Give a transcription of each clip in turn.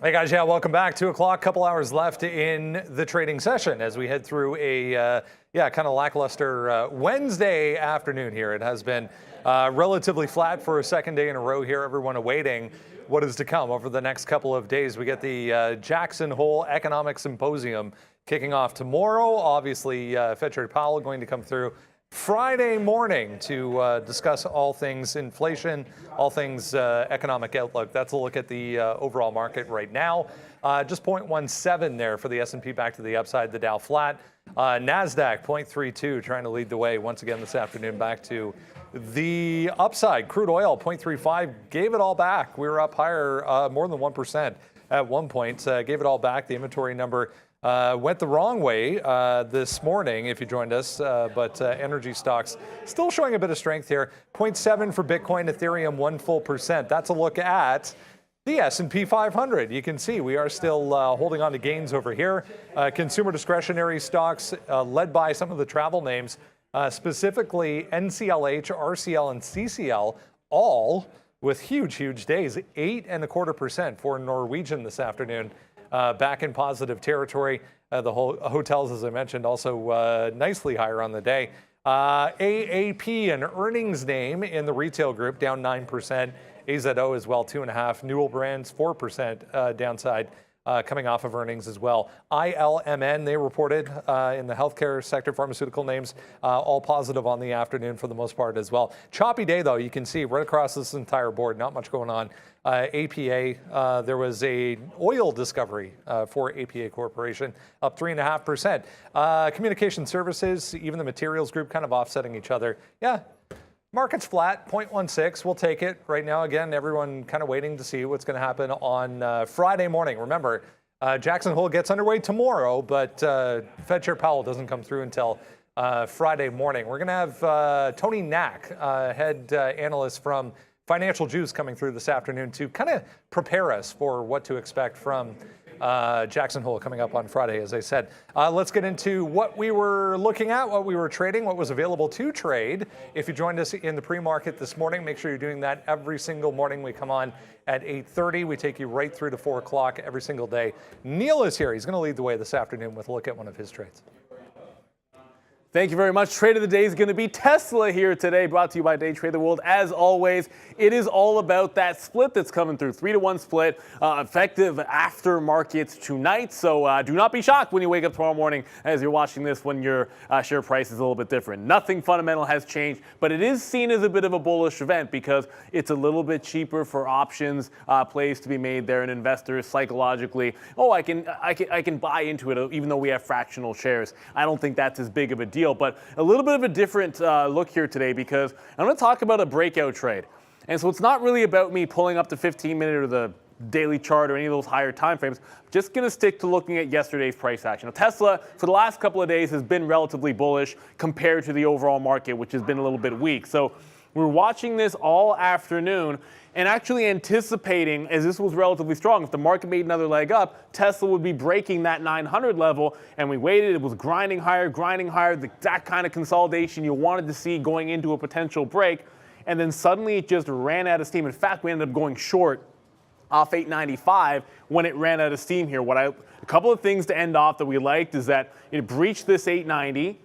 Hey guys, yeah, welcome back. 2 o'clock, couple hours left in the trading session as we head through a kind of lackluster Wednesday afternoon here. It has been relatively flat for a second day in a row here. Everyone awaiting what is to come over the next couple of days. We get the Jackson Hole Economic Symposium kicking off tomorrow. Obviously, Fed Chair Powell going to come through Friday morning to discuss all things inflation, all things economic outlook. That's a look at the overall market right now. Just 0.17 there for the S&P back to the upside, the Dow flat. NASDAQ 0.32 trying to lead the way once again this afternoon back to the upside. Crude oil 0.35 gave it all back. We were up higher more than 1% at one point. Gave it all back. The inventory number went the wrong way this morning if you joined us, but energy stocks still showing a bit of strength here. 0.7 for Bitcoin, Ethereum 1 full percent. That's a look at the S&P 500. You can see we are still holding on to gains over here. Consumer discretionary stocks led by some of the travel names, specifically NCLH, RCL, and CCL, all with huge days. 8.25% for Norwegian this afternoon. Back in positive territory. The hotels, as I mentioned, also nicely higher on the day. AAP, an earnings name in the retail group, down 9%. AZO as well, 2.5%. Newell Brands, 4% downside coming off of earnings as well. ILMN, they reported in the healthcare sector, pharmaceutical names, all positive on the afternoon for the most part as well. Choppy day, though, you can see right across this entire board, not much going on. APA, there was a oil discovery for APA Corporation, up 3.5%. Communication services, even the materials group kind of offsetting each other. Yeah, market's flat, 0.16. We'll take it right now. Again, everyone kind of waiting to see what's going to happen on Friday morning. Remember, Jackson Hole gets underway tomorrow, but Fed Chair Powell doesn't come through until Friday morning. We're going to have Tony Knack, head analyst from Financial Juice, coming through this afternoon to kind of prepare us for what to expect from Jackson Hole coming up on Friday, as I said. Let's get into what we were looking at, what we were trading, what was available to trade. If you joined us in the pre-market this morning, make sure you're doing that every single morning. We come on at 8:30. We take you right through to 4 o'clock every single day. Neil is here. He's going to lead the way this afternoon with a look at one of his trades. Thank you very much. Trade of the day is going to be Tesla here today, brought to you by Day Trade the World. As always, it is all about that split that's coming through. 3-to-1 split, effective after markets tonight. So do not be shocked when you wake up tomorrow morning as you're watching this when your share price is a little bit different. Nothing fundamental has changed, but it is seen as a bit of a bullish event because it's a little bit cheaper for options plays to be made there, and investors psychologically, oh, I can buy into it even though we have fractional shares. I don't think that's as big of a deal. But a little bit of a different look here today because I'm going to talk about a breakout trade. And so it's not really about me pulling up the 15-minute or the daily chart or any of those higher time frames. I'm just going to stick to looking at yesterday's price action. Now, Tesla, for the last couple of days, has been relatively bullish compared to the overall market, which has been a little bit weak. So we're watching this all afternoon and actually anticipating, as this was relatively strong, if the market made another leg up, Tesla would be breaking that 900 level, and we waited. It was grinding higher, that kind of consolidation you wanted to see going into a potential break, and then suddenly it just ran out of steam. In fact, we ended up going short off 895 when it ran out of steam here. A couple of things to end off that we liked is that it breached this 890,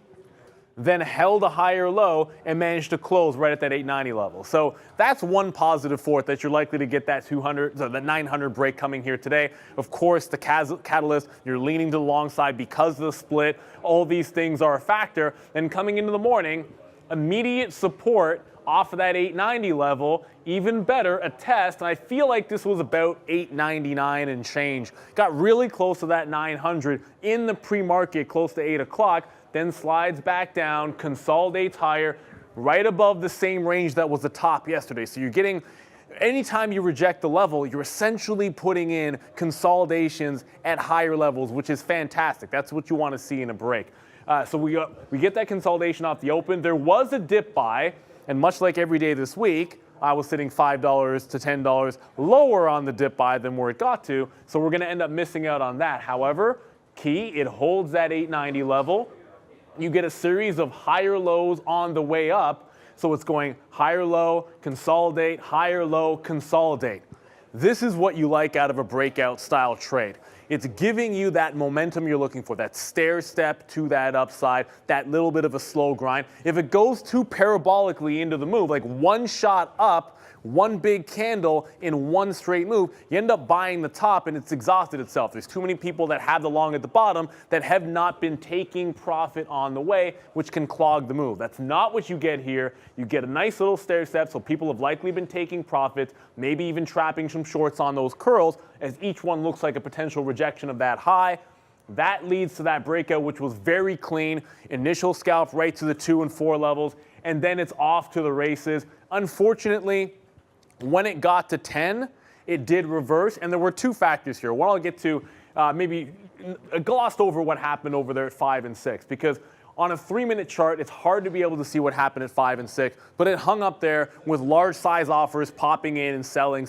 then held a higher low and managed to close right at that 890 level. So that's one positive for it, that you're likely to get that 900 break coming here today. Of course, the catalyst, you're leaning to the long side because of the split. All these things are a factor. And coming into the morning, immediate support off of that 890 level, even better, a test. And I feel like this was about 899 and change. Got really close to that 900 in the pre-market, close to 8 o'clock. Then slides back down, consolidates higher, right above the same range that was the top yesterday. So you're getting, anytime you reject the level, you're essentially putting in consolidations at higher levels, which is fantastic. That's what you want to see in a break. So we get that consolidation off the open. There was a dip buy, and much like every day this week, I was sitting $5 to $10 lower on the dip buy than where it got to. So we're going to end up missing out on that. However, key, it holds that 890 level. You get a series of higher lows on the way up. So it's going higher low, consolidate, higher low, consolidate. This is what you like out of a breakout style trade. It's giving you that momentum you're looking for, that stair step to that upside, that little bit of a slow grind. If it goes too parabolically into the move, like one shot up, one big candle in one straight move, you end up buying the top and it's exhausted itself. There's too many people that have the long at the bottom that have not been taking profit on the way, which can clog the move. That's not what you get here. You get a nice little stair step, so people have likely been taking profits, maybe even trapping some shorts on those curls, as each one looks like a potential rejection of that high. That leads to that breakout, which was very clean. Initial scalp right to the 2 and 4 levels, and then it's off to the races. Unfortunately, when it got to 10, it did reverse, and there were two factors here. One I'll get to, maybe glossed over what happened over there at 5 and 6, because on a 3-minute chart, it's hard to be able to see what happened at 5 and 6, but it hung up there with large size offers popping in and selling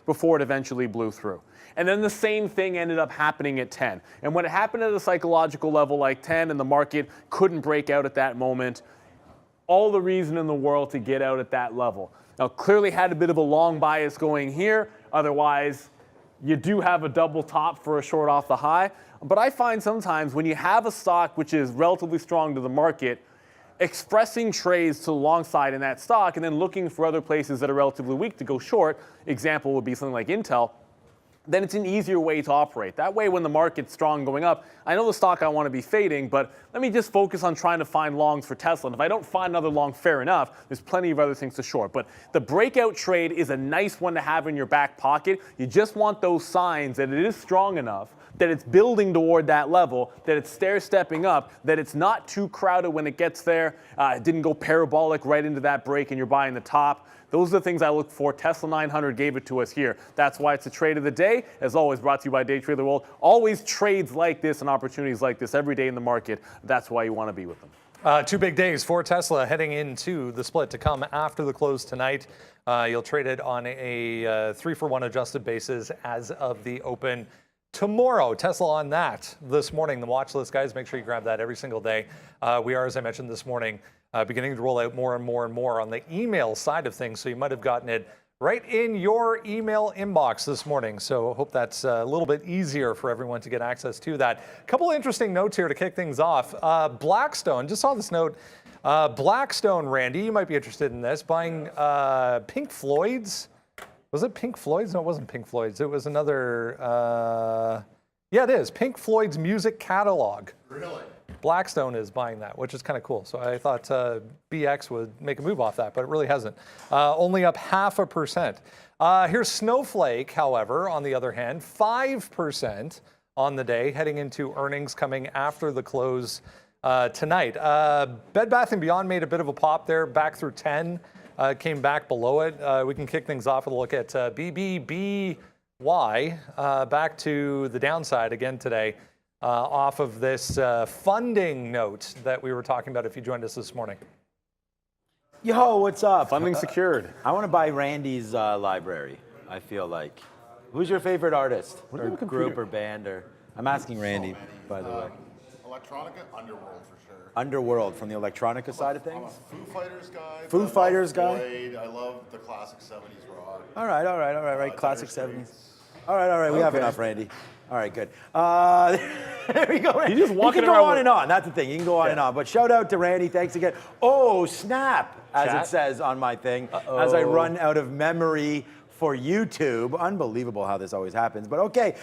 before it eventually blew through. And then the same thing ended up happening at 10. And when it happened at a psychological level like 10 and the market couldn't break out at that moment, all the reason in the world to get out at that level. Now, clearly had a bit of a long bias going here. Otherwise, you do have a double top for a short off the high. But I find sometimes when you have a stock which is relatively strong to the market, expressing trades to the long side in that stock and then looking for other places that are relatively weak to go short, example would be something like Intel, then it's an easier way to operate. That way, when the market's strong going up, I know the stock I want to be fading, but let me just focus on trying to find longs for Tesla. And if I don't find another long, fair enough, there's plenty of other things to short. But the breakout trade is a nice one to have in your back pocket. You just want those signs that it is strong enough, that it's building toward that level, that it's stair-stepping up, that it's not too crowded when it gets there, it didn't go parabolic right into that break and you're buying the top. Those are the things I look for. Tesla 900 gave it to us here. That's why it's a trade of the day. As always, brought to you by Day Trader World. Always trades like this and opportunities like this every day in the market. That's why you want to be with them. 2 big days for Tesla heading into the split to come after the close tonight. You'll trade it on a 3-for-1 adjusted basis as of the open tomorrow. Tesla on that this morning. The watch list, guys, make sure you grab that every single day. We are, as I mentioned this morning, beginning to roll out more and more on the email side of things. So you might have gotten it right in your email inbox this morning. So I hope that's a little bit easier for everyone to get access to that. A couple of interesting notes here to kick things off. Blackstone, just saw this note. Blackstone, Randy, you might be interested in this, buying Pink Floyd's. Was it Pink Floyd's? No, it wasn't Pink Floyd's. It was another, yeah, it is. Pink Floyd's music catalog. Really? Blackstone is buying that, which is kind of cool. So I thought BX would make a move off that, but it really hasn't. Only up 0.5%. Here's Snowflake, however, on the other hand, 5% on the day, heading into earnings coming after the close tonight. Bed Bath & Beyond made a bit of a pop there, back through 10, came back below it. We can kick things off with a look at BBBY, back to the downside again today. Off of this funding note that we were talking about if you joined us this morning. Yo, what's up? Funding secured. I want to buy Randy's library, I feel like. Who's your favorite artist? Or group or band? Or I'm asking Randy, by the way. Electronica, Underworld for sure. Underworld, from the electronica side of I'm a things? Foo Fighters guy. Foo but I Fighters love guy? Blade. I love the classic 70s rock. All right. Classic Dire 70s. Straits. All right. We have enough, Randy. All right, good. There we go. You're just walking you can go around on with- and on. That's the thing. You can go on and on. But shout out to Randy. Thanks again. Oh, snap, as Chat? it says on my thing, as I run out of memory for YouTube. Unbelievable how this always happens. But okay.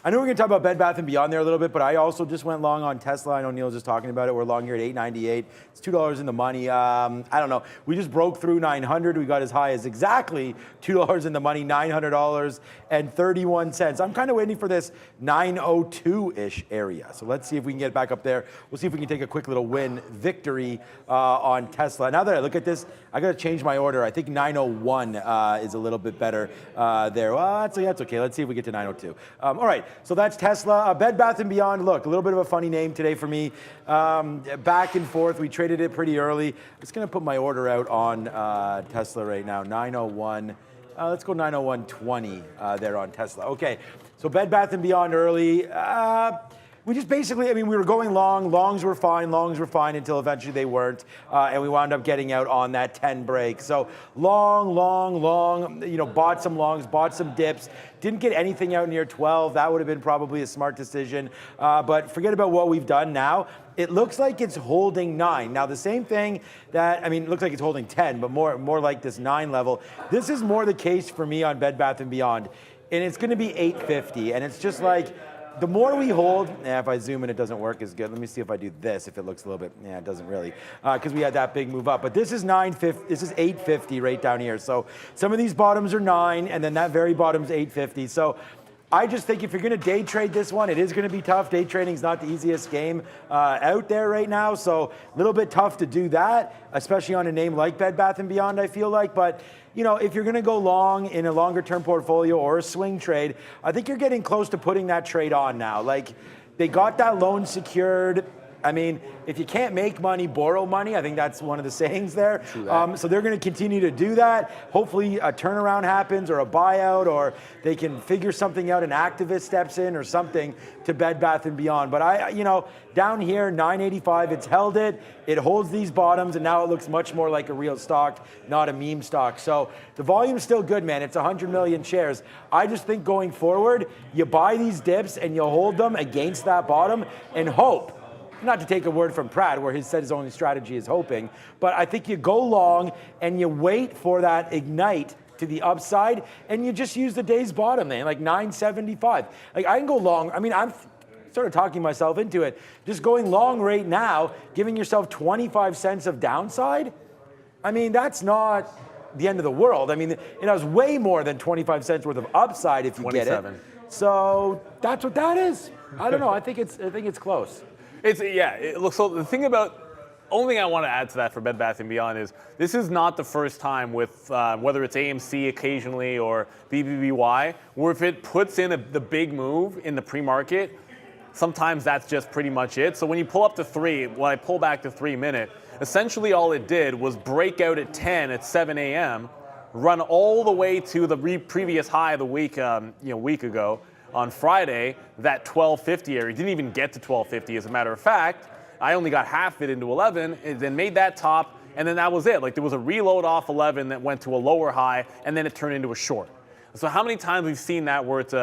I know we're going to talk about Bed Bath & Beyond there a little bit, but I also just went long on Tesla. I know Neil was just talking about it. We're long here at $8.98. It's $2 in the money. I don't know. We just broke through 900. We got as high as exactly $2 in the money, $900.31. I'm kind of waiting for this 902-ish area. So let's see if we can get back up there. We'll see if we can take a quick little win victory on Tesla. Now that I look at this, I got to change my order. I think 901 is a little bit better there. Well, that's okay. Let's see if we get to 902. All right. So that's Tesla. Bed Bath & Beyond, look, a little bit of a funny name today for me. Back and forth. We traded it pretty early. I'm just going to put my order out on Tesla right now, 901. Let's go 901.20 there on Tesla. Okay, so Bed Bath & Beyond early. we just basically, I mean, we were going long. Longs were fine until eventually they weren't. And we wound up getting out on that 10 break. So long, bought some longs, bought some dips. Didn't get anything out near 12. That would have been probably a smart decision. But forget about what we've done now. It looks like it's holding 9. Now, the same thing that, I mean, it looks like it's holding 10, but more like this 9 level. This is more the case for me on Bed Bath & Beyond. And it's going to be 850. And it's just like, the more we hold, if I zoom in, it doesn't work as good. Let me see if I do this, if it looks a little bit, it doesn't really, because we had that big move up. But this is 950, this is 850 right down here. So some of these bottoms are 9, and then that very bottom's 850. So I just think if you're going to day trade this one, it is going to be tough. Day trading is not the easiest game out there right now, so a little bit tough to do that, especially on a name like Bed Bath & Beyond, I feel like. But you know, if you're going to go long in a longer-term portfolio or a swing trade, I think you're getting close to putting that trade on now. Like, they got that loan secured. I mean, if you can't make money, borrow money. I think that's one of the sayings there. So they're going to continue to do that. Hopefully a turnaround happens or a buyout, or they can figure something out, an activist steps in or something to Bed Bath & Beyond. But down here, 985, it's held it. It holds these bottoms, and now it looks much more like a real stock, not a meme stock. So the volume's still good, man. It's 100 million shares. I just think going forward, you buy these dips and you hold them against that bottom and hope. Not to take a word from Pratt, where he said his only strategy is hoping, but I think you go long and you wait for that ignite to the upside, and you just use the day's bottom, man, like 975. Like, I can go long. I mean, I'm sort of talking myself into it. Just going long right now, giving yourself 25 cents of downside, I mean, that's not the end of the world. I mean, it has way more than 25 cents worth of upside if you 27. get it. So that's what that is. I don't know. I think it's close. So the thing about, only thing I want to add to that for Bed Bath & Beyond is this is not the first time with whether it's AMC occasionally or BBBY, where if it puts in the big move in the pre-market, sometimes that's just pretty much it. So when you pull up to 3, when I pull back to 3 minute, essentially all it did was break out at 10 at 7 a.m., run all the way to the previous high of the week, week ago, on Friday, that 1250 area. Didn't even get to 1250, as a matter of fact. I only got half it into 11, and then made that top, and then that was it. Like, there was a reload off 11 that went to a lower high, and then it turned into a short. So how many times we've seen that where it's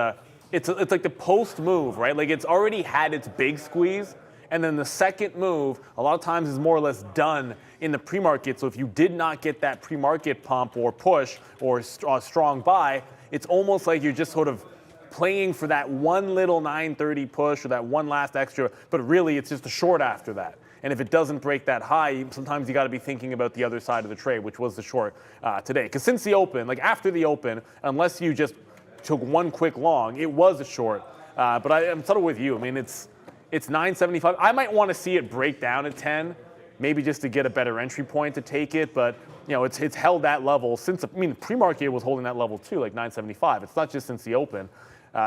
like the post move, right? Like, it's already had its big squeeze, and then the second move, a lot of times, is more or less done in the pre-market. So if you did not get that pre-market pump or push or a strong buy, it's almost like you're just sort of playing for that one little 930 push or that one last extra, but really it's just a short after that. And if it doesn't break that high, sometimes you got to be thinking about the other side of the trade, which was the short today. Because since the open, like after the open, unless you just took one quick long, it was a short. But I'm sort of with you. I mean, it's 975. I might want to see it break down at 10, maybe just to get a better entry point to take it. But it's held that level since. The pre-market was holding that level too, like 975. It's not just since the open.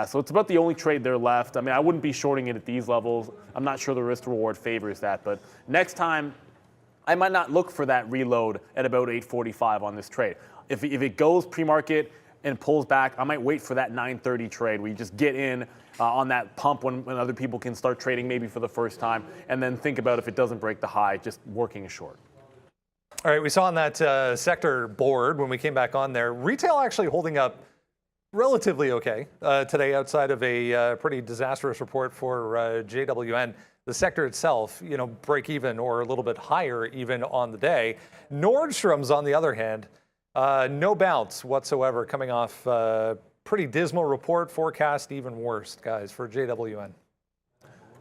So it's about the only trade there left. I mean, I wouldn't be shorting it at these levels. I'm not sure the risk reward favors that. But next time, I might not look for that reload at about 845 on this trade. If it goes pre-market and pulls back, I might wait for that 930 trade where you just get in on that pump when other people can start trading maybe for the first time, and then think about if it doesn't break the high, just working a short. All right, we saw on that sector board when we came back on there, retail actually holding up relatively okay today, outside of a pretty disastrous report for JWN. The sector itself, break even or a little bit higher even on the day. Nordstrom's, on the other hand, no bounce whatsoever, coming off pretty dismal report, forecast even worse, guys, for JWN.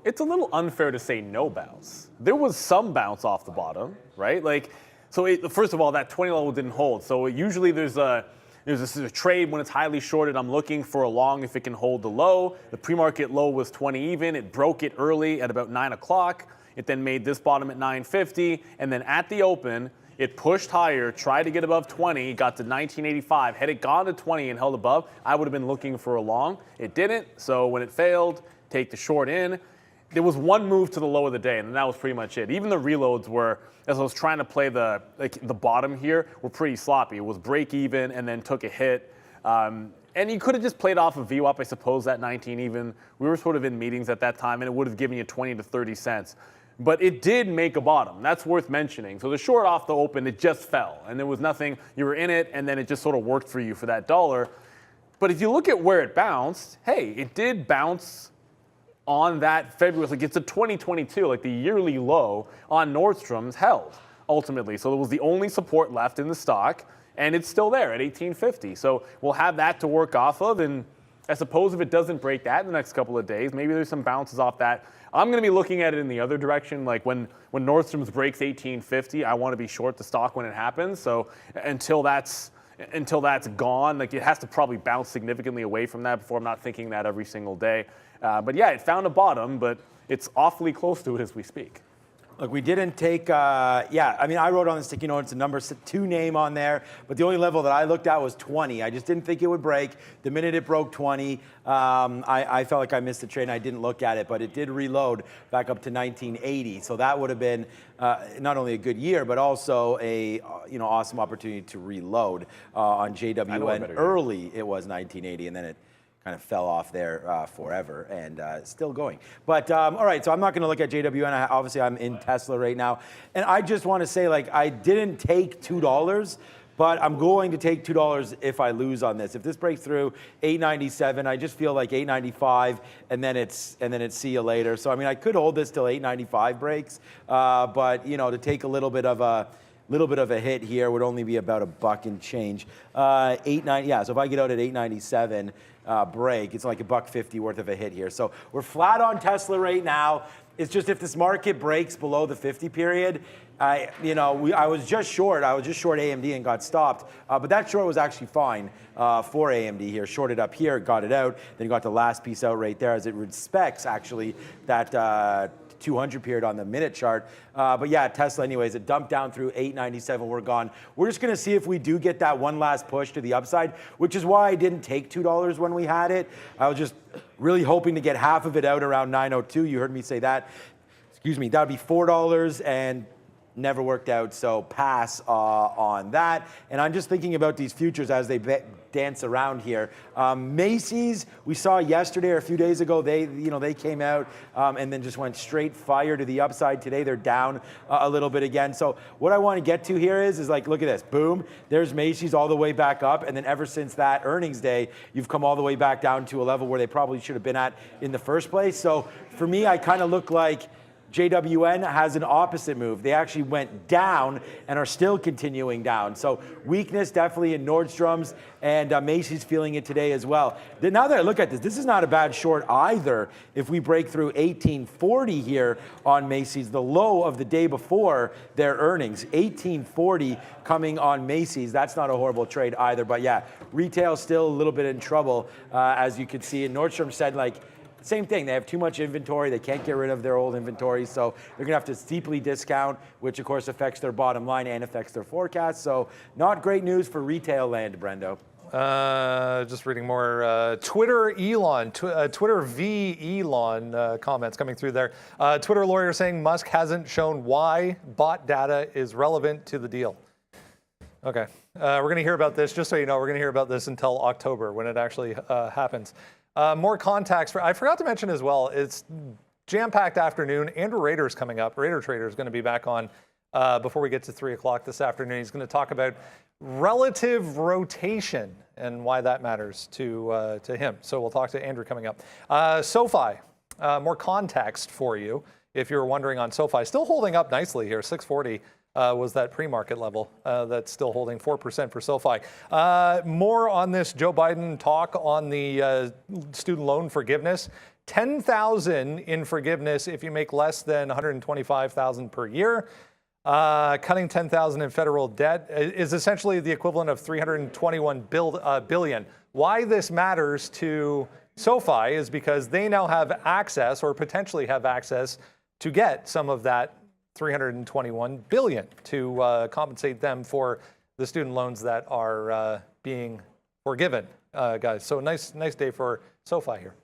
It's a little unfair to say no bounce. There was some bounce off the bottom, right? First of all, that 20 level didn't hold. So usually there's a trade when it's highly shorted. I'm looking for a long if it can hold the low. The pre-market low was 20 even. It broke it early at about 9 o'clock. It then made this bottom at 950. And then at the open, it pushed higher, tried to get above 20, got to 1985. Had it gone to 20 and held above, I would have been looking for a long. It didn't. So when it failed, take the short in. There was one move to the low of the day, and that was pretty much it. Even the reloads were, as I was trying to play the bottom here, were pretty sloppy. It was break even and then took a hit. And you could have just played off a VWAP, I suppose, at 19 even. We were sort of in meetings at that time, and it would have given you 20 to 30 cents. But it did make a bottom. That's worth mentioning. So the short off the open, it just fell. And there was nothing, you were in it, and then it just sort of worked for you for that dollar. But if you look at where it bounced, hey, it did bounce on that February. Like it's a 2022, like the yearly low on Nordstrom's held ultimately. So it was the only support left in the stock, and it's still there at 1850. So we'll have that to work off of. And I suppose if it doesn't break that in the next couple of days, maybe there's some bounces off that. I'm going to be looking at it in the other direction. Like when Nordstrom's breaks 1850, I want to be short the stock when it happens. So until that's gone, like it has to probably bounce significantly away from that before I'm not thinking that every single day. But yeah, it found a bottom, but it's awfully close to it as we speak. Look, we didn't take, I mean, I wrote on the sticky notes a number 2 name on there, but the only level that I looked at was 20. I just didn't think it would break. The minute it broke 20, I felt like I missed the trade and I didn't look at it, but it did reload back up to 1980. So that would have been not only a good year, but also a awesome opportunity to reload on JWN. Early it was 1980, and then it kind of fell off there forever and still going. But all right, so I'm not going to look at JWN. Obviously, I'm in Tesla right now. And I just want to say, like, I didn't take $2, but I'm going to take $2 if I lose on this. If this breaks through 897, I just feel like 895, and then it's see you later. So I mean, I could hold this till 895 breaks, but to take a little bit of a hit here would only be about $1 and change. 890, yeah. So if I get out at 897. Break, it's like $1.50 worth of a hit here. So we're flat on Tesla right now. It's just if this market breaks below the 50 period, I was just short. I was just short AMD and got stopped. But that short was actually fine for AMD here. Shorted up here, got it out. Then got the last piece out right there as it respects actually that 200 period on the minute chart. But yeah, Tesla anyways, it dumped down through 897. We're gone. We're just going to see if we do get that one last push to the upside, which is why I didn't take $2 when we had it. I was just really hoping to get half of it out around 902. You heard me say that. Excuse me, that would be $4 and never worked out, so pass on that. And I'm just thinking about these futures as they dance around here. Macy's, we saw yesterday or a few days ago, they came out and then just went straight fire to the upside. Today they're down a little bit again. So what I want to get to here is like, look at this, boom, there's Macy's all the way back up, and then ever since that earnings day, you've come all the way back down to a level where they probably should have been at in the first place. So for me, I kind of look like JWN has an opposite move. They actually went down and are still continuing down. So weakness definitely in Nordstrom's, and Macy's feeling it today as well. Now that I look at this is not a bad short either. If we break through 1840 here on Macy's, the low of the day before their earnings, 1840 coming on Macy's. That's not a horrible trade either. But yeah, retail still a little bit in trouble, as you can see. And Nordstrom said, like, same thing, they have too much inventory, they can't get rid of their old inventory, so they're gonna have to steeply discount, which of course affects their bottom line and affects their forecast. So not great news for retail land, Brendo. Just reading more Twitter v Elon comments coming through there. Twitter lawyer saying Musk hasn't shown why bot data is relevant to the deal. Okay, we're going to hear about this, just so you know, we're going to hear about this until October when it actually happens. More contacts. I forgot to mention as well, it's jam-packed afternoon. Andrew Rader's coming up. Raider Trader is going to be back on before we get to 3 o'clock this afternoon. He's going to talk about relative rotation and why that matters to him. So we'll talk to Andrew coming up. SoFi, more context for you if you're wondering on SoFi. Still holding up nicely here, 640. Was that pre-market level that's still holding 4% for SoFi. More on this Joe Biden talk on the student loan forgiveness. $10,000 in forgiveness if you make less than $125,000 per year. Cutting $10,000 in federal debt is essentially the equivalent of $321 billion. Why this matters to SoFi is because they now have access, or potentially have access, to get some of that $321 billion to compensate them for the student loans that are being forgiven, guys. So nice day for SoFi here.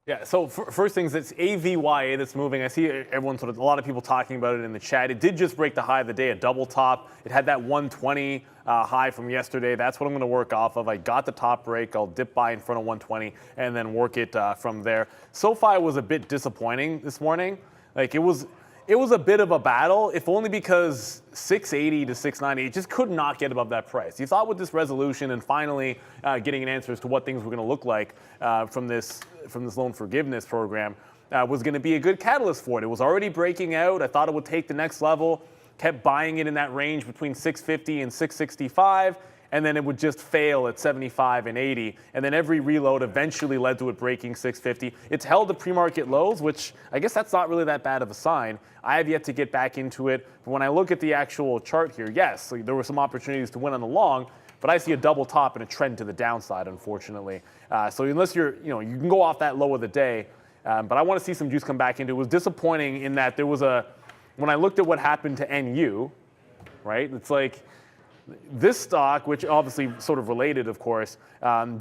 Yeah, so first things, it's AVYA that's moving. I see everyone a lot of people talking about it in the chat. It did just break the high of the day, a double top. It had that 120 high from yesterday. That's what I'm going to work off of. I got the top break. I'll dip by in front of 120 and then work it from there. SoFi was a bit disappointing this morning. Like it was a bit of a battle, if only because 680 to 690, it just could not get above that price. You thought with this resolution and finally getting an answer as to what things were going to look like from this loan forgiveness program was going to be a good catalyst for it. It was already breaking out. I thought it would take the next level, kept buying it in that range between 650 and 665. And then it would just fail at 75 and 80. And then every reload eventually led to it breaking 650. It's held the pre-market lows, which I guess that's not really that bad of a sign. I have yet to get back into it. But when I look at the actual chart here, yes, there were some opportunities to win on the long, but I see a double top and a trend to the downside, unfortunately. So unless you can go off that low of the day, but I want to see some juice come back into it. It was disappointing in that when I looked at what happened to NU, right, it's like, this stock, which obviously sort of related, of course,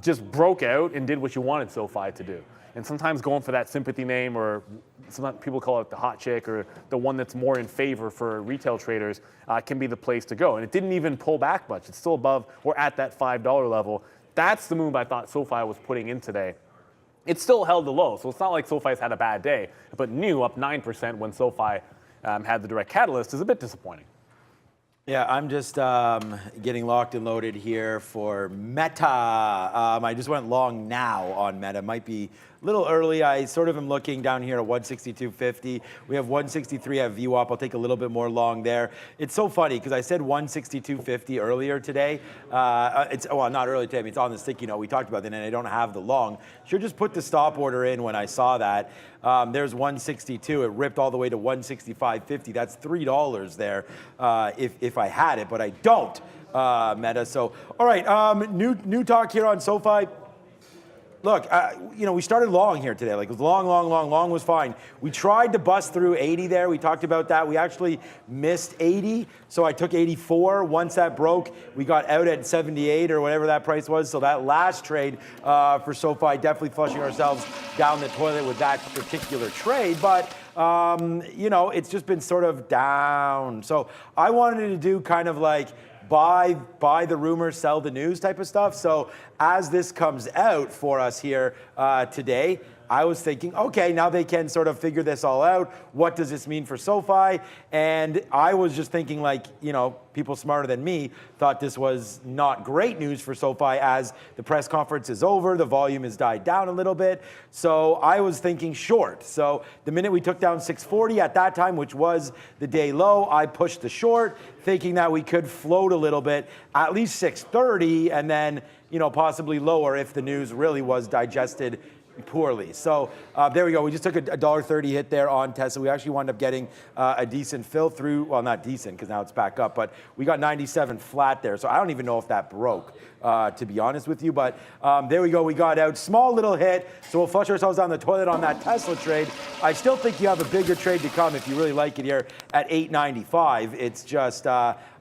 just broke out and did what you wanted SoFi to do. And sometimes going for that sympathy name, or sometimes people call it the hot chick, or the one that's more in favor for retail traders, can be the place to go. And it didn't even pull back much. It's still above or at that $5 level. That's the move I thought SoFi was putting in today. It still held the low, so it's not like SoFi's had a bad day. But new up 9% when SoFi had the direct catalyst is a bit disappointing. Yeah, I'm just getting locked and loaded here for Meta. I just went long now on Meta. Might be a little early. I sort of am looking down here at 162.50. We have 163 at VWAP. I'll take a little bit more long there. It's so funny because I said 162.50 earlier today. Not earlier today. I mean, it's on the sticky note. We talked about that, and I don't have the long. Should just put the stop order in when I saw that. There's 162. It ripped all the way to 165.50. That's $3 there if I had it, but I don't, Meta. So, all right, new talk here on SoFi. Look, we started long here today. Like, it was long was fine. We tried to bust through 80 there. We talked about that. We actually missed 80, so I took 84. Once that broke, we got out at 78 or whatever that price was. So that last trade for SoFi, definitely flushing ourselves down the toilet with that particular trade. But it's just been sort of down. So I wanted to do kind of like buy the rumor, sell the news type of stuff. So as this comes out for us here today, I was thinking, okay, now they can sort of figure this all out. What does this mean for SoFi? And I was just thinking, like, people smarter than me thought this was not great news for SoFi as the press conference is over, the volume has died down a little bit. So I was thinking short. So the minute we took down 640 at that time, which was the day low, I pushed the short, thinking that we could float a little bit, at least 630, and then, possibly lower if the news really was digested poorly. So there we go. We just took a $1.30 hit there on Tesla. We actually wound up getting a decent fill through. Well, not decent because now it's back up, but we got 97 flat there. So I don't even know if that broke, to be honest with you. But there we go. We got out. Small little hit. So we'll flush ourselves down the toilet on that Tesla trade. I still think you have a bigger trade to come if you really like it here at $8.95. It's just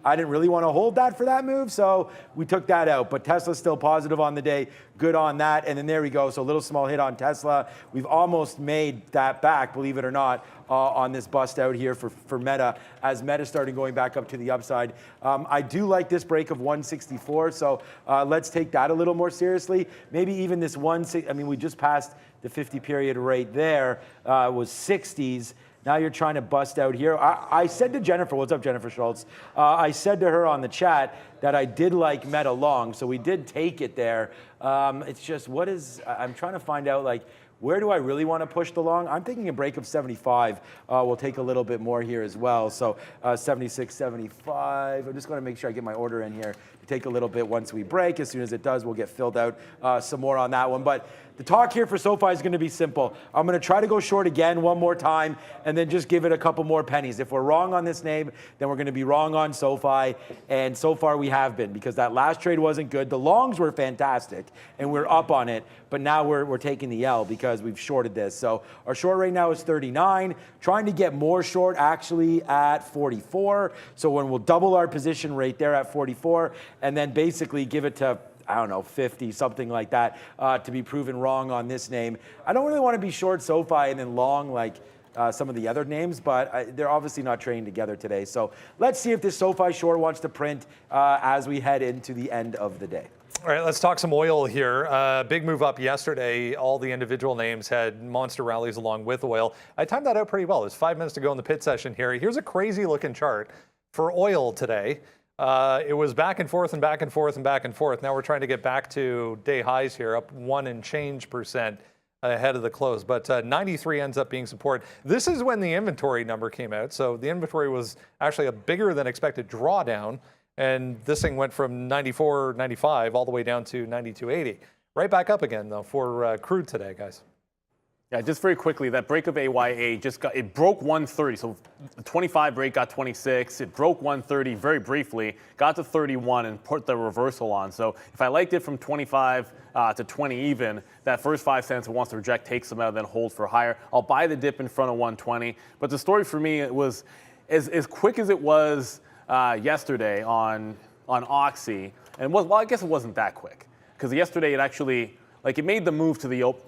I didn't really want to hold that for that move, so we took that out. But Tesla's still positive on the day. Good on that. And then there we go. So a little small hit on Tesla. We've almost made that back, believe it or not, on this bust out here for Meta, as Meta started going back up to the upside. I do like this break of 164, so let's take that a little more seriously. Maybe even this we just passed the 50 period rate there, was 60s. Now you're trying to bust out here. I said to Jennifer, what's up, Jennifer Schultz? I said to her on the chat that I did like Meta long, so we did take it there. It's just, I'm trying to find out, like, where do I really want to push the long? I'm thinking a break of 75. We'll take a little bit more here as well. So 76, 75. I'm just going to make sure I get my order in here. Take a little bit once we break. As soon as it does, we'll get filled out some more on that one. But the talk here for SoFi is going to be simple. I'm going to try to go short again one more time and then just give it a couple more pennies. If we're wrong on this name, then we're going to be wrong on SoFi. And so far we have been, because that last trade wasn't good. The longs were fantastic and we're up on it. But now we're taking the L because we've shorted this. So our short right now is 39. Trying to get more short actually at 44. So when we'll double our position right there at 44 and then basically give it to I don't know, 50, something like that, to be proven wrong on this name. I don't really want to be short SoFi and then long like some of the other names, but they're obviously not trading together today. So let's see if this SoFi short wants to print as we head into the end of the day. All right, let's talk some oil here. Big move up yesterday. All the individual names had monster rallies along with oil. I timed that out pretty well. There's 5 minutes to go in the pit session here. Here's a crazy looking chart for oil today. It was back and forth and back and forth and back and forth. Now we're trying to get back to day highs here, up 1% and change ahead of the close. But 93 ends up being support. This is when the inventory number came out. So the inventory was actually a bigger than expected drawdown. And this thing went from 94, 95 all the way down to 92.80. Right back up again, though, for crude today, guys. Yeah, just very quickly, that break of AYA it broke 130. So the 25 break got 26. It broke 130 very briefly, got to 31 and put the reversal on. So if I liked it from 25 to 20 even, that first 5 cents it wants to reject, takes them out, then hold for higher. I'll buy the dip in front of 120. But the story for me, it was as quick as it was yesterday on Oxy. And well, I guess it wasn't that quick because yesterday it actually, it made the move to the open.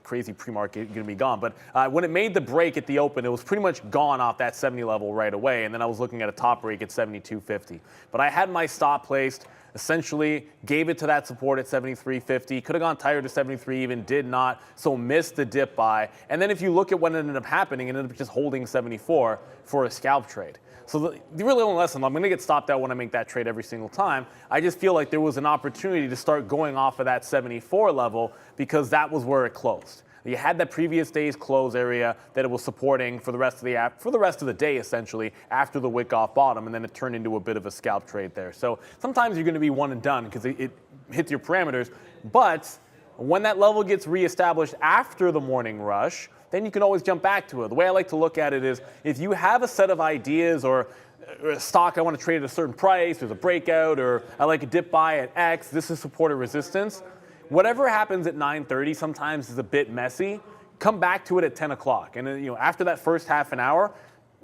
Crazy pre-market going to be gone. But when it made the break at the open, it was pretty much gone off that 70 level right away. And then I was looking at a top break at 72.50. But I had my stop placed, essentially gave it to that support at 73.50. Could have gone tighter to 73 even, did not. So missed the dip buy. And then if you look at what ended up happening, it ended up just holding 74 for a scalp trade. So the really only lesson, I'm going to get stopped out when I make that trade every single time. I just feel like there was an opportunity to start going off of that 74 level because that was where it closed. You had that previous day's close area that it was supporting for the rest of the day, essentially, after the wick off bottom, and then it turned into a bit of a scalp trade there. So sometimes you're going to be one and done because it hits your parameters. But when that level gets reestablished after the morning rush, then you can always jump back to it. The way I like to look at it is if you have a set of ideas or a stock I want to trade at a certain price, there's a breakout, or I like a dip buy at X, this is support or resistance. Whatever happens at 9:30 sometimes is a bit messy. Come back to it at 10 o'clock. And then, after that first half an hour,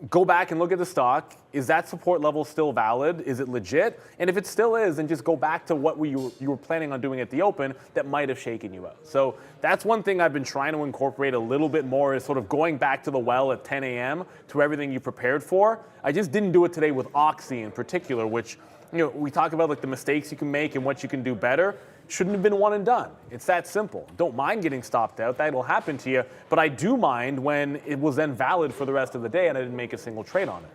go back and look at the stock. Is that support level still valid? Is it legit? And if it still is, then just go back to what you were planning on doing at the open that might have shaken you out. So that's one thing I've been trying to incorporate a little bit more is sort of going back to the well at 10 a.m. to everything you prepared for. I just didn't do it today with Oxy in particular, which we talk about the mistakes you can make and what you can do better. Shouldn't have been one and done. It's that simple. Don't mind getting stopped out. That'll happen to you. But I do mind when it was then valid for the rest of the day and I didn't make a single trade on it.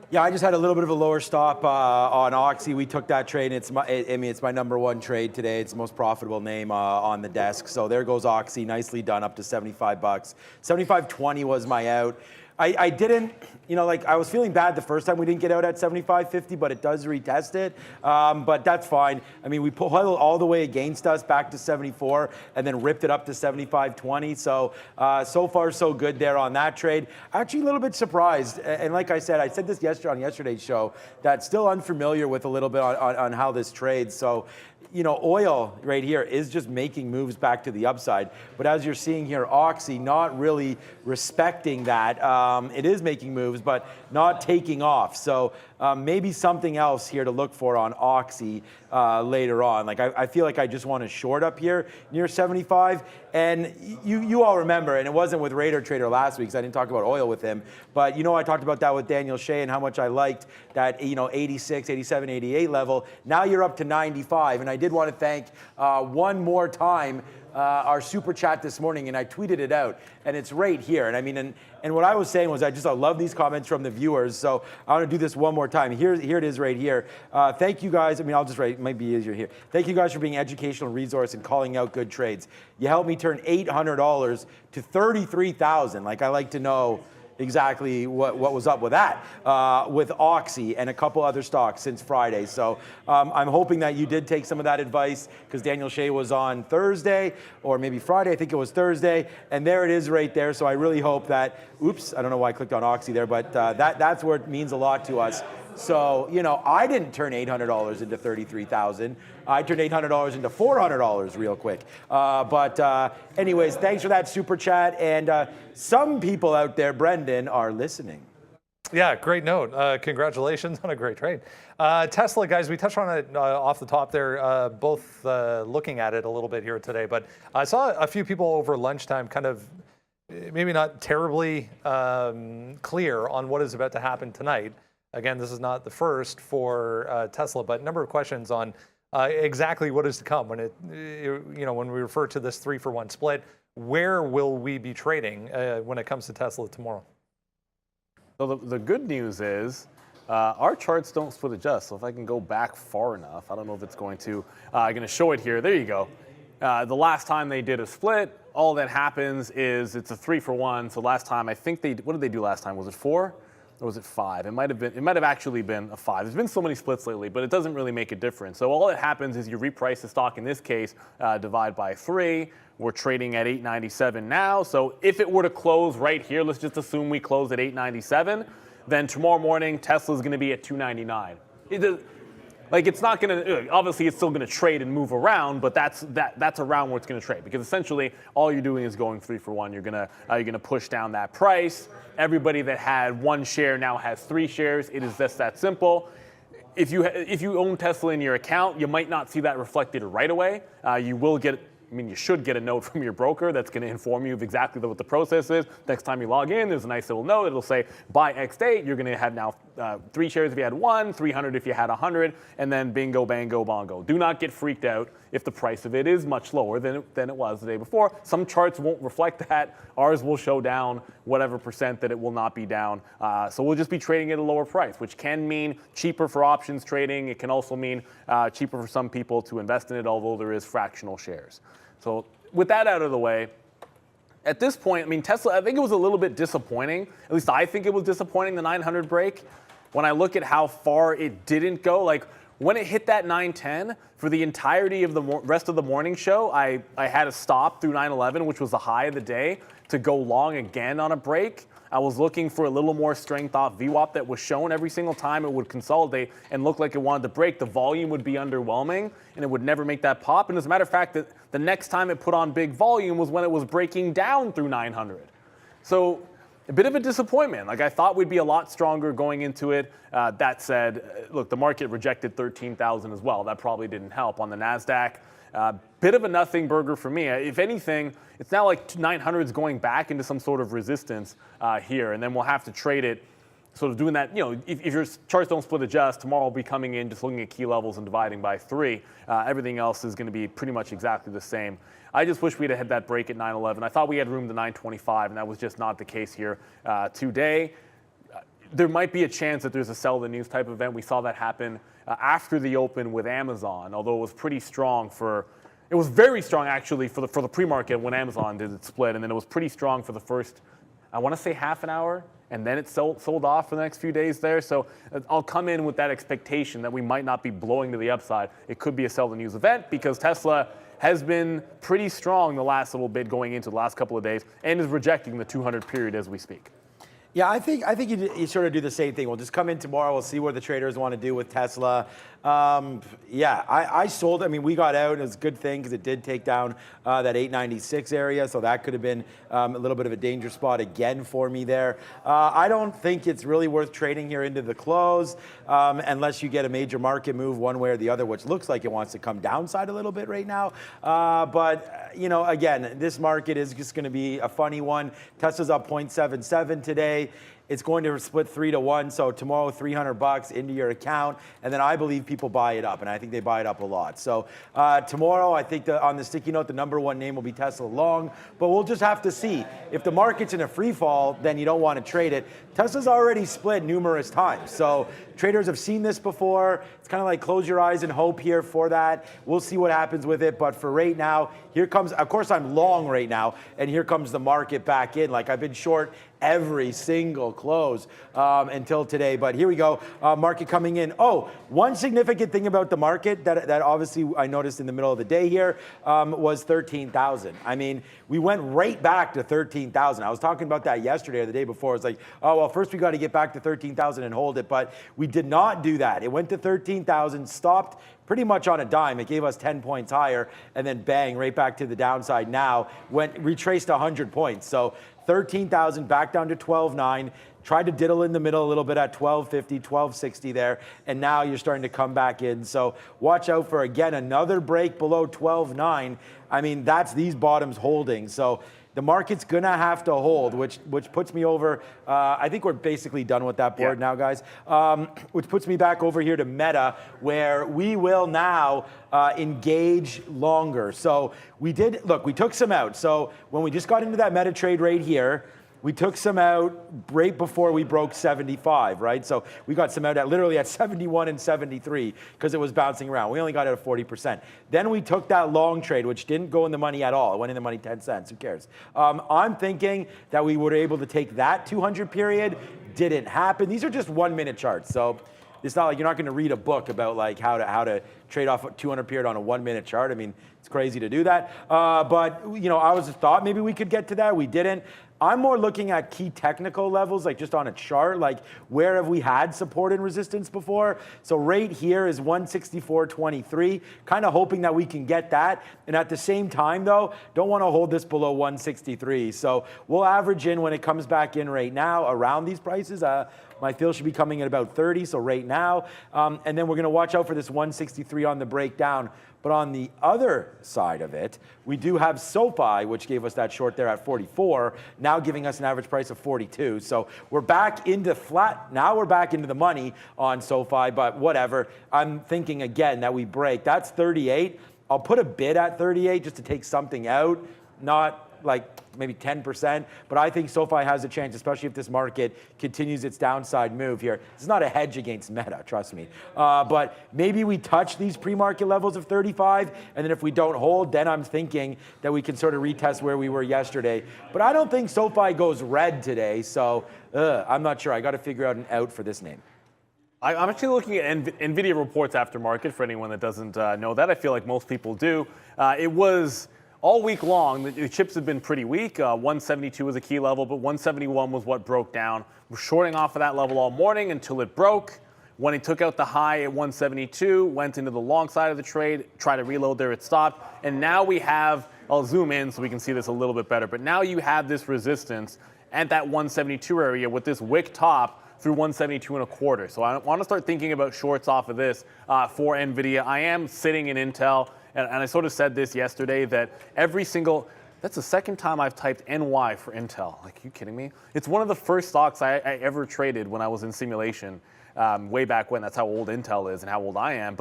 Yeah, I just had a little bit of a lower stop on Oxy. We took that trade. It's my number one trade today. It's the most profitable name on the desk. So there goes Oxy, nicely done, up to 75 bucks. 75.20 was my out. I didn't, I was feeling bad the first time we didn't get out at 75.50, but it does retest it. But that's fine. I mean, we pulled all the way against us back to 74 and then ripped it up to 75.20. So, so far so good there on that trade. Actually a little bit surprised. And like I said this yesterday on yesterday's show, that still unfamiliar with a little bit on how this trades. So, oil right here is just making moves back to the upside. But as you're seeing here, Oxy not really respecting that. It is making moves, but not taking off. So maybe something else here to look for on Oxy later on. I feel like I just want to short up here near 75. And you all remember, and it wasn't with Raider Trader last week because I didn't talk about oil with him. But I talked about that with Daniel Shea and how much I liked that 86, 87, 88 level. Now you're up to 95. And I did want to thank one more time our super chat this morning, and I tweeted it out, and it's right here. And I mean, and what I was saying was I love these comments from the viewers, so I want to do this one more time. Here it is right here. Thank you guys. I mean, I'll just write, it might be easier here. Thank you guys for being educational resource and calling out good trades. You helped me turn $800 to $33,000. I like to know exactly what was up with that, with Oxy and a couple other stocks since Friday. So I'm hoping that you did take some of that advice because Daniel Shea was on Thursday or maybe Friday. I think it was Thursday. And there it is right there. So I really hope that, oops, I don't know why I clicked on Oxy there, but that's where it means a lot to us. So, I didn't turn $800 into $33,000. I turned $800 into $400 real quick. But anyways, thanks for that super chat. And some people out there, Brendan, are listening. Yeah, great note. Congratulations on a great trade. Tesla, guys, we touched on it off the top there, both looking at it a little bit here today, but I saw a few people over lunchtime kind of maybe not terribly clear on what is about to happen tonight. Again, this is not the first for Tesla, but a number of questions on exactly what is to come when when we refer to this 3-for-1 split. Where will we be trading when it comes to Tesla tomorrow? So the good news is our charts don't split adjust. So if I can go back far enough, I don't know if it's going to. I'm going to show it here. There you go. The last time they did a split, all that happens is it's a 3-for-1. So last time, I think what did they do last time? Was it 4 or was it 5? It might have actually been a 5. There's been so many splits lately, but it doesn't really make a difference. So all that happens is you reprice the stock, in this case, divide by 3. We're trading at 897 now. So if it were to close right here, let's just assume we close at 897, then tomorrow morning, Tesla's going to be at 299. It's not going to, obviously it's still going to trade and move around, but that's around where it's going to trade, because essentially all you're doing is going 3-for-1. You're going to push down that price. Everybody that had 1 share now has 3 shares. It is just that simple. If you own Tesla in your account, you might not see that reflected right away. You should get a note from your broker that's going to inform you of exactly what the process is. Next time you log in, there's a nice little note. It'll say, by X date, you're going to have now 3 shares if you had 1, 300 if you had 100, and then bingo, bango, bongo. Do not get freaked out if the price of it is much lower than it was the day before. Some charts won't reflect that. Ours will show down whatever percent that it will not be down. So we'll just be trading at a lower price, which can mean cheaper for options trading. It can also mean cheaper for some people to invest in it, although there is fractional shares. So with that out of the way, at this point, Tesla, I think it was a little bit disappointing. At least I think it was disappointing, the 900 break. When I look at how far it didn't go, when it hit that 910, for the entirety of the rest of the morning show, I had a stop through 911, which was the high of the day, to go long again on a break. I was looking for a little more strength off VWAP that was shown every single time it would consolidate and look like it wanted to break. The volume would be underwhelming, and it would never make that pop. And as a matter of fact, the next time it put on big volume was when it was breaking down through 900. So a bit of a disappointment. I thought we'd be a lot stronger going into it. That said, look, the market rejected 13,000 as well. That probably didn't help on the NASDAQ. Bit of a nothing burger for me. If anything, it's now like 900's going back into some sort of resistance here, and then we'll have to trade it, sort of doing that. If your charts don't split adjust, tomorrow we'll be coming in just looking at key levels and dividing by 3. Everything else is going to be pretty much exactly the same. I just wish we'd have had that break at 911. I thought we had room to 925, and that was just not the case here today. There might be a chance that there's a sell the news type event. We saw that happen after the open with Amazon, although it was pretty strong it was very strong actually for the pre-market when Amazon did its split, and then it was pretty strong for the first, I want to say half an hour, and then it sold off for the next few days there. So I'll come in with that expectation that we might not be blowing to the upside. It could be a sell the news event because Tesla has been pretty strong the last little bit going into the last couple of days and is rejecting the 200 period as we speak. Yeah, I think you sort of do the same thing. We'll just come in tomorrow. We'll see what the traders want to do with Tesla. I sold. We got out. It was a good thing because it did take down that 896 area. So that could have been a little bit of a danger spot again for me there. I don't think it's really worth trading here into the close unless you get a major market move one way or the other, which looks like it wants to come downside a little bit right now. But again, this market is just going to be a funny one. Tesla's up 0.77 today. It's going to split 3-to-1, so tomorrow $300 into your account, and then I believe people buy it up, and I think they buy it up a lot. So tomorrow, I think on the sticky note, the #1 name will be Tesla long, but we'll just have to see. If the market's in a free fall, then you don't want to trade it. Tesla's already split numerous times, so traders have seen this before. It's kind of like close your eyes and hope here for that. We'll see what happens with it, but for right now, here comes, of course I'm long right now, and here comes the market back in. I've been short every single close until today, but here we go. Market coming in. Oh, one significant thing about the market that obviously I noticed in the middle of the day here was 13,000. We went right back to 13,000. I was talking about that yesterday or the day before. It's like, oh, well, first we got to get back to 13,000 and hold it, but we did not do that. It went to 13,000, stopped pretty much on a dime. It gave us 10 points higher, and then bang, right back to the downside now. Retraced 100 points. So 13,000 back down to 12.9. Tried to diddle in the middle a little bit at 12.50, 12.60 there, and now you're starting to come back in. So watch out for, again, another break below 12.9. I mean, that's these bottoms holding. So the market's gonna have to hold, which puts me over. I think we're basically done with that board now, guys. Which puts me back over here to Meta, where we will now engage longer. So we took some out. So when we just got into that Meta trade right here, we took some out right before we broke 75, right? So we got some out literally at 71 and 73 because it was bouncing around. We only got it at 40%. Then we took that long trade, which didn't go in the money at all. It went in the money 10 cents. Who cares? I'm thinking that we were able to take that 200 period. Didn't happen. These are just 1 minute charts. So it's not like you're not going to read a book about like how to trade off a 200 period on a 1 minute chart. I mean, it's crazy to do that. But you know, I was thought maybe we could get to that. We didn't. I'm more looking at key technical levels, like just on a chart, like where have we had support and resistance before? So right here is 164.23, kind of hoping that we can get that. And at the same time, though, don't want to hold this below 163. So we'll average in when it comes back in right now around these prices. My fill should be coming at about 30, so right now. And then we're going to watch out for this 163 on the breakdown. But on the other side of it, we do have SoFi, which gave us that short there at 44, now giving us an average price of 42. So we're back into flat. Now we're back into the money on SoFi, but whatever. I'm thinking again that we break. That's 38. I'll put a bid at 38 just to take something out, not like maybe 10%, but I think SoFi has a chance, especially if this market continues its downside move here. It's not a hedge against Meta, trust me. But maybe we touch these pre-market levels of 35, and then if we don't hold, then I'm thinking that we can sort of retest where we were yesterday. But I don't think SoFi goes red today, so I'm not sure. I got to figure out an out for this name. I'm actually looking at Nvidia reports after market for anyone that doesn't know that. I feel like most people do. It was all week long, the chips have been pretty weak. 172 was a key level, but 171 was what broke down. We're shorting off of that level all morning until it broke. When it took out the high at 172, went into the long side of the trade, tried to reload there, it stopped. And now we have, I'll zoom in so we can see this a little bit better, but now you have this resistance at that 172 area with this wick top through 172.25. So I want to start thinking about shorts off of this for Nvidia. I am sitting in Intel. And I sort of said this yesterday that that's the second time I've typed NY for Intel. Like, are you kidding me? It's one of the first stocks I ever traded when I was in simulation way back when. That's how old Intel is and how old I am.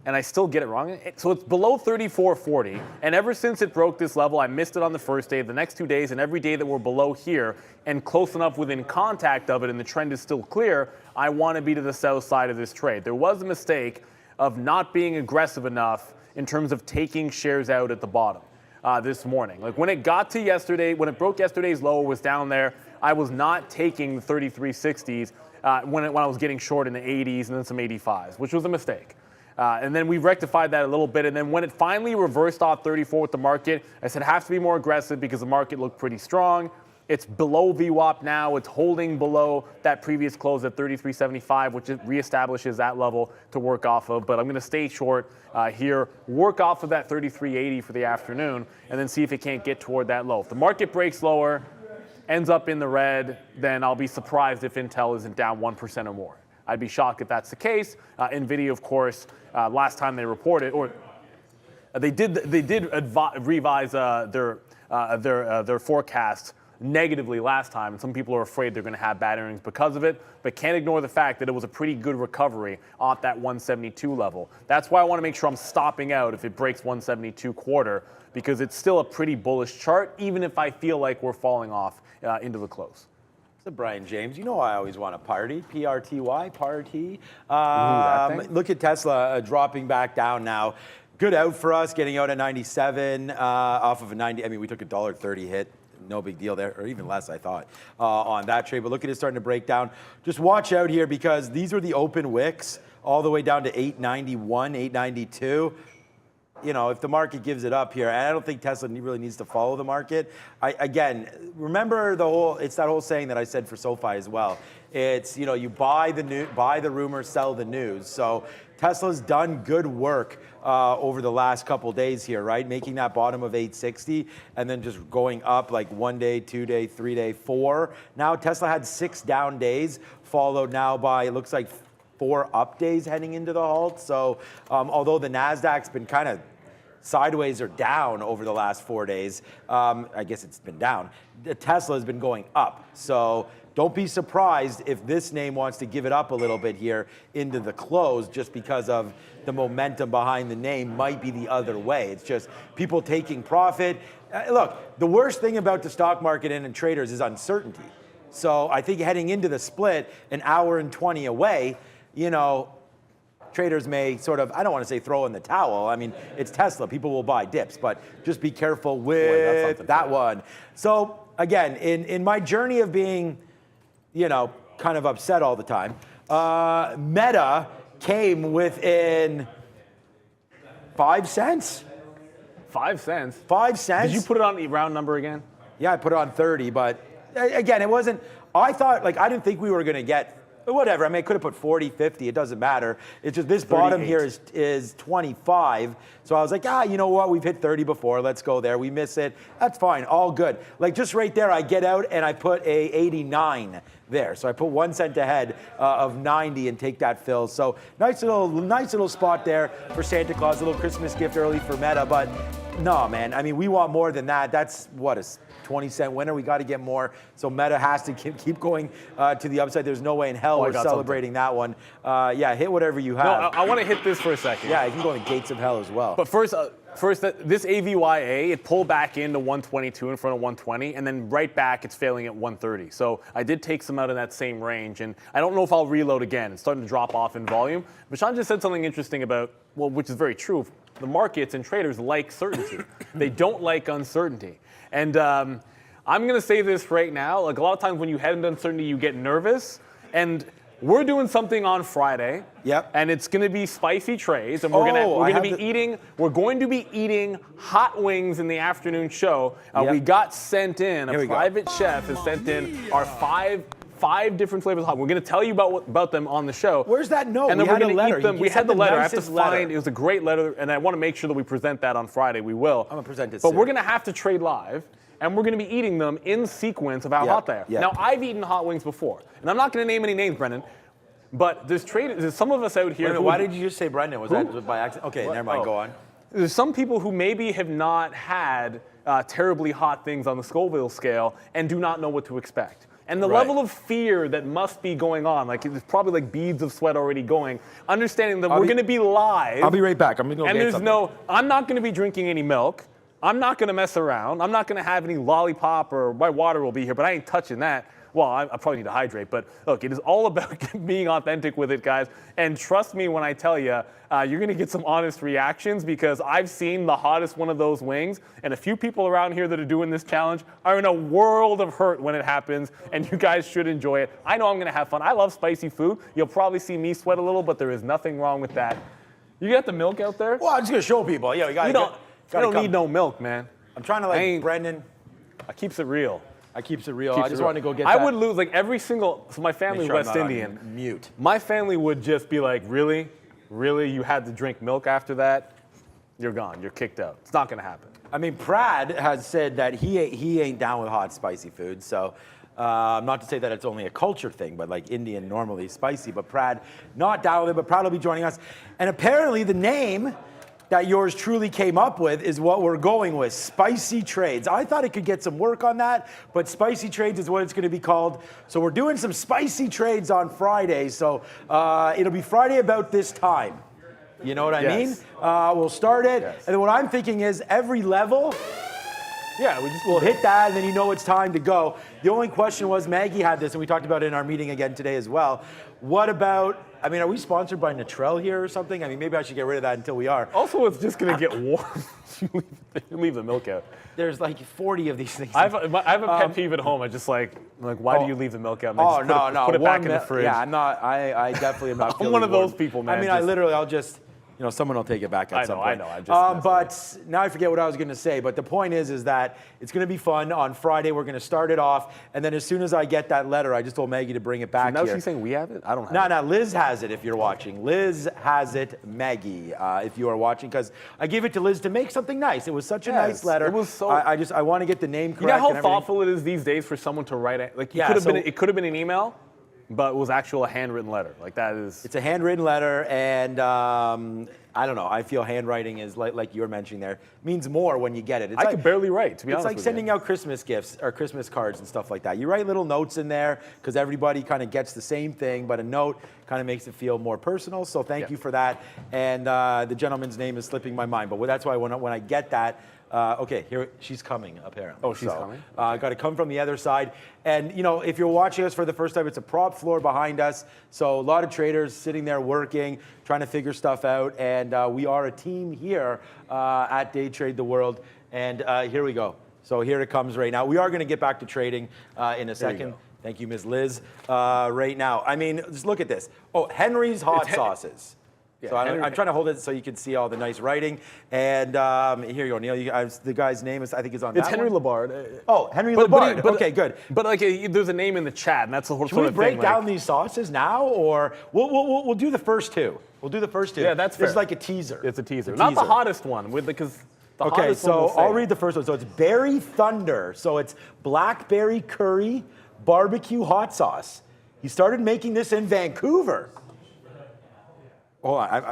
And I still get it wrong. So it's below 34.40. And ever since it broke this level, I missed it on the first day, the next 2 days, and every day that we're below here and close enough within contact of it and the trend is still clear, I want to be to the south side of this trade. There was a mistake of not being aggressive enough in terms of taking shares out at the bottom this morning. Like when it got to yesterday, when it broke yesterday's low, it was down there, I was not taking the 33.60s when I was getting short in the 80s and then some 85s, which was a mistake. And then we rectified that a little bit. And then when it finally reversed off 34 with the market, I said, have to be more aggressive because the market looked pretty strong. It's below VWAP now. It's holding below that previous close at 33.75, which reestablishes that level to work off of. But I'm going to stay short here, work off of that 33.80 for the afternoon, and then see if it can't get toward that low. If the market breaks lower, ends up in the red, then I'll be surprised if Intel isn't down 1% or more. I'd be shocked if that's the case. Nvidia, of course, last time they reported, or they did revise their forecast negatively last time, and some people are afraid they're going to have bad earnings because of it, but can't ignore the fact that it was a pretty good recovery off that 172 level. That's why I want to make sure I'm stopping out if it breaks 172.25, because it's still a pretty bullish chart, even if I feel like we're falling off into the close. So Brian James, you know I always want to party, P-R-T-Y, party. Look at Tesla dropping back down now. Good out for us, getting out at 97 off of a 90. I mean, we took a $1.30 hit. No big deal there, or even less, I thought, on that trade. But look at it starting to break down. Just watch out here because these are the open wicks all the way down to 891, 892. if the market gives it up here, and I don't think Tesla really needs to follow the market. Again, remember it's that whole saying that I said for SoFi as well. It's, you buy the rumor, sell the news. So Tesla's done good work over the last couple days here, right? Making that bottom of 860 and then just going up like 1 day, 2 day, 3 day, 4. Now Tesla had 6 down days, followed now by, it looks like 4 up days heading into the halt. So although the NASDAQ's been kind of sideways or down over the last 4 days, I guess it's been down, the Tesla has been going up. So don't be surprised if this name wants to give it up a little bit here into the close, just because of the momentum behind the name might be the other way. It's just people taking profit. Look, the worst thing about the stock market and traders is uncertainty. So I think heading into the split, an hour and 20 away, traders may sort of, I don't want to say throw in the towel. I mean, it's Tesla. People will buy dips, but just be careful with that one. So again, in my journey of being, kind of upset all the time, Meta came within 5 cents. 5 cents? 5 cents. Did you put it on the round number again? Yeah, I put it on 30, but again, it wasn't, I thought, I didn't think we were going to get, whatever. I mean, I could have put 40, 50. It doesn't matter. It's just this 38. bottom here is 25. So I was like, you know what? We've hit 30 before. Let's go there. We miss it. That's fine. All good. Just right there, I get out and I put a 89 there. So I put 1 cent ahead of 90 and take that fill. So nice little spot there for Santa Claus. A little Christmas gift early for Meta. But no, man. I mean, we want more than that. That's what a 20-cent winner. We got to get more. So Meta has to keep going to the upside. There's no way in hell we're celebrating that one. Hit whatever you have. No, I want to hit this for a second. Yeah, you can go in the gates of hell as well. But first, this AVYA, it pulled back into 122 in front of 120, and then right back, it's failing at 130. So I did take some out in that same range, and I don't know if I'll reload again. It's starting to drop off in volume. But Sean just said something interesting about, which is very true. The markets and traders like certainty. They don't like uncertainty. And I'm going to say this right now. A lot of times when you head into uncertainty, you get nervous. And we're doing something on Friday. Yep. And it's going to be spicy trades. And we're going to be eating hot wings in the afternoon show. We got sent in. A private chef has sent in our five different flavors of hot. We're going to tell you about them on the show. Where's that note? And then we're going to eat them. We had the letter. I have to find. It was a great letter, and I want to make sure that we present that on Friday. We will. I'm going to present it But soon. we're going to have to trade live, and we're going to be eating them in sequence of how hot they are. Yep. Now, I've eaten hot wings before, and I'm not going to name any names, Brendan, but there's some of us out here. Why did you just say Brendan? Was that by accident? Okay, never mind. Go on. There's some people who maybe have not had terribly hot things on the Scoville scale and do not know what to expect. And the level of fear that must be going on, there's probably beads of sweat already going, understanding that we're going to be live. I'll be right back. I'm going to go get something. I'm not going to be drinking any milk. I'm not going to mess around. I'm not going to have any lollipop, or my water will be here, but I ain't touching that. Well, I probably need to hydrate, but look, it is all about being authentic with it, guys. And trust me when I tell you, you're going to get some honest reactions, because I've seen the hottest one of those wings, and a few people around here that are doing this challenge are in a world of hurt when it happens, and you guys should enjoy it. I know I'm going to have fun. I love spicy food. You'll probably see me sweat a little, but there is nothing wrong with that. You got the milk out there? Well, I'm just going to show people. Yeah, you don't need no milk, man. I'm trying to Brendan. I keeps it real. I keeps it real. I just wanted to go get I that. would lose every single. So my family's West Indian. Mute. My family would just be like, really? Really? You had to drink milk after that? You're gone. You're kicked out. It's not going to happen. I mean, Prad has said that he ain't down with hot, spicy food. So not to say that it's only a culture thing, but Indian normally spicy. But Prad not down with it, but Prad will be joining us. And apparently the name that yours truly came up with is what we're going with, Spicy Trades. I thought it could get some work on that, but Spicy Trades is what it's going to be called. So we're doing some Spicy Trades on Friday. So it'll be Friday about this time. You know what I mean? We'll start it. Yes. And then what I'm thinking is every level, we'll hit that, and then you know it's time to go. The only question was, Maggie had this, and we talked about it in our meeting again today as well. What about, are we sponsored by Natrel here or something? Maybe I should get rid of that until we are. Also, it's just going to get warm. You leave the milk out. There's 40 of these things. I have a pet peeve at home. I just why do you leave the milk out? No. Put it back in the fridge. Yeah, I'm not. I definitely am not. I'm one of those people, man. I'll just. You know, someone will take it back at some point. I know. I'm just but now I forget what I was going to say. But the point is that it's going to be fun. On Friday, we're going to start it off. And then as soon as I get that letter, I just told Maggie to bring it back now here. she's saying we have it? I don't have it. No, Liz has it if you're watching. Liz has it, Maggie, if you are watching. Because I gave it to Liz to make something nice. It was such a nice letter. It was so... I want to get the name correct. You know how thoughtful it is these days for someone to write it? Like, it could have been an email, but it was actually a handwritten letter. Like, that is... It's a handwritten letter, and I don't know. I feel handwriting is, like you were mentioning there, means more when you get it. I could barely write, to be honest with you. It's like sending out Christmas gifts or Christmas cards and stuff like that. You write little notes in there because everybody kind of gets the same thing, but a note kind of makes it feel more personal. So thank you for that. And the gentleman's name is slipping my mind, but that's why when I get that, okay, here she's coming apparently. Oh, she's coming. Got to come from the other side. And you know, if you're watching us for the first time, it's a prop floor behind us. So a lot of traders sitting there working, trying to figure stuff out. And we are a team here at Day Trade the World. And here we go. So here it comes right now. We are going to get back to trading in a second. Thank you, Ms. Liz. Right now, I mean, just look at this. Oh, Henry's hot sauces. Yeah, so I'm trying to hold it so you can see all the nice writing. And here you go, Neil. The guy's name is, I think, is on. It's that Henry one. Labard. Oh, Henry Labard. Okay, good. But like, there's a name in the chat, and that's the whole Should sort we of break thing. down these sauces now, or we'll do the first two? We'll do the first two. Yeah, that's fair. This is like a teaser. It's a teaser. Not the hottest one, because the okay, hottest one. So I'll read the first one. So it's Berry Thunder. So it's blackberry curry barbecue hot sauce. He started making this in Vancouver. Hold on.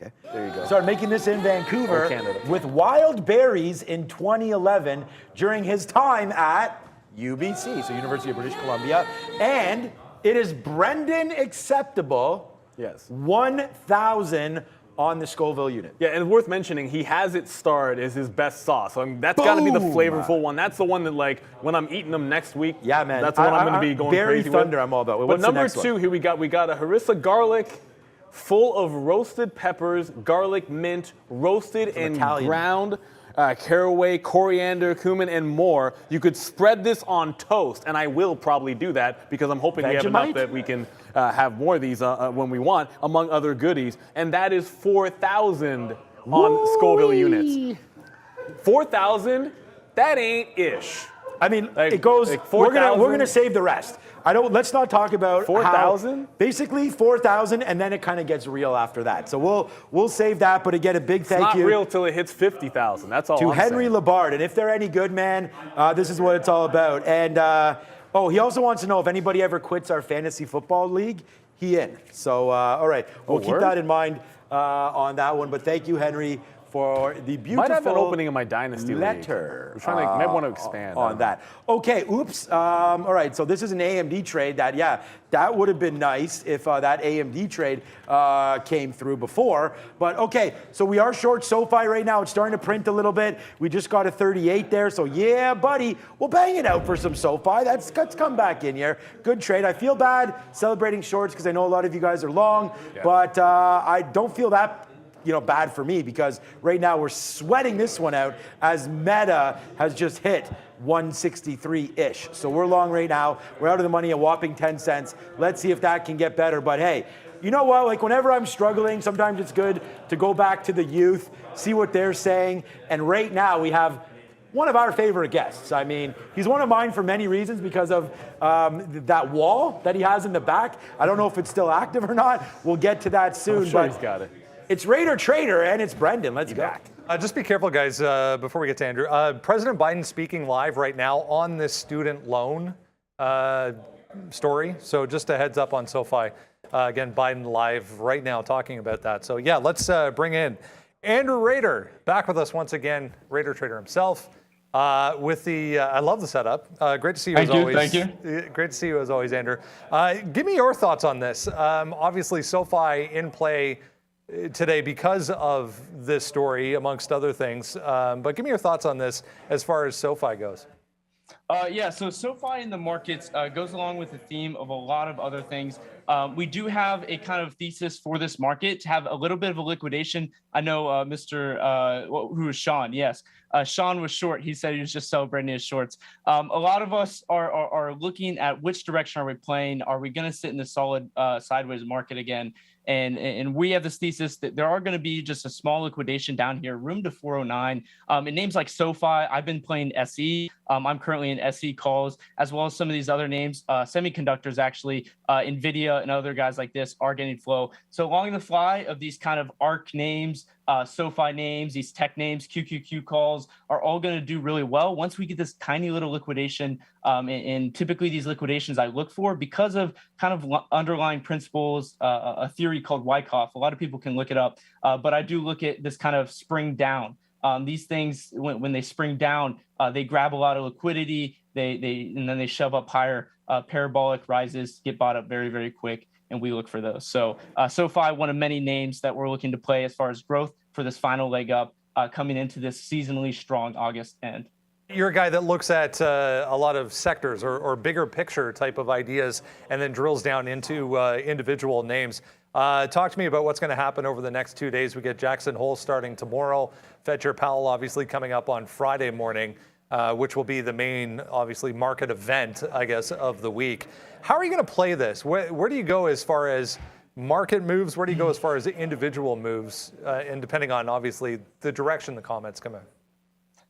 Okay. There you go. Started making this in Vancouver Canada. with wild berries in 2011 during his time at UBC, so University of British Columbia. And it is Brendan acceptable. Yes. 1,000 on the Scoville unit. Yeah, and worth mentioning, he has it starred as his best sauce. So I mean, that's got to be the flavorful one. That's the one that, like, when I'm eating them next week, yeah, man, that's the one I'm going to be going Berry crazy Thunder, with. I'm all about. But number two, here we got a harissa garlic, full of roasted peppers, garlic, mint, roasted and ground caraway, coriander, cumin, and more. You could spread this on toast, and I will probably do that because I'm hoping we have enough that we can have more of these when we want, among other goodies. And that is 4,000 on Scoville units. 4,000? That ain't ish. I mean, like, it goes. Like we're gonna save the rest. Let's not talk about 4,000. Basically 4,000, and then it kind of gets real after that. So we'll save that. But again, a big thank you. It's not real till it hits 50,000. That's all. To I'm Henry saying. Labard, and if they're any good, man, this is what it's all about. And he also wants to know if anybody ever quits our fantasy football league. He in. So all right, we'll keep that in mind on that one. But thank you, Henry, for the beautiful might have an opening in my dynasty letter. League. We're trying to might want to expand on that. Okay, oops. All right, so this is an AMD trade that would have been nice if that AMD trade came through before. But okay, so we are short SoFi right now. It's starting to print a little bit. We just got a 38 there, so yeah, buddy, we'll bang it out for some SoFi. Let's come back in here. Good trade. I feel bad celebrating shorts because I know a lot of you guys are long, but I don't feel that bad for me because right now we're sweating this one out as Meta has just hit 163-ish. So we're long right now. We're out of the money a whopping 10 cents. Let's see if that can get better. But hey, you know what? Like whenever I'm struggling, sometimes it's good to go back to the youth, see what they're saying. And right now we have one of our favorite guests. I mean, he's one of mine for many reasons because of that wall that he has in the back. I don't know if it's still active or not. We'll get to that soon. I'm sure he's got it. It's Raider Trader, and it's Brendan. Let's go. Just be careful, guys, before we get to Andrew. President Biden speaking live right now on this student loan story. So just a heads up on SoFi. Again, Biden live right now talking about that. So yeah, let's bring in Andrew Raider back with us once again. Raider Trader himself. With the, I love the setup. Great to see you as always. Thank you. Great to see you as always, Andrew. Give me your thoughts on this. Obviously, SoFi in play today because of this story, amongst other things. But give me your thoughts on this as far as SoFi goes. Yeah, so SoFi in the markets goes along with the theme of a lot of other things. We do have a kind of thesis for this market to have a little bit of a liquidation. I know who was Sean? Yes. Sean was short. He said he was just celebrating his shorts. A lot of us are looking at which direction are we playing? Are we going to sit in the solid sideways market again? And we have this thesis that there are going to be just a small liquidation down here, room to 409. In names like SoFi, I've been playing SE. I'm currently in SE calls, as well as some of these other names, semiconductors actually, Nvidia and other guys like this are getting flow. So along the fly of these kind of ARC names, SoFi names, these tech names, QQQ calls are all going to do really well once we get this tiny little liquidation. And typically these liquidations I look for because of kind of underlying principles, a theory called Wyckoff. A lot of people can look it up, but I do look at this kind of spring down. These things, when they spring down, they grab a lot of liquidity, and then they shove up higher. Parabolic rises get bought up very, very quick, and we look for those. So SoFi, one of many names that we're looking to play as far as growth for this final leg up coming into this seasonally strong August end. You're a guy that looks at a lot of sectors or bigger picture type of ideas and then drills down into individual names. Talk to me about what's going to happen over the next 2 days. We get Jackson Hole starting tomorrow. Fed Chair Powell obviously coming up on Friday morning, which will be the main, obviously, market event, I guess, of the week. How are you going to play this? Where do you go as far as market moves? Where do you go as far as individual moves? And depending on, obviously, the direction the comments come in.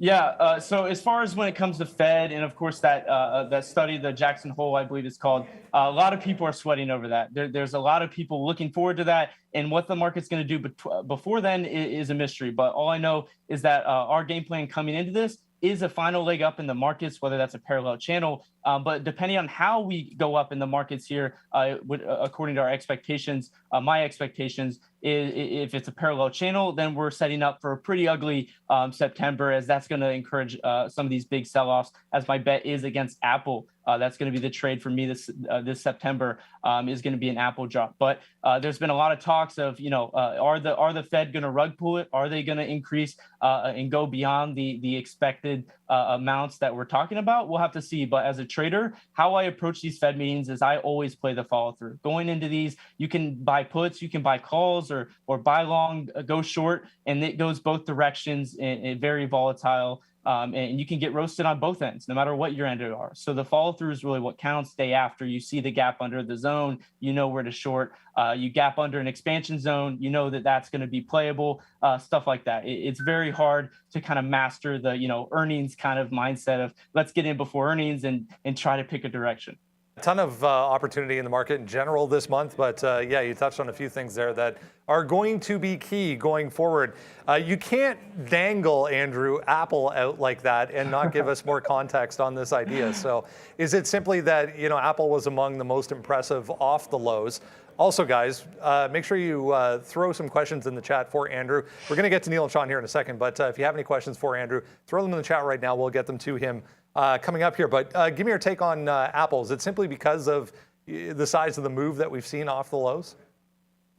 Yeah, so as far as when it comes to Fed, and of course that study, the Jackson Hole, I believe it's called, a lot of people are sweating over that. There's a lot of people looking forward to that, and what the market's going to do before then is a mystery. But all I know is that our game plan coming into this is a final leg up in the markets, whether that's a parallel channel. But depending on how we go up in the markets here, according to our expectations, my expectations, if it's a parallel channel, then we're setting up for a pretty ugly September, as that's going to encourage some of these big sell-offs, as my bet is against Apple. That's going to be the trade for me this September, is going to be an Apple drop. But there's been a lot of talks of, are the Fed going to rug pull it? Are they going to increase and go beyond the expected amounts that we're talking about? We'll have to see. But as a trader, how I approach these Fed meetings is I always play the follow through. Going into these, you can buy puts, you can buy calls, or buy long, go short, and it goes both directions and very volatile. And you can get roasted on both ends, no matter what your end are. So the follow through is really what counts. Day after you see the gap under the zone, you know where to short. You gap under an expansion zone, you know that's going to be playable. Stuff like that. It's very hard to kind of master the earnings kind of mindset of let's get in before earnings and try to pick a direction. A ton of opportunity in the market in general this month, but yeah, you touched on a few things there that are going to be key going forward. You can't dangle, Andrew, Apple out like that and not give us more context on this idea. So is it simply that Apple was among the most impressive off the lows? Also, guys, make sure you throw some questions in the chat for Andrew. We're going to get to Neil and Sean here in a second, but if you have any questions for Andrew, throw them in the chat right now. We'll get them to him coming up here. But give me your take on Apple. Is it simply because of the size of the move that we've seen off the lows?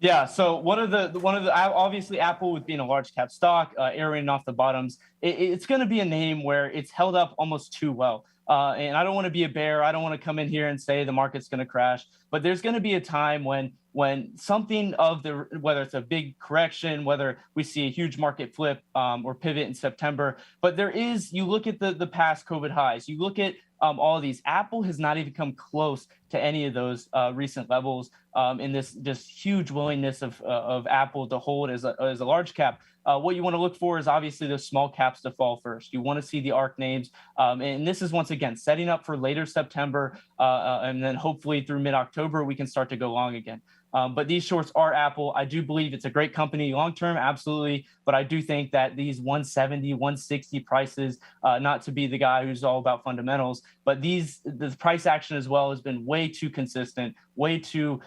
Yeah, so one of the obviously Apple, with being a large cap stock, airing off the bottoms, it's going to be a name where it's held up almost too well. And I don't want to be a bear. I don't want to come in here and say the market's going to crash. But there's going to be a time when something of whether it's a big correction, whether we see a huge market flip or pivot in September. But you look at the past COVID highs, you look at all of these. Apple has not even come close to any of those recent levels in this huge willingness of Apple to hold as a large cap. What you want to look for is obviously those small caps to fall first. You want to see the ARC names. And this is, once again, setting up for later September. And then hopefully through mid-October, we can start to go long again. But these shorts are Apple. I do believe it's a great company long-term, absolutely. But I do think that these 170, 160 prices, not to be the guy who's all about fundamentals, but the price action as well has been way too consistent, way too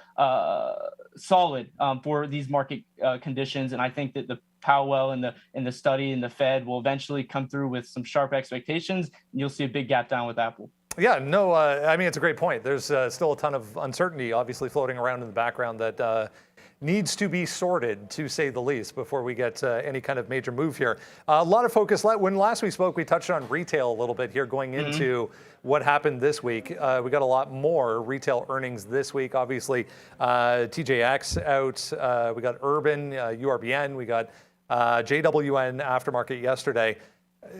solid for these market conditions. And I think that the Powell and the study and the Fed will eventually come through with some sharp expectations, and you'll see a big gap down with Apple. Yeah, no, I mean, it's a great point. There's still a ton of uncertainty, obviously, floating around in the background that needs to be sorted, to say the least, before we get any kind of major move here. A lot of focus. When last we spoke, we touched on retail a little bit here going into what happened this week. We got a lot more retail earnings this week. Obviously, TJX out. We got Urban, URBN. We got JWN aftermarket yesterday.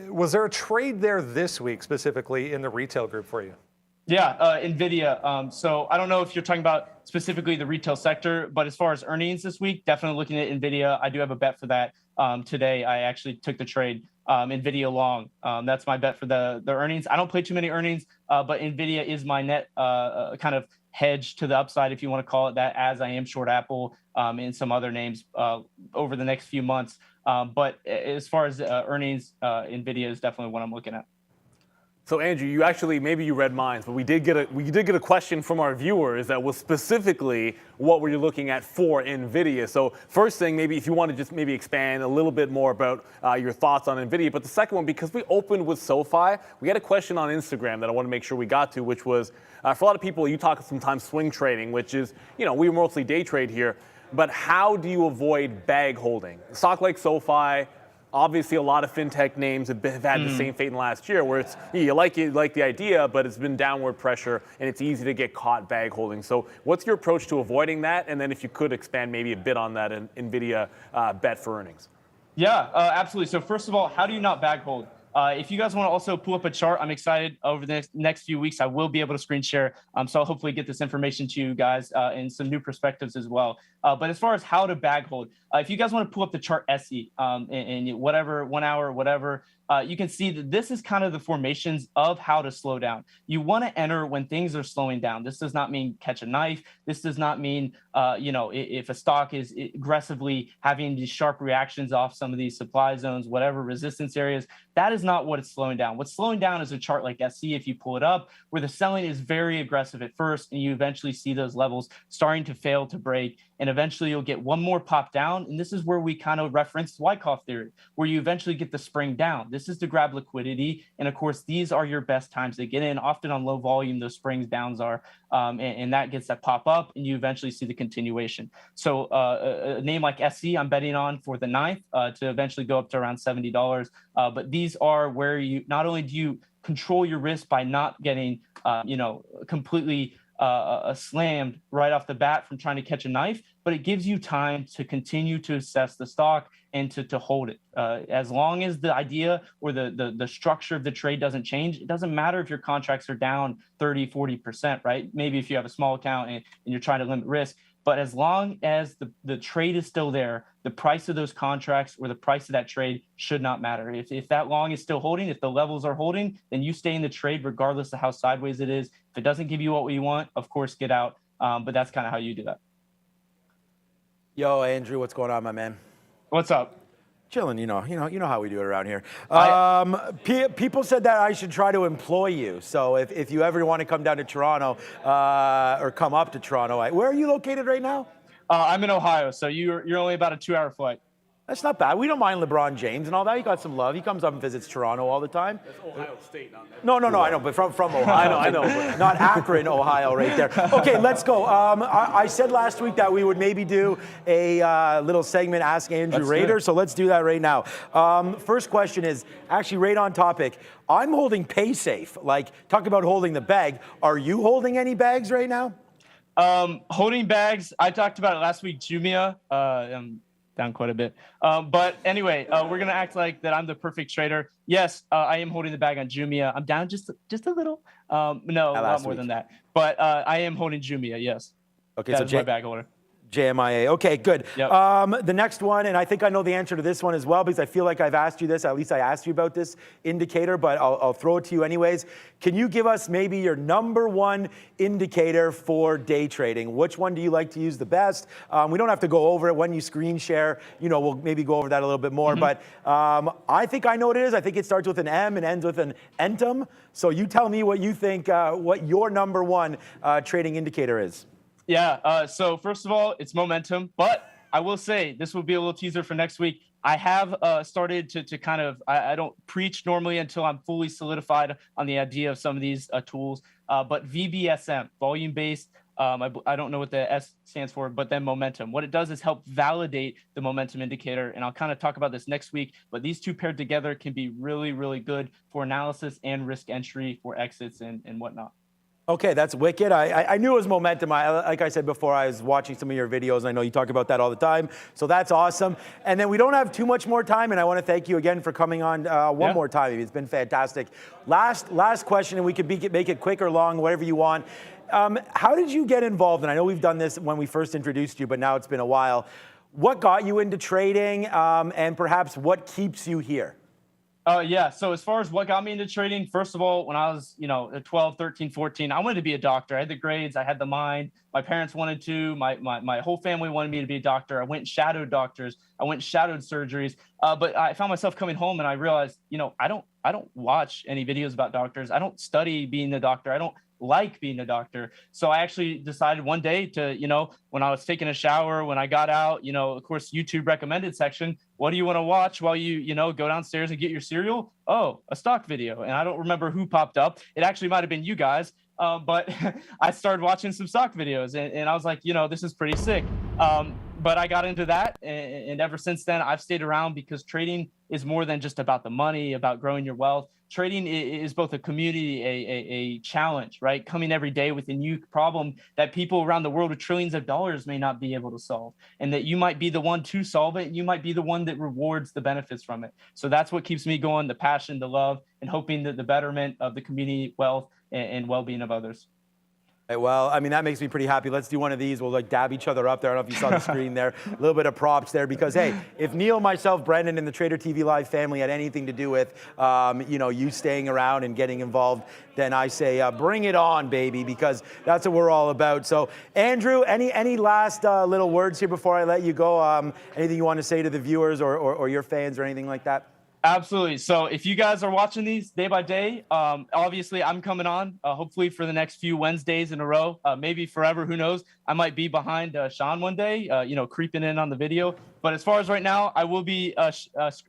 Was there a trade there this week, specifically in the retail group for you? Yeah, Nvidia. So I don't know if you're talking about specifically the retail sector, but as far as earnings this week, definitely looking at Nvidia. I do have a bet for that. Today, I actually took the trade. Nvidia long. That's my bet for the earnings. I don't play too many earnings, but Nvidia is my net kind of hedge to the upside, if you want to call it that, as I am short Apple and some other names over the next few months. But as far as earnings, Nvidia is definitely what I'm looking at. So Andrew, you actually, maybe you read minds, but we did get a question from our viewers that was specifically what were you looking at for Nvidia. So first thing, maybe if you want to just maybe expand a little bit more about your thoughts on Nvidia. But the second one, because we opened with SoFi, we had a question on Instagram that I want to make sure we got to, which was for a lot of people, you talk sometimes swing trading, which is, we mostly day trade here. But how do you avoid bag holding? A stock like SoFi. Obviously, a lot of fintech names have had the same fate in last year, where it's you like the idea, but it's been downward pressure, and it's easy to get caught bag holding. So, what's your approach to avoiding that? And then, if you could expand maybe a bit on that Nvidia bet for earnings. Yeah, absolutely. So first of all, how do you not bag hold? If you guys want to also pull up a chart, I'm excited. Over the next few weeks, I will be able to screen share. So I'll hopefully get this information to you guys and some new perspectives as well. But as far as how to bag hold, if you guys want to pull up the chart SE and whatever, 1 hour, whatever, you can see that this is kind of the formations of how to slow down. You want to enter when things are slowing down. This does not mean catch a knife. This does not mean, if a stock is aggressively having these sharp reactions off some of these supply zones, whatever resistance areas. That is not what it's slowing down. What's slowing down is a chart like SC, if you pull it up, where the selling is very aggressive at first, and you eventually see those levels starting to fail to break, and eventually you'll get one more pop down. And this is where we kind of reference Wyckoff theory, where you eventually get the spring down. This is to grab liquidity. And of course, these are your best times to get in. Often on low volume, those springs downs are, and that gets that pop up, and you eventually see the continuation. So a name like SC, I'm betting on for the 9th to eventually go up to around $70. But these are where you not only do you control your risk by not getting, completely slammed right off the bat from trying to catch a knife, but it gives you time to continue to assess the stock and to hold it. As long as the idea or the structure of the trade doesn't change, it doesn't matter if your contracts are down 30, 40%, right? Maybe if you have a small account and you're trying to limit risk, but as long as the trade is still there, the price of those contracts or the price of that trade should not matter. If that long is still holding, if the levels are holding, then you stay in the trade regardless of how sideways it is. If it doesn't give you what you want, of course, get out. But that's kind of how you do that. Yo, Andrew, what's going on, my man? What's up? Chilling, you know how we do it around here. People said that I should try to employ you. So if you ever want to come down to Toronto or come up to Toronto, where are you located right now? I'm in Ohio, so you're only about a 2-hour flight. That's not bad. We don't mind LeBron James and all that. He got some love. He comes up and visits Toronto all the time. That's Ohio State, not that. No, I know, but from Ohio. I know. Not Akron, Ohio, right there. Okay, let's go. I said last week that we would maybe do a little segment, Ask Andrew Rader, so let's do that right now. First question is actually right on topic. I'm holding PaySafe. Like, talk about holding the bag. Are you holding any bags right now? Holding bags, I talked about it last week, Jumia. Down quite a bit. But anyway, we're going to act like that I'm the perfect trader. Yes, I am holding the bag on Jumia. I'm down just a little. No, a lot more than that. But I am holding Jumia, yes. Okay, that is my bag holder. JMIA. Okay, good. Yep. The next one, and I think I know the answer to this one as well because I feel like I've asked you this, at least I asked you about this indicator, but I'll throw it to you anyways. Can you give us maybe your number one indicator for day trading? Which one do you like to use the best? We don't have to go over it when you screen share. We'll maybe go over that a little bit more, but I think I know what it is. I think it starts with an M and ends with an entum. So you tell me what you think, what your number one trading indicator is. Yeah, so first of all, it's momentum, but I will say this will be a little teaser for next week. I have started to kind of, I don't preach normally until I'm fully solidified on the idea of some of these tools, but VBSM, volume-based, I don't know what the S stands for, but then momentum. What it does is help validate the momentum indicator, and I'll kind of talk about this next week, but these two paired together can be really, really good for analysis and risk entry for exits and whatnot. Okay, that's wicked. I knew it was momentum. Like I said before, I was watching some of your videos, and I know you talk about that all the time. So that's awesome. And then we don't have too much more time, and I want to thank you again for coming on one more time. It's been fantastic. Last question, and we could make it quick or long, whatever you want. How did you get involved? And I know we've done this when we first introduced you, but now it's been a while. What got you into trading, and perhaps what keeps you here? Yeah. So as far as what got me into trading, first of all, when I was, 12, 13, 14, I wanted to be a doctor. I had the grades, I had the mind. My parents wanted to, my whole family wanted me to be a doctor. I went and shadowed doctors. I went and shadowed surgeries. But I found myself coming home and I realized, I don't watch any videos about doctors. I don't study being a doctor. I don't like being a doctor. So I actually decided one day to, when I was taking a shower, when I got out, of course, YouTube recommended section, what do you want to watch while you, go downstairs and get your cereal? Oh, a stock video. And I don't remember who popped up. It actually might've been you guys. But I started watching some stock videos and I was like, this is pretty sick. But I got into that. And ever since then, I've stayed around because trading is more than just about the money, about growing your wealth. Trading is both a community, a challenge, right? Coming every day with a new problem that people around the world with trillions of dollars may not be able to solve. And that you might be the one to solve it. And you might be the one that rewards the benefits from it. So that's what keeps me going, the passion, the love, and hoping that the betterment of the community, wealth, and well-being of others. Hey, well, I mean, that makes me pretty happy. Let's do one of these. We'll dab each other up there. I don't know if you saw the screen there. A little bit of props there because, hey, if Neil, myself, Brendan, and the Trader TV Live family had anything to do with, you staying around and getting involved, then I say, bring it on, baby, because that's what we're all about. So, Andrew, any last little words here before I let you go? Anything you want to say to the viewers or your fans or anything like that? Absolutely. So if you guys are watching these day by day, obviously I'm coming on, hopefully for the next few Wednesdays in a row, maybe forever, who knows? I might be behind Sean one day, creeping in on the video. But as far as right now, I will be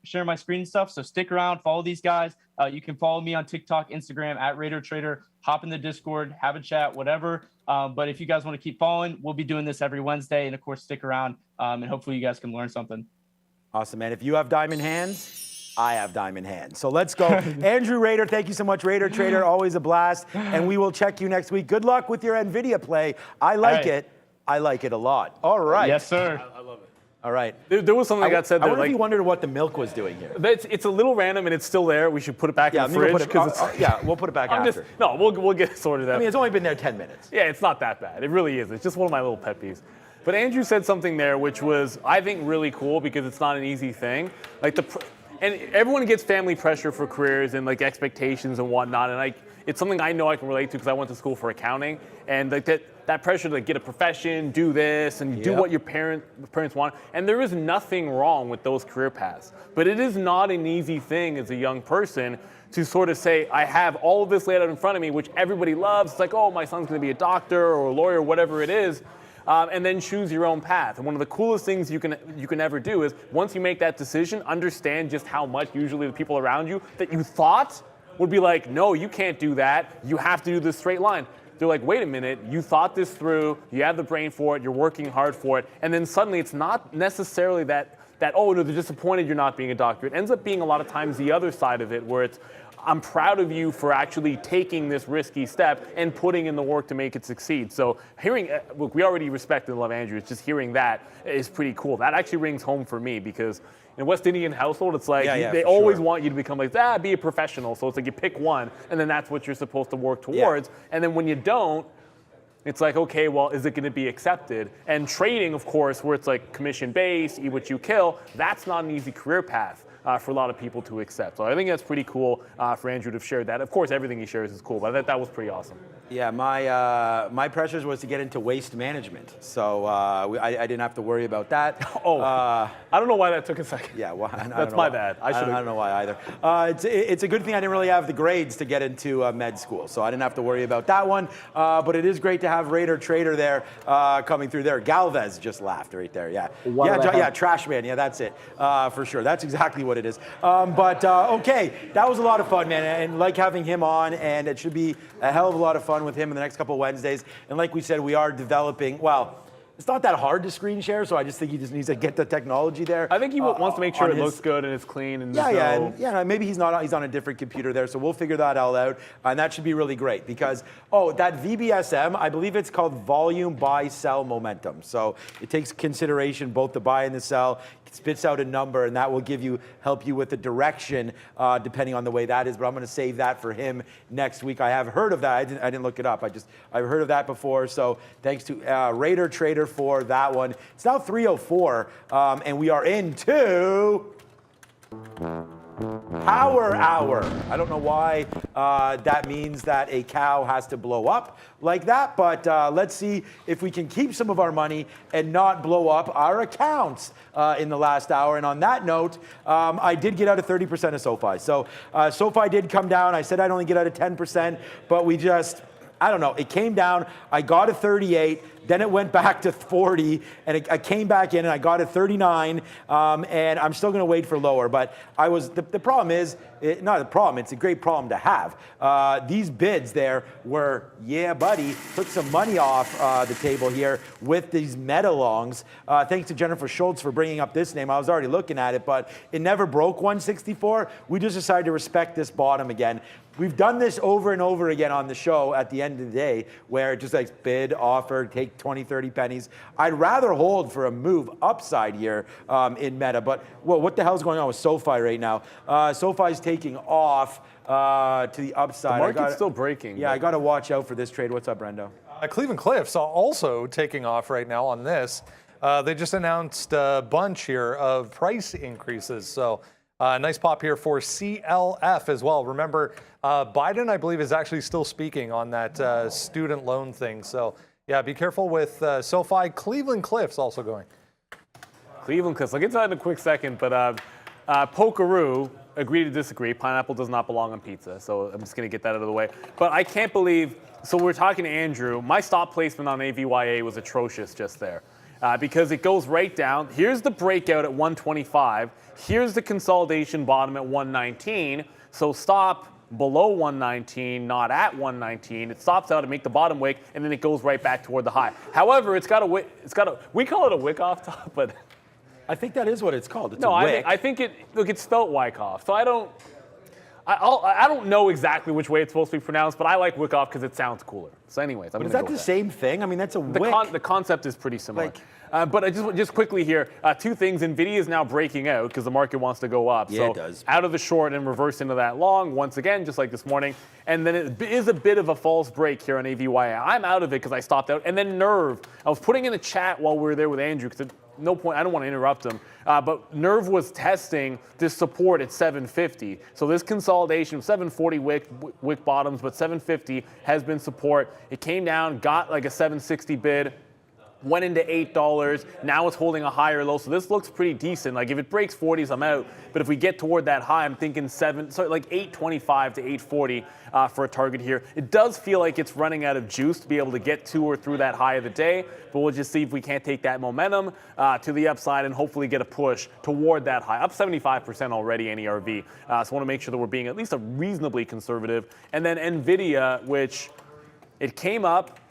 sharing my screen and stuff. So stick around, follow these guys. You can follow me on TikTok, Instagram, @RaiderTrader, hop in the Discord, have a chat, whatever. But if you guys want to keep following, we'll be doing this every Wednesday. And of course, stick around and hopefully you guys can learn something. Awesome, man. If you have diamond hands, I have diamond hands. So let's go. Andrew Raider, thank you so much. Raider Trader, always a blast. And we will check you next week. Good luck with your Nvidia play. I like it. I like it a lot. All right. Yes, sir. I love it. All right. There was something that got said there. I wonder if you wondered what the milk was doing here. It's a little random and it's still there. We should put it back in the fridge. We'll put it back after. We'll get it sorted out. I mean, it's only been there 10 minutes. Yeah, it's not that bad. It really is. It's just one of my little pet peeves. But Andrew said something there which was, I think, really cool because it's not an easy thing. And everyone gets family pressure for careers and expectations and whatnot. And it's something I know I can relate to because I went to school for accounting. And that pressure to get a profession, do this, and do what your parents want. And there is nothing wrong with those career paths. But it is not an easy thing as a young person to sort of say, I have all of this laid out in front of me, which everybody loves. It's like, oh, my son's going to be a doctor or a lawyer, whatever it is. And then choose your own path. And one of the coolest things you can ever do is once you make that decision, understand just how much usually the people around you that you thought would be like, no, you can't do that. You have to do this straight line. They're like, wait a minute, you thought this through, you have the brain for it, you're working hard for it. And then suddenly it's not necessarily that oh, no, they're disappointed you're not being a doctor. It ends up being a lot of times the other side of it where it's, I'm proud of you for actually taking this risky step and putting in the work to make it succeed. So look, we already respect and love Andrew. It's just hearing that is pretty cool. That actually rings home for me because in a West Indian household, it's like they always want you to become be a professional. So it's like you pick one and then that's what you're supposed to work towards. Yeah. And then when you don't, it's like, okay, well, is it going to be accepted? And trading, of course, where it's like commission-based, eat what you kill, that's not an easy career path. For a lot of people to accept. So I think that's pretty cool for Andrew to have shared that. Of course, everything he shares is cool, but I thought that was pretty awesome. Yeah, my pressures was to get into waste management, so I didn't have to worry about that. I don't know why that took a second. Yeah, well, that's my bad. I don't know why either. It's a good thing I didn't really have the grades to get into med school, so I didn't have to worry about that one. But it is great to have Raider Trader there coming through there. Galvez just laughed right there. Yeah, Trash Man. Yeah, that's it for sure. That's exactly what it is. Okay, that was a lot of fun, man, and like having him on, and it should be a hell of a lot of fun with him in the next couple of Wednesdays. And like we said, we are developing, well, It's not that hard to screen share, so I just think he just needs to get the technology there. I think he wants to make sure on it his- looks good and it's clean. And Maybe he's on a different computer there, so we'll figure that all out, and that should be really great because that VBSM, I believe it's called volume buy sell momentum. So it takes consideration both the buy and the sell. It spits out a number, and that will help you with the direction depending on the way that is. But I'm going to save that for him next week. I have heard of that. I didn't look it up. I've heard of that before. So thanks to Raider Trader for that one. It's now 3:04, and we are into Power Hour. I don't know why that means that a cow has to blow up like that, but let's see if we can keep some of our money and not blow up our accounts in the last hour. And on that note, I did get out of 30% of SoFi. So SoFi did come down. I said I'd only get out of 10%, but I don't know. It came down. I got a 38. Then it went back to 40, and I came back in, and I got a 39, and I'm still going to wait for lower. But the problem is, not a problem, it's a great problem to have. These bids there were, yeah, buddy, took some money off the table here with these meta longs. Thanks to Jennifer Schultz for bringing up this name. I was already looking at it, but it never broke 164. We just decided to respect this bottom again. We've done this over and over again on the show at the end of the day, where it just like bid, offer, take 20, 30 pennies. I'd rather hold for a move upside here in meta, but what the hell's going on with SoFi right now? SoFi's taking off to the upside. The market's still breaking. Yeah, I got to watch out for this trade. What's up, Brendo? Cleveland Cliffs are also taking off right now on this. They just announced a bunch here of price increases. So nice pop here for CLF as well. Remember, Biden, I believe, is actually still speaking on that student loan thing. So, yeah, be careful with SoFi. Cleveland Cliffs also going. Cleveland Cliffs. I'll get to that in a quick second, but Pokeroo, agree to disagree. Pineapple does not belong on pizza, so I'm just going to get that out of the way. But I can't believe, so we're talking to Andrew. My stop placement on AVYA was atrocious just there. Because it goes right down. Here's the breakout at 125. Here's the consolidation bottom at 119. So stop below 119, not at 119. It stops out to make the bottom wick, and then it goes right back toward the high. However, we call it a wick off top, but I think that is what it's called. It's no, a wick. I think it's spelt Wyckoff. So I don't know exactly which way it's supposed to be pronounced, but I like Wyckoff because it sounds cooler. So anyways, But is that the same thing? I mean, that's a wick. The concept is pretty similar. But I just quickly here, two things. Nvidia is now breaking out because the market wants to go up. Yeah, so it does. Out of the short and reverse into that long once again, just like this morning. And then it is a bit of a false break here on AVYA. I'm out of it because I stopped out. And then Nerve. I was putting in the chat while we were there with Andrew because no point, I don't want to interrupt him. But Nerve was testing this support at 750. So this consolidation, 740 wick bottoms, but 750 has been support. It came down, got like a 760 bid. Went into $8. Now it's holding a higher low. So this looks pretty decent. Like if it breaks 40s, I'm out. But if we get toward that high, I'm thinking like 825 to 840 for a target here. It does feel like it's running out of juice to be able to get to or through that high of the day. But we'll just see if we can't take that momentum to the upside and hopefully get a push toward that high. Up 75% already in ERV. So I want to make sure that we're being at least a reasonably conservative. And then Nvidia, which it came up,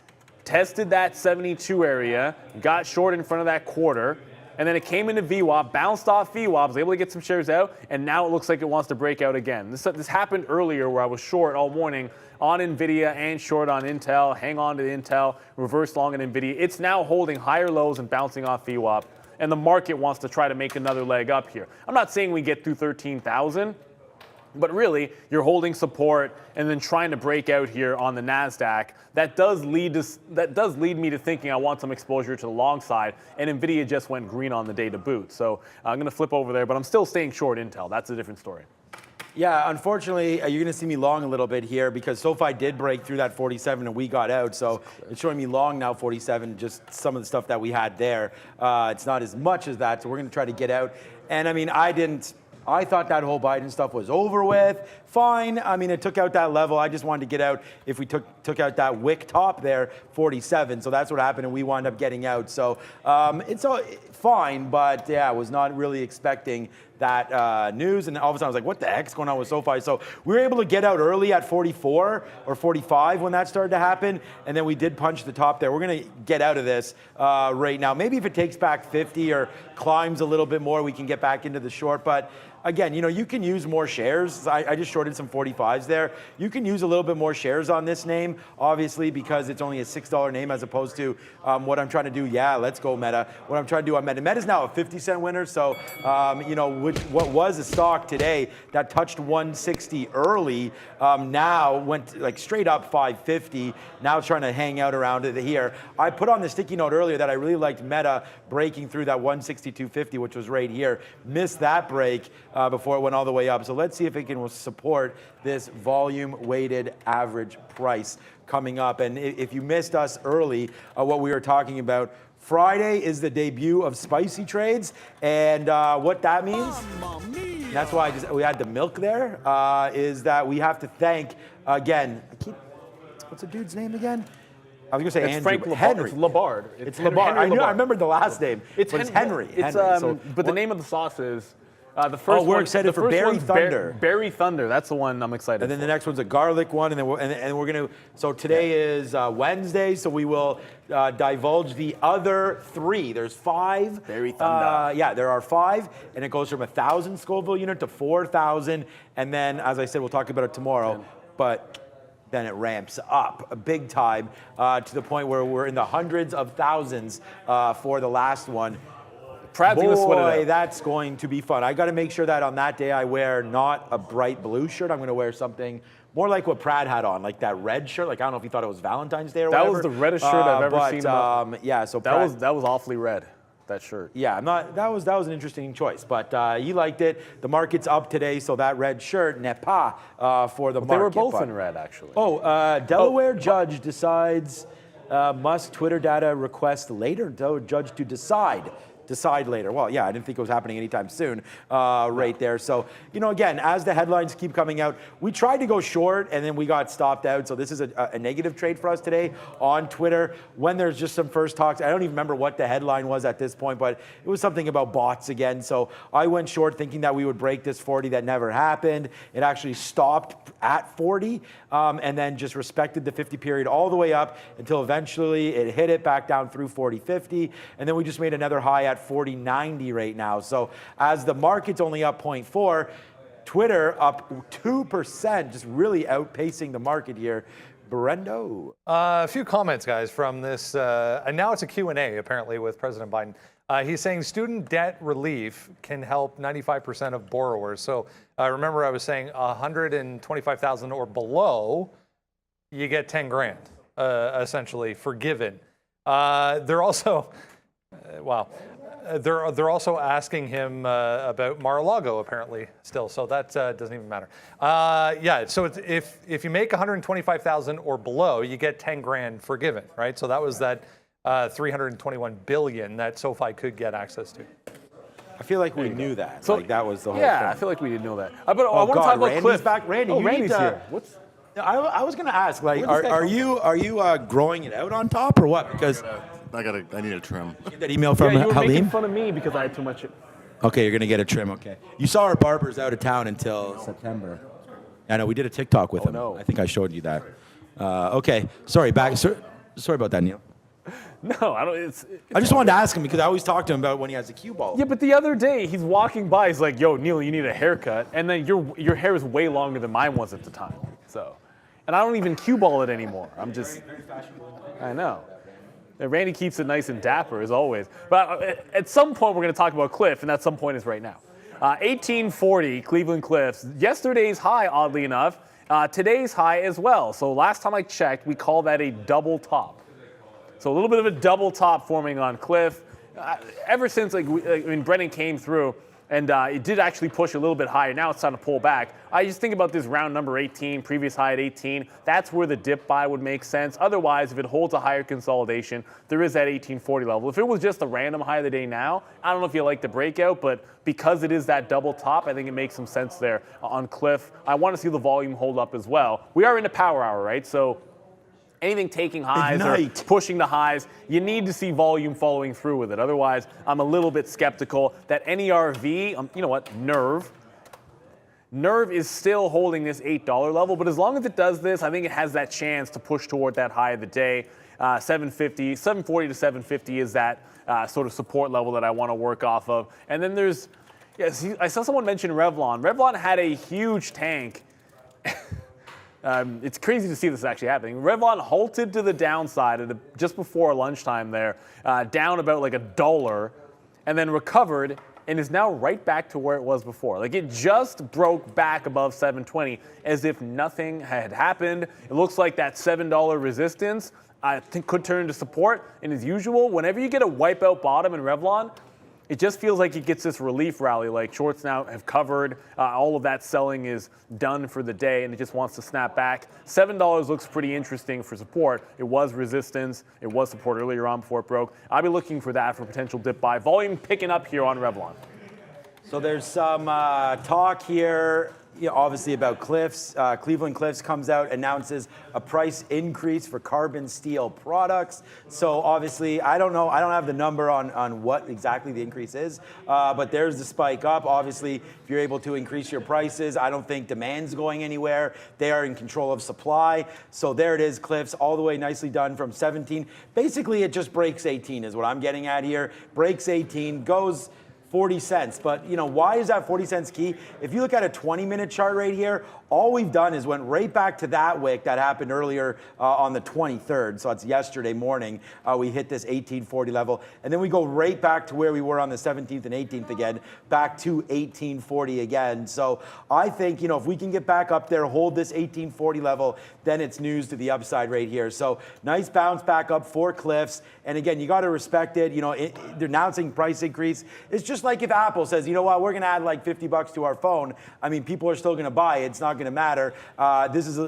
tested that 72 area, got short in front of that quarter, and then it came into VWAP, bounced off VWAP, was able to get some shares out, and now it looks like it wants to break out again. This happened earlier where I was short all morning on Nvidia and short on Intel, hang on to Intel, reverse long on Nvidia. It's now holding higher lows and bouncing off VWAP, and the market wants to try to make another leg up here. I'm not saying we get through 13,000, but really, you're holding support and then trying to break out here on the NASDAQ. That does lead me to thinking I want some exposure to the long side, and Nvidia just went green on the day to boot. So I'm going to flip over there, but I'm still staying short Intel. That's a different story. Yeah, unfortunately, you're going to see me long a little bit here because SoFi did break through that 47 and we got out. So it's showing me long now, 47, just some of the stuff that we had there. It's not as much as that, so we're going to try to get out. And I mean, I I thought that whole Biden stuff was over with. Fine. I mean, it took out that level. I just wanted to get out if we took out that wick top there, 47. So that's what happened, and we wound up getting out. So it's all fine, but yeah, I was not really expecting that news, and all of a sudden I was like, what the heck's going on with SoFi? So we were able to get out early at 44 or 45 when that started to happen, and then we did punch the top there. We're going to get out of this right now. Maybe if it takes back 50 or climbs a little bit more, we can get back into the short, but again, you can use more shares. I just shorted some 45s there. You can use a little bit more shares on this name, obviously, because it's only a $6 name as opposed to what I'm trying to do. Yeah, let's go Meta. What I'm trying to do on Meta. Meta's now a 50-cent winner, so, what was a stock today that touched 160 early, now went like straight up 550. Now it's trying to hang out around it here. I put on the sticky note earlier that I really liked Meta breaking through that 162.50, which was right here. Missed that break before it went all the way up. So let's see if it can support this volume-weighted average price coming up. And if you missed us early, what we were talking about, Friday is the debut of spicy trades, and what that means, that's why we had the milk there, is that we have to thank, again, what's the dude's name again? I was going to say It's Andrew. Frank Henry. It's Labard. It's Labard. I remembered the last name. It's Henry. It's, Henry. but the name of the sauce is the first. We're one, excited for Berry Thunder. Berry Thunder. That's the one I'm excited. And then the next one's a garlic one, and then we're gonna. So today is Wednesday, so we will divulge the other 3. There's 5. Berry Thunder. Yeah, there are 5, and it goes from 1,000 Scoville unit to 4,000, and then, as I said, we'll talk about it tomorrow. But then it ramps up big time to the point where we're in the hundreds of thousands for the last one. Prad's gonna sweat it Boy, out. that's going to be fun. I got to make sure that on that day I wear not a bright blue shirt. I'm going to wear something more like what Prad had on, like that red shirt. Like, I don't know if he thought it was Valentine's Day or That whatever. was the reddest shirt I've ever seen. Yeah, so that was awfully red. That shirt. Yeah, that was an interesting choice, but he liked it. The market's up today, so that red shirt, n'est pas for the market. They were both in red, actually. Delaware judge decides Musk Twitter data request later. Judge to decide later. Well, yeah, I didn't think it was happening anytime soon right there. So, again, as the headlines keep coming out, we tried to go short and then we got stopped out. So this is a negative trade for us today on Twitter when there's just some first talks. I don't even remember what the headline was at this point, but it was something about bots again. So I went short thinking that we would break this 40. That never happened. It actually stopped at 40 and then just respected the 50 period all the way up until eventually it hit it back down through 40.50. And then we just made another high at 40.90 right now. So as the market's only up 0.4, Twitter up 2%, just really outpacing the market here. Brendo. A few comments, guys, from this, and now it's a Q&A, apparently, with President Biden. He's saying student debt relief can help 95% of borrowers. So remember I was saying 125,000 or below, you get 10 grand, essentially, forgiven. They're also, they're also asking him about Mar-a-Lago, apparently, still. So that doesn't even matter. Yeah, so if you make 125,000 or below, you get 10 grand forgiven, right? So that was that 321 billion that SoFi could get access to. I feel like we knew that. So, like that was the whole yeah, thing. I feel like we didn't know that. But I want to talk about Randy's Cliff. back. Randy, oh, you Randy's need to, here. I was going to ask, like, Where'd this guy are you growing it out on top or what? Because I need a trim. you get that email from you were making Halim. fun of me because I had too much. Okay, you're gonna get a trim. Okay. You saw our barber's out of town until September. I know we did a TikTok with him. no. I think I showed you that. Okay. Sorry. Sorry about that, Neil. No, I don't. I just wanted to ask him because I always talk to him about when he has a cue ball. Yeah, but the other day he's walking by. He's like, "Yo, Neil, you need a haircut," and then your hair is way longer than mine was at the time. So, and I don't even cue ball it anymore. I'm just. I know. And Randy keeps it nice and dapper as always. But at some point we're going to talk about Cliff, and that some point is right now. 1840 Cleveland Cliffs. Yesterday's high, oddly enough. Today's high as well. So last time I checked, we call that a double top. So a little bit of a double top forming on Cliff. Ever since when Brennan came through, And it did actually push a little bit higher. Now it's time to pull back. I just think about this round number 18, previous high at 18. That's where the dip buy would make sense. Otherwise, if it holds a higher consolidation, there is that 1840 level. If it was just a random high of the day now, I don't know if you like the breakout, but because it is that double top, I think it makes some sense there on Cliff. I want to see the volume hold up as well. We are in a power hour, right? So anything taking highs or pushing the highs, you need to see volume following through with it. Otherwise, I'm a little bit skeptical that NERV, you know what, Nerve is still holding this $8 level, but as long as it does this, I think it has that chance to push toward that high of the day. 740 to 750 is that sort of support level that I want to work off of. And then there's, yes, I saw someone mention Revlon. Revlon had a huge tank. It's crazy to see this actually happening. Revlon halted to the downside at just before lunchtime there, down about like $1, and then recovered and is now right back to where it was before. Like it just broke back above 720 as if nothing had happened. It looks like that $7 resistance I think could turn into support. And as usual, whenever you get a wipeout bottom in Revlon, it just feels like it gets this relief rally, like shorts now have covered, all of that selling is done for the day, and it just wants to snap back. $7 looks pretty interesting for support. It was resistance, it was support earlier on before it broke. I'll be looking for that for potential dip buy. Volume picking up here on Revlon. So there's some talk here, obviously about Cliffs. Cleveland Cliffs comes out, announces a price increase for carbon steel products. So obviously, I don't know, I don't have the number on what exactly the increase is, but there's the spike up. Obviously, if you're able to increase your prices, I don't think demand's going anywhere. They are in control of supply. So there it is, Cliffs, all the way nicely done from 17. Basically, it just breaks 18 is what I'm getting at here. Breaks 18, goes 40 cents. But, why is that 40 cents key? If you look at a 20-minute chart right here, all we've done is went right back to that wick that happened earlier on the 23rd. So that's yesterday morning. We hit this 1840 level. And then we go right back to where we were on the 17th and 18th again, back to 1840 again. So I think, if we can get back up there, hold this 1840 level, then it's news to the upside right here. So nice bounce back up for Cliffs. And again, you got to respect it. They're announcing price increase. It's just like if Apple says, you know what, we're going to add like $50 to our phone. I mean, people are still going to buy it. It's not going to matter. This is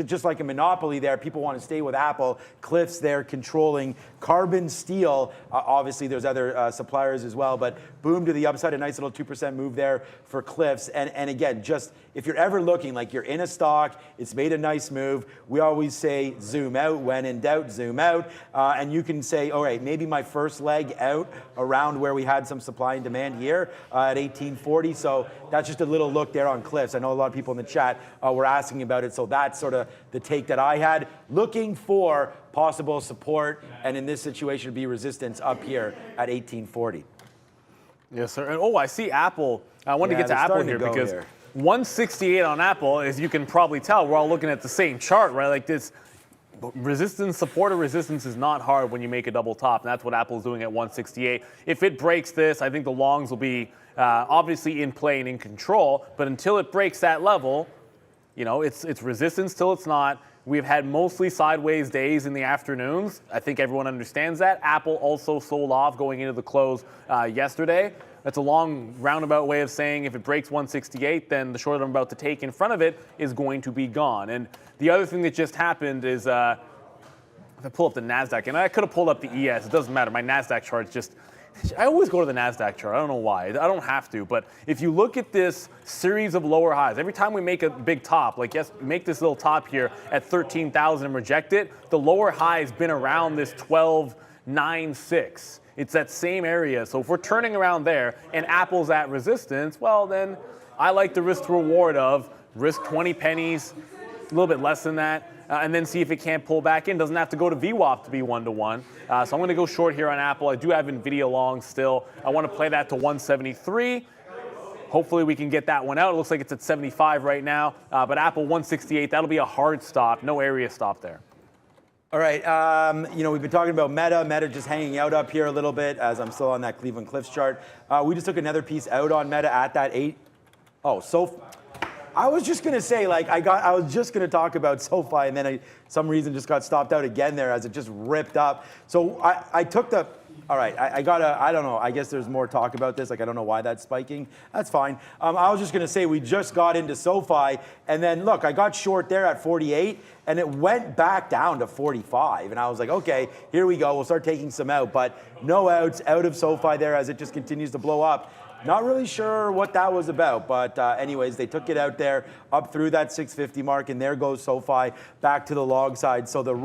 just like a monopoly there. People want to stay with Apple. Cliffs there controlling carbon steel. Obviously, there's other suppliers as well, but boom to the upside, a nice little 2% move there for Cliffs. And again, just if you're ever looking like you're in a stock, it's made a nice move. We always say zoom out. When in doubt, zoom out. And you can say, all right, maybe my first leg out around where we had some supply and demand here at 1840. So that's just a little look there on Cliffs. I know a lot of people in the chat were asking about it. So that's sort of the take that I had. Looking for possible support, and in this situation, be resistance up here at 1840. Yes, sir. And I see Apple. I wanted to get to Apple here because 168 on Apple, as you can probably tell, we're all looking at the same chart, right? Like this resistance, support or resistance is not hard when you make a double top, and that's what Apple's doing at 168. If it breaks this, I think the longs will be obviously in play and in control, but until it breaks that level, it's resistance till it's not. We've had mostly sideways days in the afternoons. I think everyone understands that. Apple also sold off going into the close yesterday. That's a long roundabout way of saying if it breaks 168, then the short I'm about to take in front of it is going to be gone. And the other thing that just happened is, if I pull up the NASDAQ, and I could have pulled up the ES, it doesn't matter. My NASDAQ chart is just, I always go to the NASDAQ chart. I don't know why. I don't have to. But if you look at this series of lower highs, every time we make a big top, like yes, make this little top here at 13,000 and reject it, the lower high has been around this 12.96. It's that same area. So if we're turning around there and Apple's at resistance, well, then I like the risk to reward of risk 20 pennies, a little bit less than that, and then see if it can't pull back in. Doesn't have to go to VWAP to be 1-to-1. So I'm going to go short here on Apple. I do have Nvidia long still. I want to play that to 173. Hopefully we can get that one out. It looks like it's at 75 right now. But Apple 168, that'll be a hard stop. No area stop there. All right, we've been talking about Meta just hanging out up here a little bit as I'm still on that Cleveland Cliffs chart. We just took another piece out on Meta at that 8. I was just gonna say, I was just gonna talk about SoFi, and then some reason just got stopped out again there as it just ripped up. So I took the All right, I don't know. I guess there's more talk about this. Like, I don't know why that's spiking. That's fine. I was just going to say we just got into SoFi, and then look, I got short there at 48, and it went back down to 45. And I was like, okay, here we go. We'll start taking some out, but no outs out of SoFi there as it just continues to blow up. Not really sure what that was about, but anyways, they took it out there up through that 650 mark, and there goes SoFi back to the long side. So the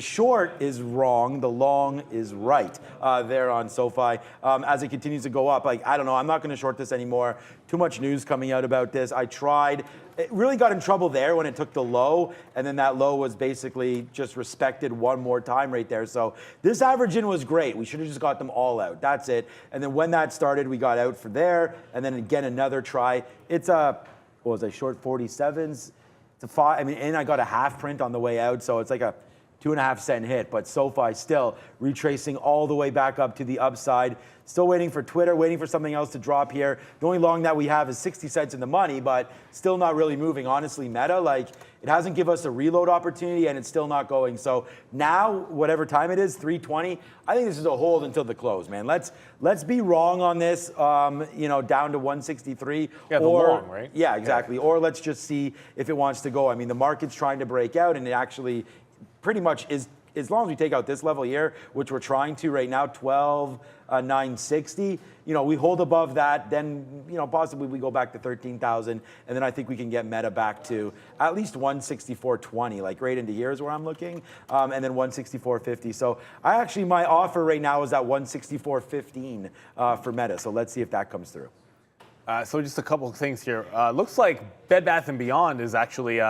short is wrong, the long is right there on SoFi as it continues to go up. Like, I don't know, I'm not going to short this anymore. Too much news coming out about this. I tried. It really got in trouble there when it took the low, and then that low was basically just respected one more time right there. So this average in was great. We should have just got them all out. That's it. And then when that started, we got out for there, and then again another try. It's a, what was I, short 47s? It's a 5. I mean, and I got a half print on the way out, so it's like a 2.5 cent hit, but SoFi still retracing all the way back up to the upside. Still waiting for Twitter, waiting for something else to drop here. The only long that we have is 60 cents in the money, but still not really moving. Honestly, Meta, like, it hasn't given us a reload opportunity, and it's still not going. So now, whatever time it is, 3:20, I think this is a hold until the close, man. Let's be wrong on this, you know, down to 163. Yeah, the long, right? Yeah, exactly. Yeah. Or let's just see if it wants to go. I mean, the market's trying to break out, and it actually pretty much is, as long as we take out this level here, which we're trying to right now, 12,960, you know, we hold above that, then, you know, possibly we go back to 13,000, and then I think we can get Meta back to at least 164.20, like right into here is where I'm looking, and then 164.50. So I actually, my offer right now is at 164.15 for Meta, so let's see if that comes through. So just a couple of things here. Looks like Bed Bath & Beyond is actually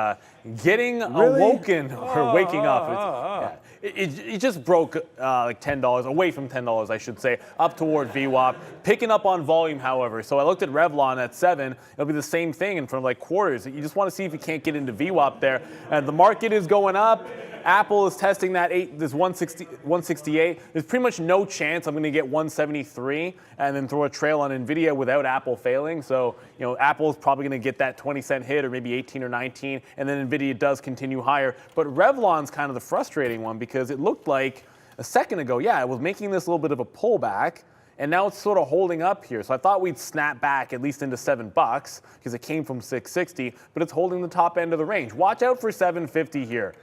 getting Really? awoken or waking up. It just broke like $10, away from $10, I should say, up toward VWAP. Picking up on volume, however. So I looked at Revlon at 7. It'll be the same thing in front of like quarters. You just want to see if you can't get into VWAP there. And the market is going up. Apple is testing that this 168. There's pretty much no chance I'm going to get 173 and then throw a trail on Nvidia without Apple failing. So, you know, Apple is probably going to get that 20-cent hit or maybe 18 or 19, and then Nvidia does continue higher. But Revlon's kind of the frustrating one because it looked like a second ago, yeah, it was making this little bit of a pullback, and now it's sort of holding up here. So I thought we'd snap back at least into $7 because it came from 660, but it's holding the top end of the range. Watch out for 750 here.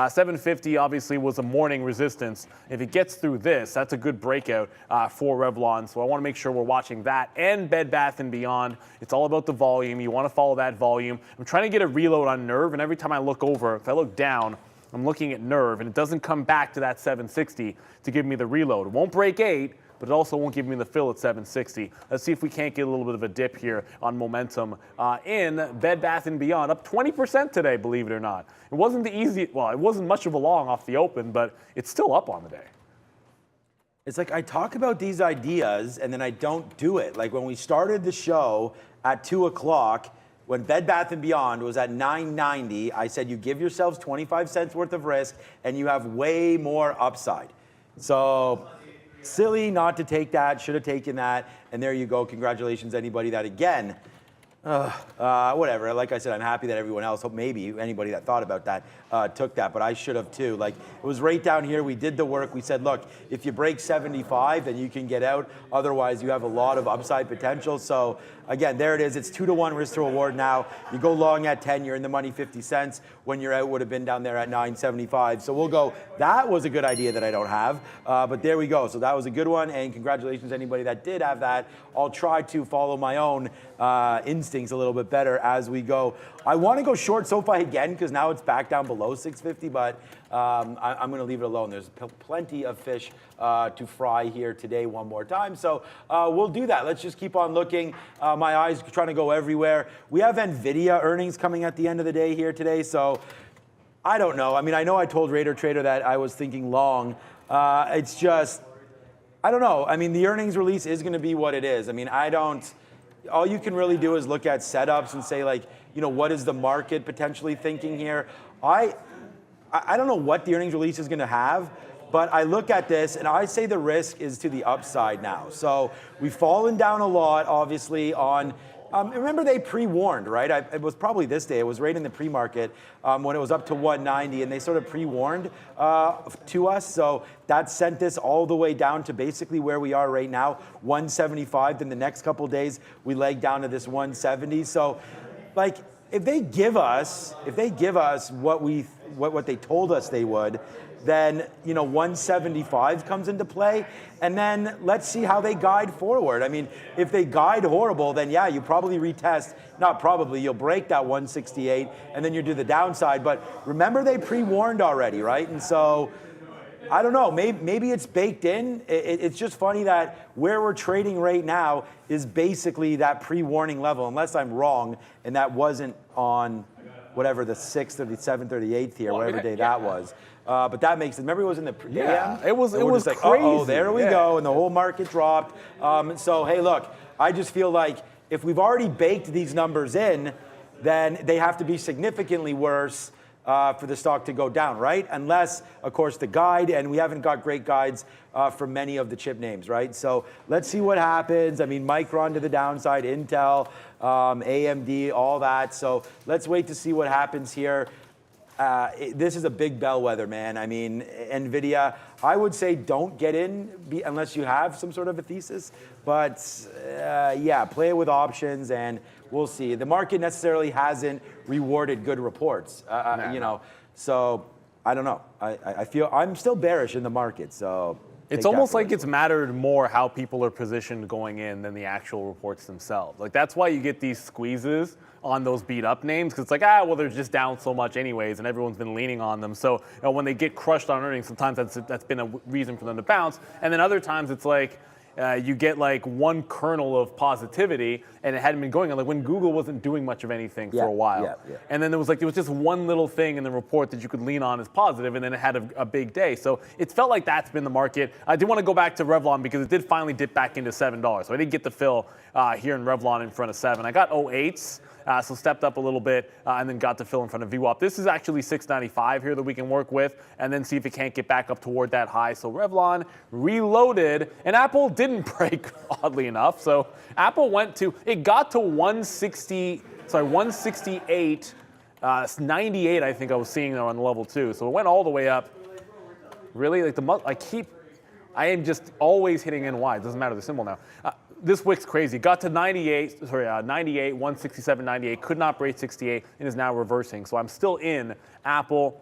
750 obviously was a morning resistance. If it gets through this, that's a good breakout for Revlon. So I want to make sure we're watching that and Bed Bath & Beyond. It's all about the volume. You want to follow that volume. I'm trying to get a reload on Nerve, and every time I look over, if I look down, I'm looking at Nerve, and it doesn't come back to that 760 to give me the reload. It won't break 8. But it also won't give me the fill at 760. Let's see if we can't get a little bit of a dip here on momentum in Bed Bath & Beyond. Up 20% today, believe it or not. It wasn't the easy, well, it wasn't much of a long off the open, but it's still up on the day. It's like I talk about these ideas and then I don't do it. Like when we started the show at 2 o'clock, when Bed Bath & Beyond was at $9.90, I said you give yourselves 25 cents worth of risk and you have way more upside. So silly not to take that, should have taken that, and there you go. Congratulations, anybody that again, whatever. Like I said, I'm happy that everyone else, maybe anybody that thought about that, took that, but I should have too. Like, it was right down here. We did the work. We said, look, if you break 75, then you can get out. Otherwise, you have a lot of upside potential. So again, there it is. It's 2-to-1 risk to reward now. You go long at 10, you're in the money 50 cents. When you're out, would have been down there at 9.75. So we'll go, that was a good idea that I don't have, but there we go. So that was a good one, and congratulations anybody that did have that. I'll try to follow my own instincts a little bit better as we go. I want to go short SoFi again because now it's back down below 650, but I'm going to leave it alone. There's plenty of fish to fry here today one more time. So we'll do that. Let's just keep on looking. My eyes trying to go everywhere. We have Nvidia earnings coming at the end of the day here today. So I don't know. I mean, I know I told Raider Trader that I was thinking long. It's just, I don't know. I mean, the earnings release is going to be what it is. I mean, all you can really do is look at setups and say, like, you know, what is the market potentially thinking here? I don't know what the earnings release is going to have, but I look at this and I say the risk is to the upside now. So we've fallen down a lot, obviously, on Remember they pre-warned, right? It was probably this day. It was right in the pre-market when it was up to 190, and they sort of pre-warned to us. So that sent us all the way down to basically where we are right now, 175. Then the next couple days we leg down to this 170. So, like, if they give us what they told us they would, then 175 comes into play, and then let's see how they guide forward. I mean, if they guide horrible, then yeah, you probably retest. Not probably, you'll break that 168, and then you do the downside. But remember, they pre-warned already, right? And so I don't know. Maybe it's baked in. It's just funny that where we're trading right now is basically that pre-warning level, unless I'm wrong, and that wasn't on whatever the 6th or the 7th or the 8th here, whatever day that was. But that makes it. Remember, it was in the PM. Yeah, it was just like, crazy. oh, there we go, and the whole market dropped. So hey, look, I just feel like if we've already baked these numbers in, then they have to be significantly worse for the stock to go down, right? Unless, of course, the guide, and we haven't got great guides for many of the chip names, right? So let's see what happens. I mean, Micron to the downside, Intel, AMD, all that. So let's wait to see what happens here. This is a big bellwether, man. I mean, Nvidia, I would say don't get in unless you have some sort of a thesis. But yeah, play it with options, and we'll see. The market necessarily hasn't rewarded good reports, So I don't know. I feel I'm still bearish in the market. So it's almost like it's mattered more how people are positioned going in than the actual reports themselves. Like, that's why you get these squeezes on those beat up names, because it's like, well, they're just down so much anyways, and everyone's been leaning on them. So when they get crushed on earnings, sometimes that's been a reason for them to bounce. And then other times it's like, you get like one kernel of positivity, and it hadn't been going on. Like when Google wasn't doing much of anything for a while, and then there was just one little thing in the report that you could lean on as positive, and then it had a big day. So it's felt like that's been the market. I do want to go back to Revlon because it did finally dip back into $7. So I did get the fill here in Revlon in front of 7. I got 08s. So stepped up a little bit and then got to fill in front of VWAP. This is actually 695 here that we can work with and then see if it can't get back up toward that high. So Revlon reloaded, and Apple didn't break, oddly enough. So Apple it got to 168, 98 I think I was seeing there on level 2. So it went all the way up. Really, I am just always hitting NY. It doesn't matter the symbol now. This wick's crazy. Got to 98, 167, 98, could not break 68, and is now reversing. So I'm still in Apple.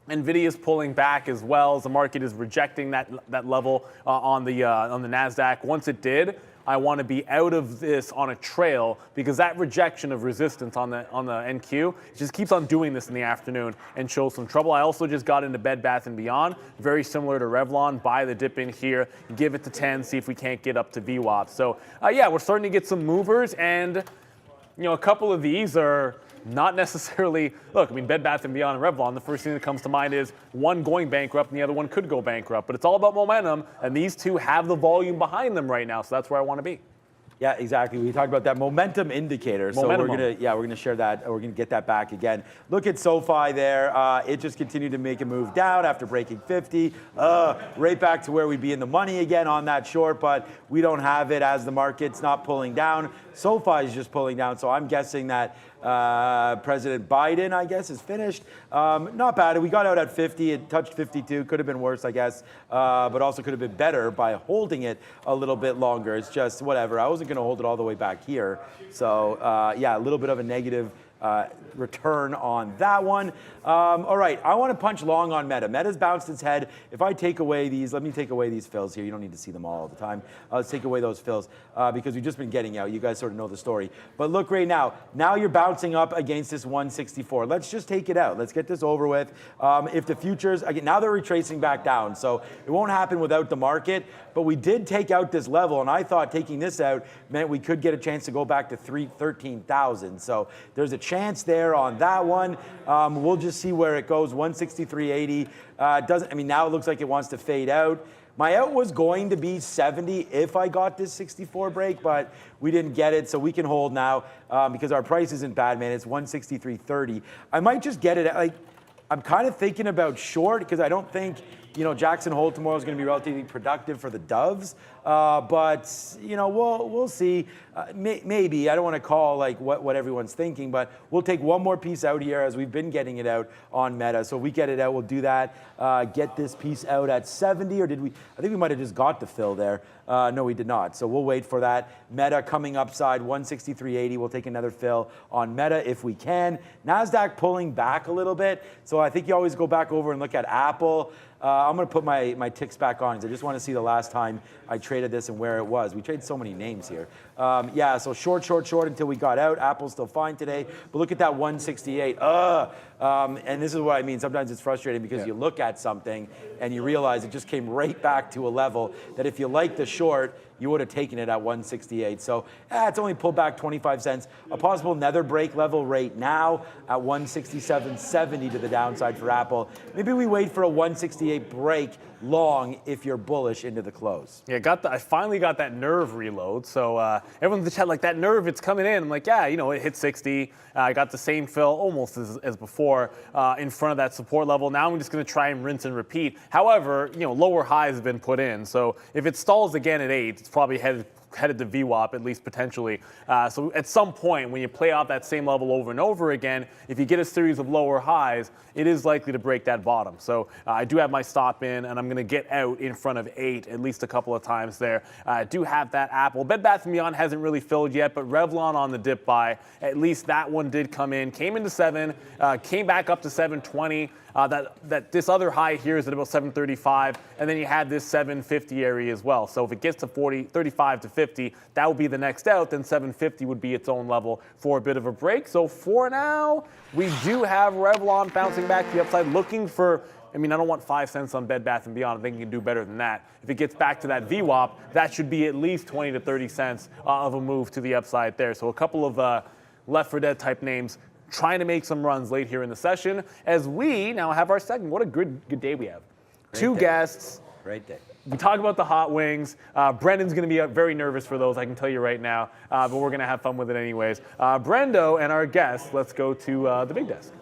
Nvidia is pulling back as well, as the market is rejecting that level on the NASDAQ. Once it did, I want to be out of this on a trail, because that rejection of resistance on the NQ just keeps on doing this in the afternoon and shows some trouble. I also just got into Bed Bath & Beyond, very similar to Revlon. Buy the dip in here, give it to 10, see if we can't get up to VWAP. So yeah, we're starting to get some movers, and a couple of these are not necessarily, look, I mean, Bed Bath & Beyond and Revlon, the first thing that comes to mind is one going bankrupt and the other one could go bankrupt. But it's all about momentum, and these two have the volume behind them right now, so that's where I want to be. Yeah, exactly. We talked about that momentum indicator. So we're gonna share that. We're gonna get that back again. Look at SoFi there. It just continued to make a move down after breaking 50. Right back to where we'd be in the money again on that short, but we don't have it as the market's not pulling down. SoFi is just pulling down. So I'm guessing that President Biden, I guess, is finished. Not bad. We got out at 50. It touched 52. Could have been worse, I guess, but also could have been better by holding it a little bit longer. It's just whatever. I wasn't going to hold it all the way back here. So yeah, a little bit of a negative return on that one. All right, I want to punch long on Meta. Meta's bounced its head. If I take away these, let me take away these fills here. You don't need to see them all the time. Let's take away those fills because we've just been getting out. You guys sort of know the story. But look right now. Now you're bouncing up against this 164. Let's just take it out. Let's get this over with. If the futures, again, now they're retracing back down. So it won't happen without the market. But we did take out this level, and I thought taking this out meant we could get a chance to go back to 13,000. So there's a chance there on that one. We'll just see where it goes. 163.80 doesn't. I mean, now it looks like it wants to fade out. My out was going to be 70 if I got this 64 break, but we didn't get it, so we can hold now because our price isn't bad, man. It's 163.30. I might just get it. I'm kind of thinking about short because I don't think, Jackson Hole tomorrow is going to be relatively productive for the Doves. But, we'll see. Maybe. I don't want to call like what everyone's thinking, but we'll take one more piece out here as we've been getting it out on Meta. So if we get it out, we'll do that. Get this piece out at 70, or did we? I think we might have just got the fill there. No, we did not. So we'll wait for that. Meta coming upside, 163.80. We'll take another fill on Meta if we can. NASDAQ pulling back a little bit. So I think you always go back over and look at Apple. I'm going to put my ticks back on because I just want to see the last time I traded this and where it was. We trade so many names here. So short until we got out. Apple's still fine today. But look at that 168. And this is what I mean. Sometimes it's frustrating because you look at something and you realize it just came right back to a level that if you like the short, you would have taken it at 168. So it's only pulled back 25 cents. A possible nether break level right now at 167.70 to the downside for Apple. Maybe we wait for a 168 break long if you're bullish into the close. Yeah, I finally got that nerve reload. So everyone's in the chat like, that nerve, it's coming in. I'm like, yeah, it hit 60. I got the same fill almost as before in front of that support level. Now I'm just going to try and rinse and repeat. However, lower highs have been put in. So if it stalls again at 8, it's probably headed to VWAP, at least potentially. So at some point, when you play off that same level over and over again, if you get a series of lower highs, it is likely to break that bottom. So I do have my stop in, and I'm going to get out in front of 8 at least a couple of times there. I do have that Apple. Bed Bath & Beyond hasn't really filled yet, but Revlon on the dip buy, at least that one did come in. Came into 7, came back up to 720. That this other high here is at about 735, and then you had this 750 area as well. So if it gets to 35 to 50, that would be the next out. Then 750 would be its own level for a bit of a break. So for now, we do have Revlon bouncing back to the upside, looking for. I don't want 5 cents on Bed Bath & Beyond. I think you can do better than that. If it gets back to that VWAP, that should be at least 20 to 30 cents of a move to the upside there. So a couple of left for dead type names trying to make some runs late here in the session as we now have our segment. What a good day we have. Two guests. Great day. We talk about the hot wings. Brendan's going to be very nervous for those, I can tell you right now, but we're going to have fun with it anyways. Brendo and our guests, let's go to the big desk.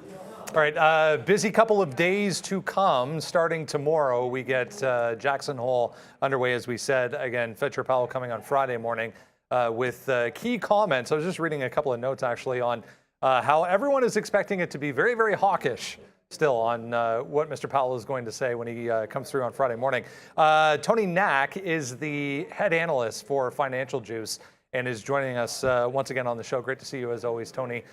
All right, busy couple of days to come. Starting tomorrow, we get Jackson Hole underway, as we said. Again, Fetcher Powell coming on Friday morning with key comments. I was just reading a couple of notes, actually, on how everyone is expecting it to be very, very hawkish still on what Mr. Powell is going to say when he comes through on Friday morning. Tony Knack is the head analyst for Financial Juice and is joining us once again on the show. Great to see you as always, Tony.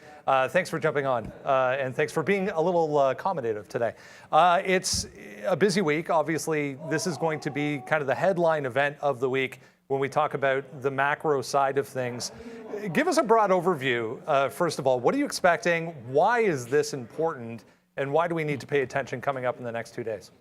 Thanks for jumping on and thanks for being a little accommodative today. It's a busy week. Obviously, this is going to be kind of the headline event of the week when we talk about the macro side of things. Give us a broad overview. First of all, what are you expecting? Why is this important? And why do we need to pay attention coming up in the next 2 days?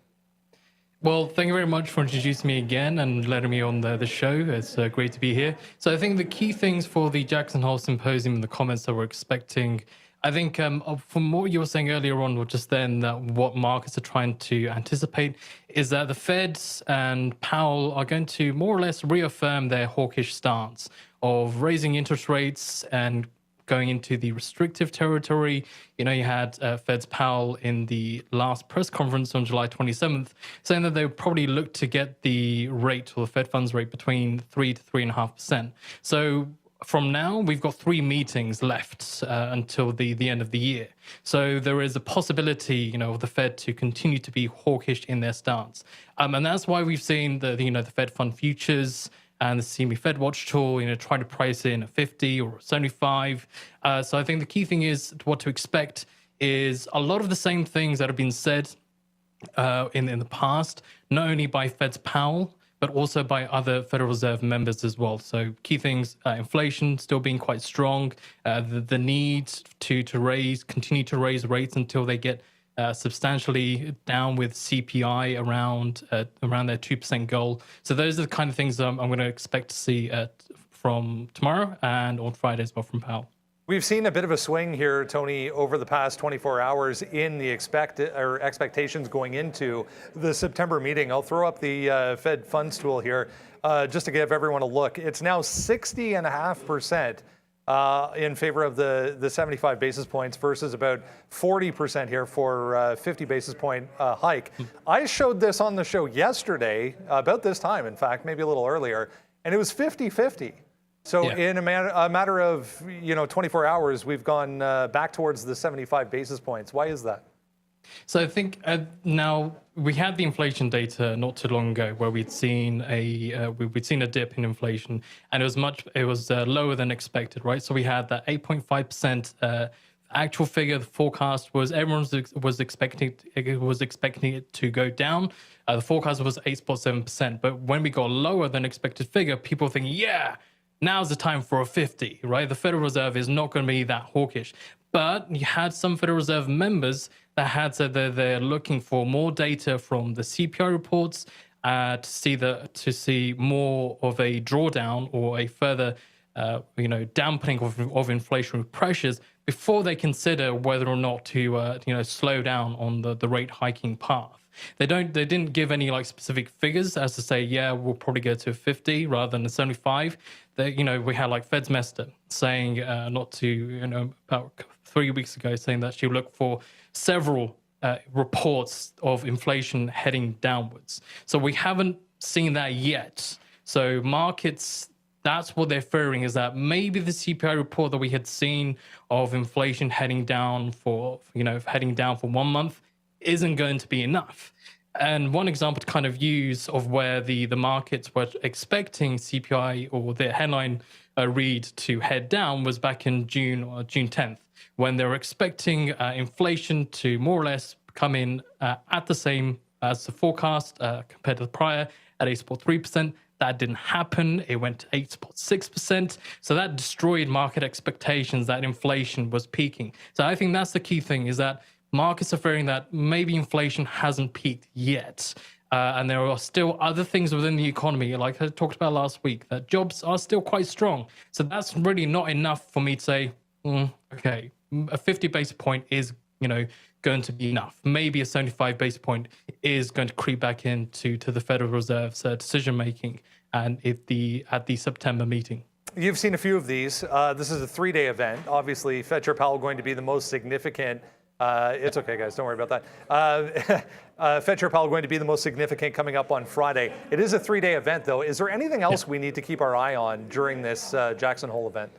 Well, thank you very much for introducing me again and letting me on the show. It's great to be here. So I think the key things for the Jackson Hole Symposium and the comments that we're expecting, I think from what you were saying earlier on, or just then, that what markets are trying to anticipate is that the Feds and Powell are going to more or less reaffirm their hawkish stance of raising interest rates and going into the restrictive territory. You had Fed's Powell in the last press conference on July 27th saying that they would probably look to get the rate, or the Fed funds rate, between 3 to 3.5%. So from now, we've got 3 meetings left until the end of the year. So there is a possibility, of the Fed to continue to be hawkish in their stance. And that's why we've seen the Fed fund futures and the CME Fed Watch tool, try to price in a 50 or 75. So I think the key thing is what to expect is a lot of the same things that have been said in the past, not only by Fed's Powell, but also by other Federal Reserve members as well. So key things, inflation still being quite strong, the need to continue to raise rates until they get substantially down with CPI around their 2% goal. So those are the kind of things I'm going to expect to see from tomorrow and on Friday as well from Powell. We've seen a bit of a swing here, Tony, over the past 24 hours in the expectations going into the September meeting. I'll throw up the Fed funds tool here just to give everyone a look. It's now 60.5% in favor of the 75 basis points versus about 40% here for 50 basis point hike. I showed this on the show yesterday, about this time, in fact, maybe a little earlier, and it was 50-50. So in a matter of 24 hours, we've gone back towards the 75 basis points. Why is that? So I think now we had the inflation data not too long ago, where we'd seen a dip in inflation, and it was lower than expected, right? So we had that 8.5% actual figure. The forecast was everyone was expecting it to go down. The forecast was 8.7%, but when we got lower than expected figure, people think, yeah, now's the time for a 50, right? The Federal Reserve is not going to be that hawkish. But you had some Federal Reserve members that had said that they're looking for more data from the CPI reports to see more of a drawdown or a further dampening of inflationary pressures before they consider whether or not to slow down on the rate hiking path. They didn't give any specific figures as to say, yeah, we'll probably go to 50 rather than a 75. We had Fed's Mester saying about 3 weeks ago, saying that she'll look for several reports of inflation heading downwards. So we haven't seen that yet. So markets, that's what they're fearing, is that maybe the CPI report that we had seen of inflation heading down for 1 month isn't going to be enough. And one example to kind of use of where the markets were expecting CPI or their headline read to head down was back in June 10th, when they were expecting inflation to more or less come in at the same as the forecast compared to the prior at 8.3%. That didn't happen. It went to 8.6%. So that destroyed market expectations that inflation was peaking. So I think that's the key thing, is that markets are fearing that maybe inflation hasn't peaked yet. And there are still other things within the economy, like I talked about last week, that jobs are still quite strong. So that's really not enough for me to say, okay, a 50 basis point is, going to be enough. Maybe a 75 basis point is going to creep back into the Federal Reserve's decision making and at the September meeting. You've seen a few of these. This is a 3-day event. Obviously, Fed Chair Powell going to be the most significant. It's okay, guys. Don't worry about that. Fed Chair Powell going to be the most significant coming up on Friday. It is a 3-day event, though. Is there anything else we need to keep our eye on during this Jackson Hole event?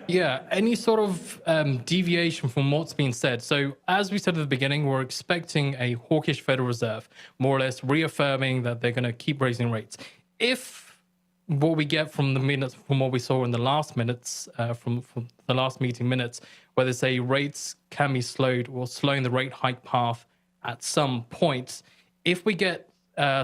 Yeah, any sort of deviation from what's been said. So as we said at the beginning, we're expecting a hawkish Federal Reserve, more or less reaffirming that they're going to keep raising rates. If what we get from the minutes, from what we saw in the last minutes, from the last meeting minutes, where they say rates can be slowed or slowing the rate hike path at some point, if we get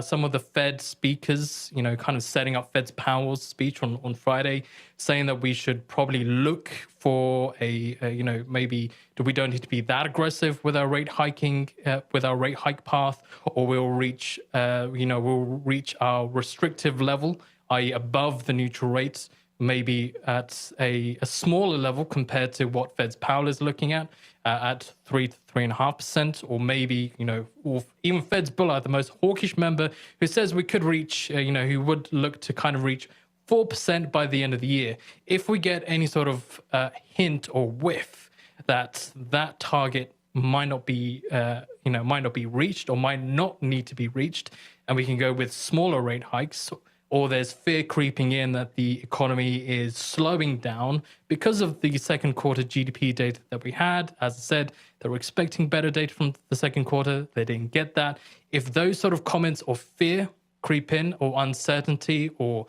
some of the Fed speakers, kind of setting up Fed's Powell's speech on Friday, saying that we should probably look for maybe we don't need to be that aggressive with our rate hiking, with our rate hike path, or we'll reach our restrictive level, i.e. above the neutral rates, maybe at a smaller level compared to what Fed's Powell is looking at 3 to 3.5%, or maybe, or even Fed's Bullard, the most hawkish member, who says we could reach, who would look to kind of reach 4% by the end of the year. If we get any sort of hint or whiff that target might not be reached or might not need to be reached, and we can go with smaller rate hikes, or there's fear creeping in that the economy is slowing down because of the second quarter GDP data that we had. As I said, they were expecting better data from the second quarter. They didn't get that. If those sort of comments of fear creep in, or uncertainty, or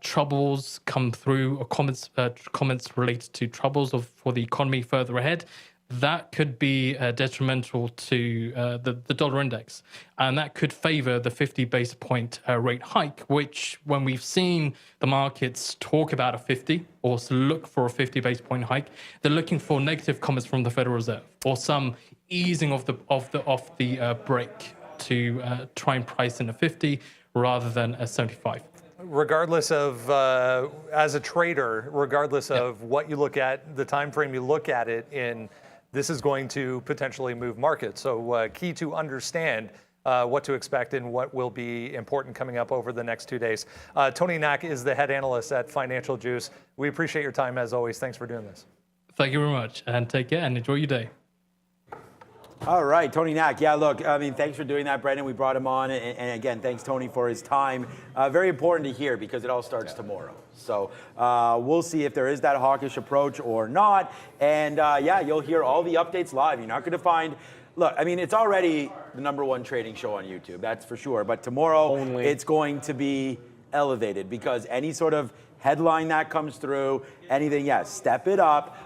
troubles come through, or comments related to troubles for the economy further ahead, that could be detrimental to the dollar index. And that could favor the 50 basis point rate hike, which when we've seen the markets talk about a 50 or look for a 50 basis point hike, they're looking for negative comments from the Federal Reserve or some easing of the brake to try and price in a 50 rather than a 75. Regardless of, as a trader, regardless of what you look at, the time frame you look at it in, this is going to potentially move markets. So key to understand what to expect and what will be important coming up over the next 2 days. Tony Knack is the head analyst at Financial Juice. We appreciate your time as always. Thanks for doing this. Thank you very much, and take care and enjoy your day. All right, Tony Knack. Yeah, look, I mean, thanks for doing that, Brendan. We brought him on. And again, thanks, Tony, for his time. Very important to hear because it all starts tomorrow. So we'll see if there is that hawkish approach or not. And yeah, you'll hear all the updates live. You're not going to find, look, I mean, it's already the #1 trading show on YouTube, that's for sure. But tomorrow, it's going to be elevated because any sort of headline that comes through, anything, yeah, step it up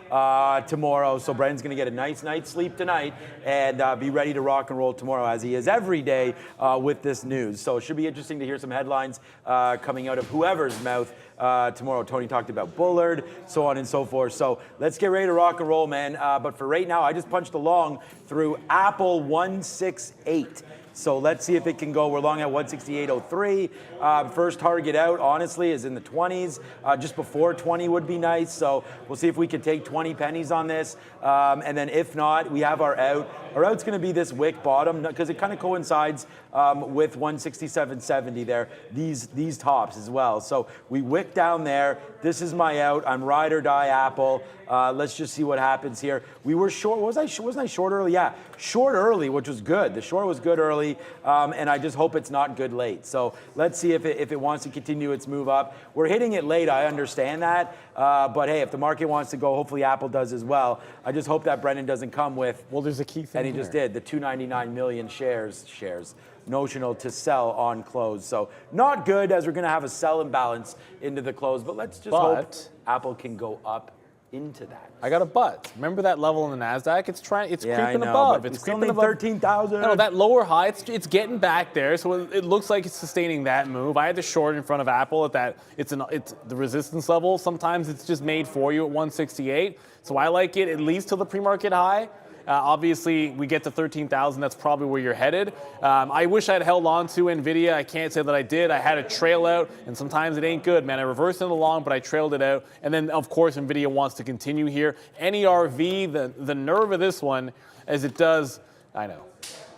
tomorrow. So Brendan's going to get a nice night's sleep tonight and be ready to rock and roll tomorrow as he is every day with this news. So it should be interesting to hear some headlines coming out of whoever's mouth tomorrow. Tony talked about Bullard, so on and so forth. So let's get ready to rock and roll, man. But for right now, I just punched along through Apple 168. So let's see if it can go. We're long at 168.03. First target out, honestly, is in the 20s. Just before 20 would be nice. So we'll see if we can take 20 pennies on this. And then if not, we have our out. Our out's going to be this wick bottom because it kind of coincides with 167.70 there, these tops as well. So we wick down there. This is my out. I'm ride or die Apple. Let's just see what happens here. We were short. Wasn't I short early? Yeah, short early, which was good. The short was good early, and I just hope it's not good late. So let's see if it wants to continue its move up. We're hitting it late. I understand that, but hey, if the market wants to go, hopefully Apple does as well. I just hope that Brendan doesn't come with. Well, there's a key thing. And he just did the 299 million shares notional to sell on close. So not good as we're going to have a sell imbalance into the close. But let's just hope Apple can go up into that. I got a but. Remember that level in the NASDAQ? It's creeping know, above. But It's still creeping need above 13,000. No, that lower high, it's getting back there. So it looks like it's sustaining that move. I had the short in front of Apple at that. It's the resistance level. Sometimes it's just made for you at 168. So I like it at least till the pre-market high. Obviously, we get to 13,000. That's probably where you're headed. I wish I'd held on to Nvidia. I can't say that I did. I had a trail out, and sometimes it ain't good, man. I reversed in the long, but I trailed it out. And then, of course, Nvidia wants to continue here. NERV, the nerve of this one, as it does, I know.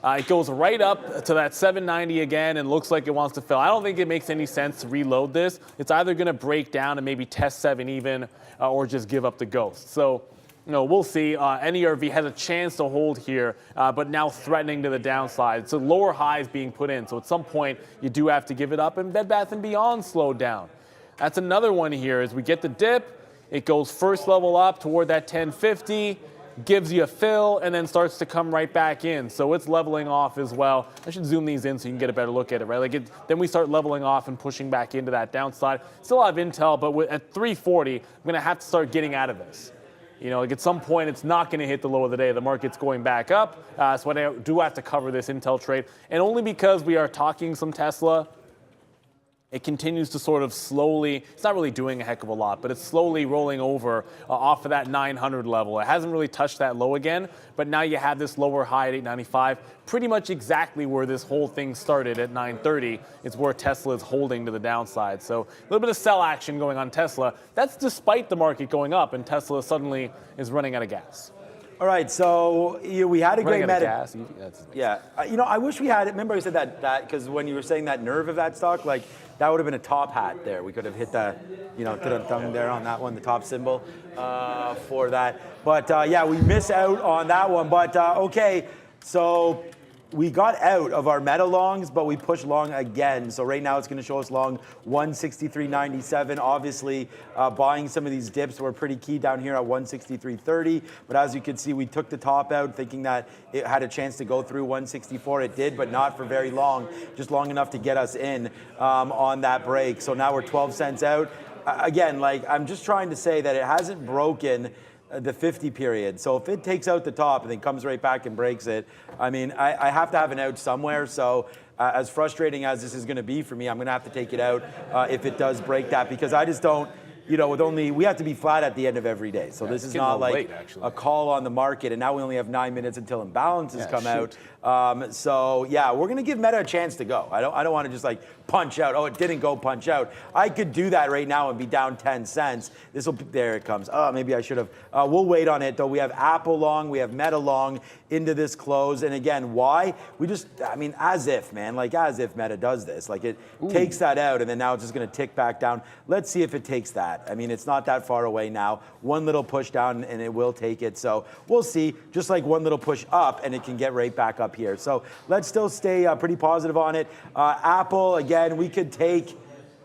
It goes right up to that 790 again and looks like it wants to fill. I don't think it makes any sense to reload this. It's either going to break down and maybe test 7 even or just give up the ghost. So, no, we'll see. NERV has a chance to hold here, but now threatening to the downside. So lower highs being put in. So at some point, you do have to give it up. And Bed Bath & Beyond slowed down. That's another one here. As we get the dip, it goes first level up toward that 1050, gives you a fill, and then starts to come right back in. So it's leveling off as well. I should zoom these in so you can get a better look at it, right? Then we start leveling off and pushing back into that downside. Still have Intel, but at 340, I'm going to have to start getting out of this. You know, like at some point, it's not going to hit the low of the day. The market's going back up. So I do have to cover this Intel trade. And only because we are talking some Tesla, it continues to sort of slowly, it's not really doing a heck of a lot, but it's slowly rolling over off of that 900 level. It hasn't really touched that low again, but now you have this lower high at 895, pretty much exactly where this whole thing started at 930. It's where Tesla is holding to the downside. So a little bit of sell action going on Tesla. That's despite the market going up and Tesla suddenly is running out of gas. All right, so we had a great meta. Yeah, you know, I wish we had it. Remember I said that because when you were saying that nerve of that stock, like that would have been a top hat there. We could have hit the, you know, thumb there on that one, the top symbol for that. But yeah, we miss out on that one. But okay, so we got out of our meta longs, but we pushed long again. So right now it's going to show us long 163.97. Obviously, buying some of these dips were pretty key down here at 163.30. But as you can see, we took the top out thinking that it had a chance to go through 164. It did, but not for very long, just long enough to get us in on that break. So now we're 12 cents out. Again, like I'm just trying to say that it hasn't broken the 50 period. So if it takes out the top and then comes right back and breaks it, I mean, I have to have an out somewhere. So as frustrating as this is going to be for me, I'm going to have to take it out if it does break that because I just don't, we have to be flat at the end of every day. So this is getting a not little like late, actually. a call on the market, and now we only have 9 minutes until imbalances come shoot. out. So yeah, we're gonna give Meta a chance to go. I don't want to just like punch out. Oh, it didn't go, punch out. I could do that right now and be down 10 cents. There it comes. Oh, maybe I should have. We'll wait on it though. We have Apple long, we have Meta long into this close, and again, why? As if, man, like as if Meta does this, like it takes that out, and then now it's just gonna tick back down. Let's see if it takes that. It's not that far away now. One little push down and it will take it. So we'll see. Just like one little push up and it can get right back up here. So let's still stay pretty positive on it. Apple, again, we could take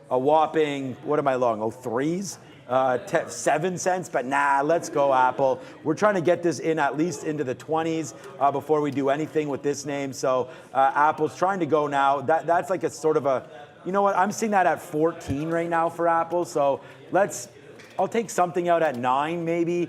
a whopping, what am I long? Oh, threes? 7 cents, but nah, let's go Apple. We're trying to get this in at least into the 20s before we do anything with this name. So Apple's trying to go now. That's like a sort of a, you know what? I'm seeing that at 14 right now for Apple. So I'll take something out at 9 maybe.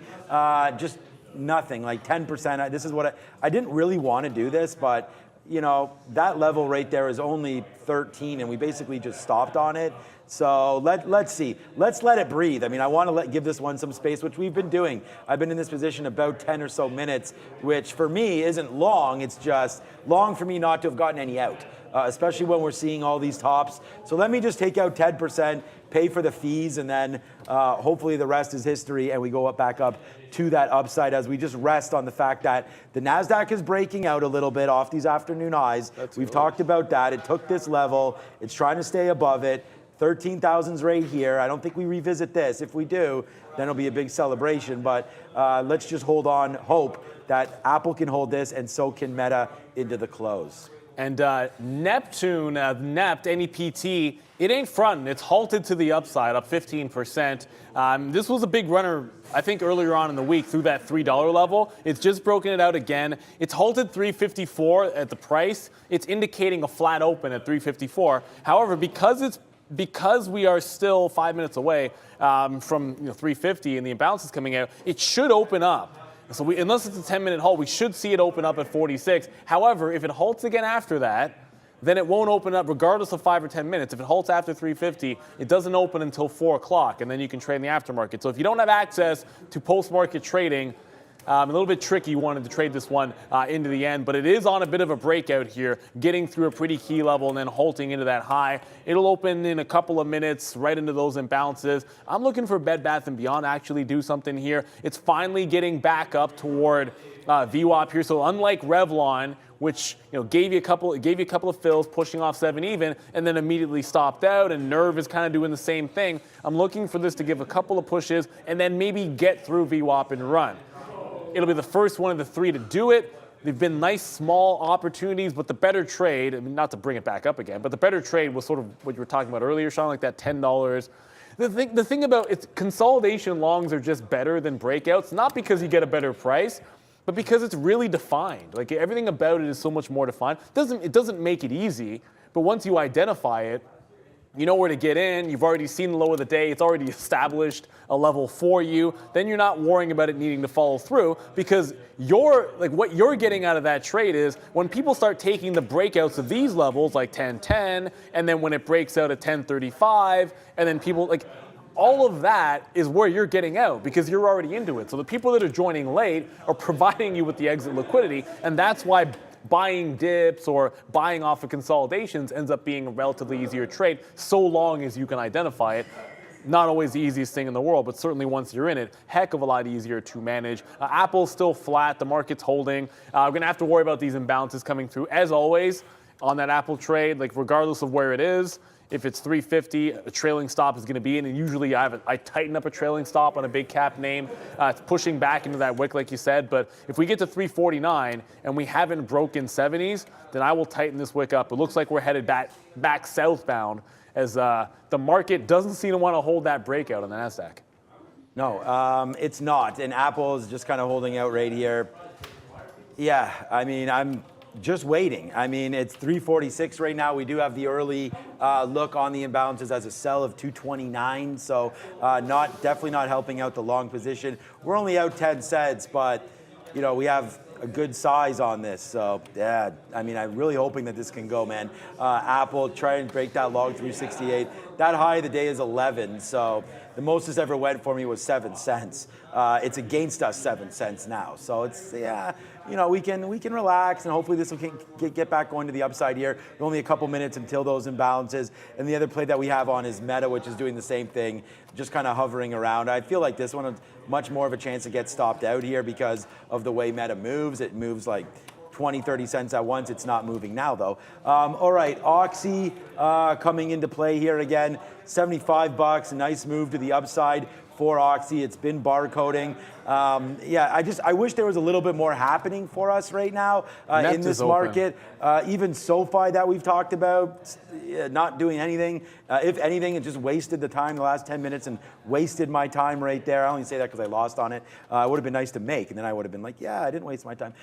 Just nothing, like 10%. This is what I didn't really want to do this, but that level right there is only 13 and we basically just stopped on it. So let's see. Let's let it breathe. I want to give this one some space, which we've been doing. I've been in this position about 10 or so minutes, which for me isn't long. It's just long for me not to have gotten any out, especially when we're seeing all these tops. So let me just take out 10%, pay for the fees, and then hopefully the rest is history and we go back up to that upside as we just rest on the fact that the NASDAQ is breaking out a little bit off these afternoon highs. We've talked about that. It took this level. It's trying to stay above it. 13,000's right here. I don't think we revisit this. If we do, then it'll be a big celebration. But let's just hold on, hope that Apple can hold this and so can Meta into the close. And Neptune, NEPT, NEPT, it ain't fronting. It's halted to the upside, up 15%. This was a big runner, I think, earlier on in the week through that $3 level. It's just broken it out again. It's halted 354 at the price. It's indicating a flat open at 354. However, because we are still 5 minutes away from 350 and the imbalance is coming out, it should open up. So unless it's a 10-minute halt, we should see it open up at 46. However, if it halts again after that, then it won't open up regardless of 5 or 10 minutes. If it halts after 350, it doesn't open until 4 o'clock, and then you can trade in the aftermarket. So if you don't have access to post-market trading, a little bit tricky. You wanted to trade this one into the end, but it is on a bit of a breakout here, getting through a pretty key level and then halting into that high. It'll open in a couple of minutes right into those imbalances. I'm looking for Bed Bath & Beyond to actually do something here. It's finally getting back up toward VWAP here. So unlike Revlon, which gave you a couple of fills, pushing off 7 even, and then immediately stopped out, and Nerve is kind of doing the same thing. I'm looking for this to give a couple of pushes and then maybe get through VWAP and run. It'll be the first one of the 3 to do it. They've been nice small opportunities, but the better trade, not to bring it back up again, but the better trade was sort of what you were talking about earlier, Sean, like that $10. The thing about it's consolidation longs are just better than breakouts, not because you get a better price, but because it's really defined. Like everything about it is so much more defined. It doesn't make it easy, but once you identify it, you know where to get in. You've already seen the low of the day. It's already established a level for you. Then you're not worrying about it needing to follow through because what you're getting out of that trade is when people start taking the breakouts of these levels like 10.10, and then when it breaks out at 10.35, and then people all of that is where you're getting out because you're already into it. So the people that are joining late are providing you with the exit liquidity, and that's why buying dips or buying off of consolidations ends up being a relatively easier trade so long as you can identify it. Not always the easiest thing in the world, but certainly once you're in it, heck of a lot easier to manage. Apple's still flat. The market's holding. We're going to have to worry about these imbalances coming through. As always, on that Apple trade, regardless of where it is, if it's 350, a trailing stop is going to be in, and usually I tighten up a trailing stop on a big cap name. It's pushing back into that wick, like you said, but if we get to 349 and we haven't broken 70s, then I will tighten this wick up. It looks like we're headed back southbound as the market doesn't seem to want to hold that breakout on the NASDAQ. No, it's not, and Apple is just kind of holding out right here. Yeah, I'm just waiting. It's 346 right now. We do have the early look on the imbalances as a sell of 229, so definitely not helping out the long position. We're only out 10 cents, but we have a good size on this. So yeah, I'm really hoping that this can go, man. Apple try and break that log 368. That high of the day is 11, so The most this ever went for me was 7 cents. It's against us 7 cents now. So it's, yeah, you know, we can relax, and hopefully this will get back going to the upside here. Only a couple minutes until those imbalances. And the other play that we have on is Meta, which is doing the same thing, just kind of hovering around. I feel like this one has much more of a chance to get stopped out here because of the way Meta moves. It moves like 20, 30 cents at once. It's not moving now, though. All right, Oxy coming into play here again. 75 bucks, nice move to the upside for Oxy. It's been barcoding. Yeah, I wish there was a little bit more happening for us right now in this market. Even SoFi that we've talked about, not doing anything. If anything, it just wasted the time the last 10 minutes and wasted my time right there. I only say that because I lost on it. It would have been nice to make, and then I would have been like, yeah, I didn't waste my time.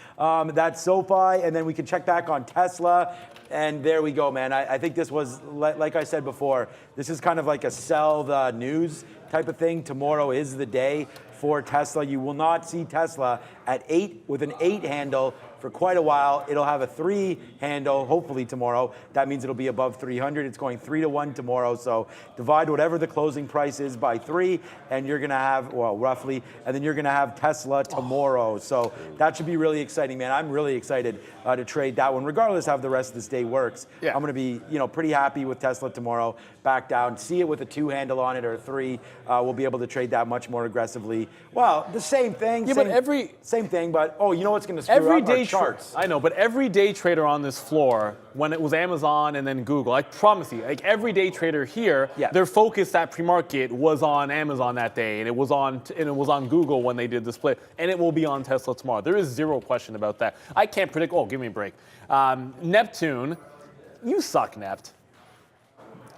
That's SoFi, and then we can check back on Tesla, and there we go, man. I think this was, like I said before, this is kind of like a sell the news type of thing. Tomorrow is the day for Tesla. You will not see Tesla at 8 with an 8 handle for quite a while. It'll have a 3 handle hopefully tomorrow. That means it'll be above 300. It's going 3 to 1 tomorrow. So divide whatever the closing price is by 3, and you're gonna have, well, roughly, and then you're gonna have Tesla tomorrow. So that should be really exciting, man. I'm really excited to trade that one, regardless how the rest of this day works. Yeah. I'm gonna be, you know, pretty happy with Tesla tomorrow. Back down, see it with a 2 handle on it or a 3. We'll be able to trade that much more aggressively. Well, the same thing. Yeah, same, but same thing. But you know what's going to screw up our charts? I know, but every day trader on this floor, when it was Amazon and then Google, I promise you, like every day trader here, their focus at pre-market was on Amazon that day, and it was on Google when they did the split, and it will be on Tesla tomorrow. There is zero question about that. I can't predict. Oh, give me a break. Neptune, you suck, Nept.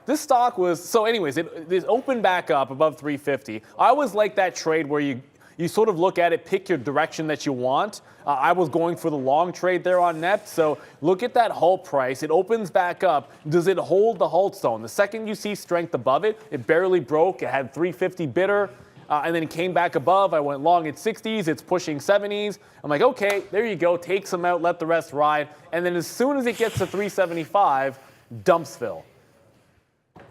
This stock was, so anyways, it opened back up above 350. I always like that trade where you sort of look at it, pick your direction that you want. I was going for the long trade there on Nept, so look at that halt price. It opens back up. Does it hold the halt zone? The second you see strength above it, it barely broke. It had 350 bidder, and then it came back above. I went long at 60s. It's pushing 70s. I'm like, okay, there you go. Take some out, let the rest ride. And then as soon as it gets to 375, dumps fill.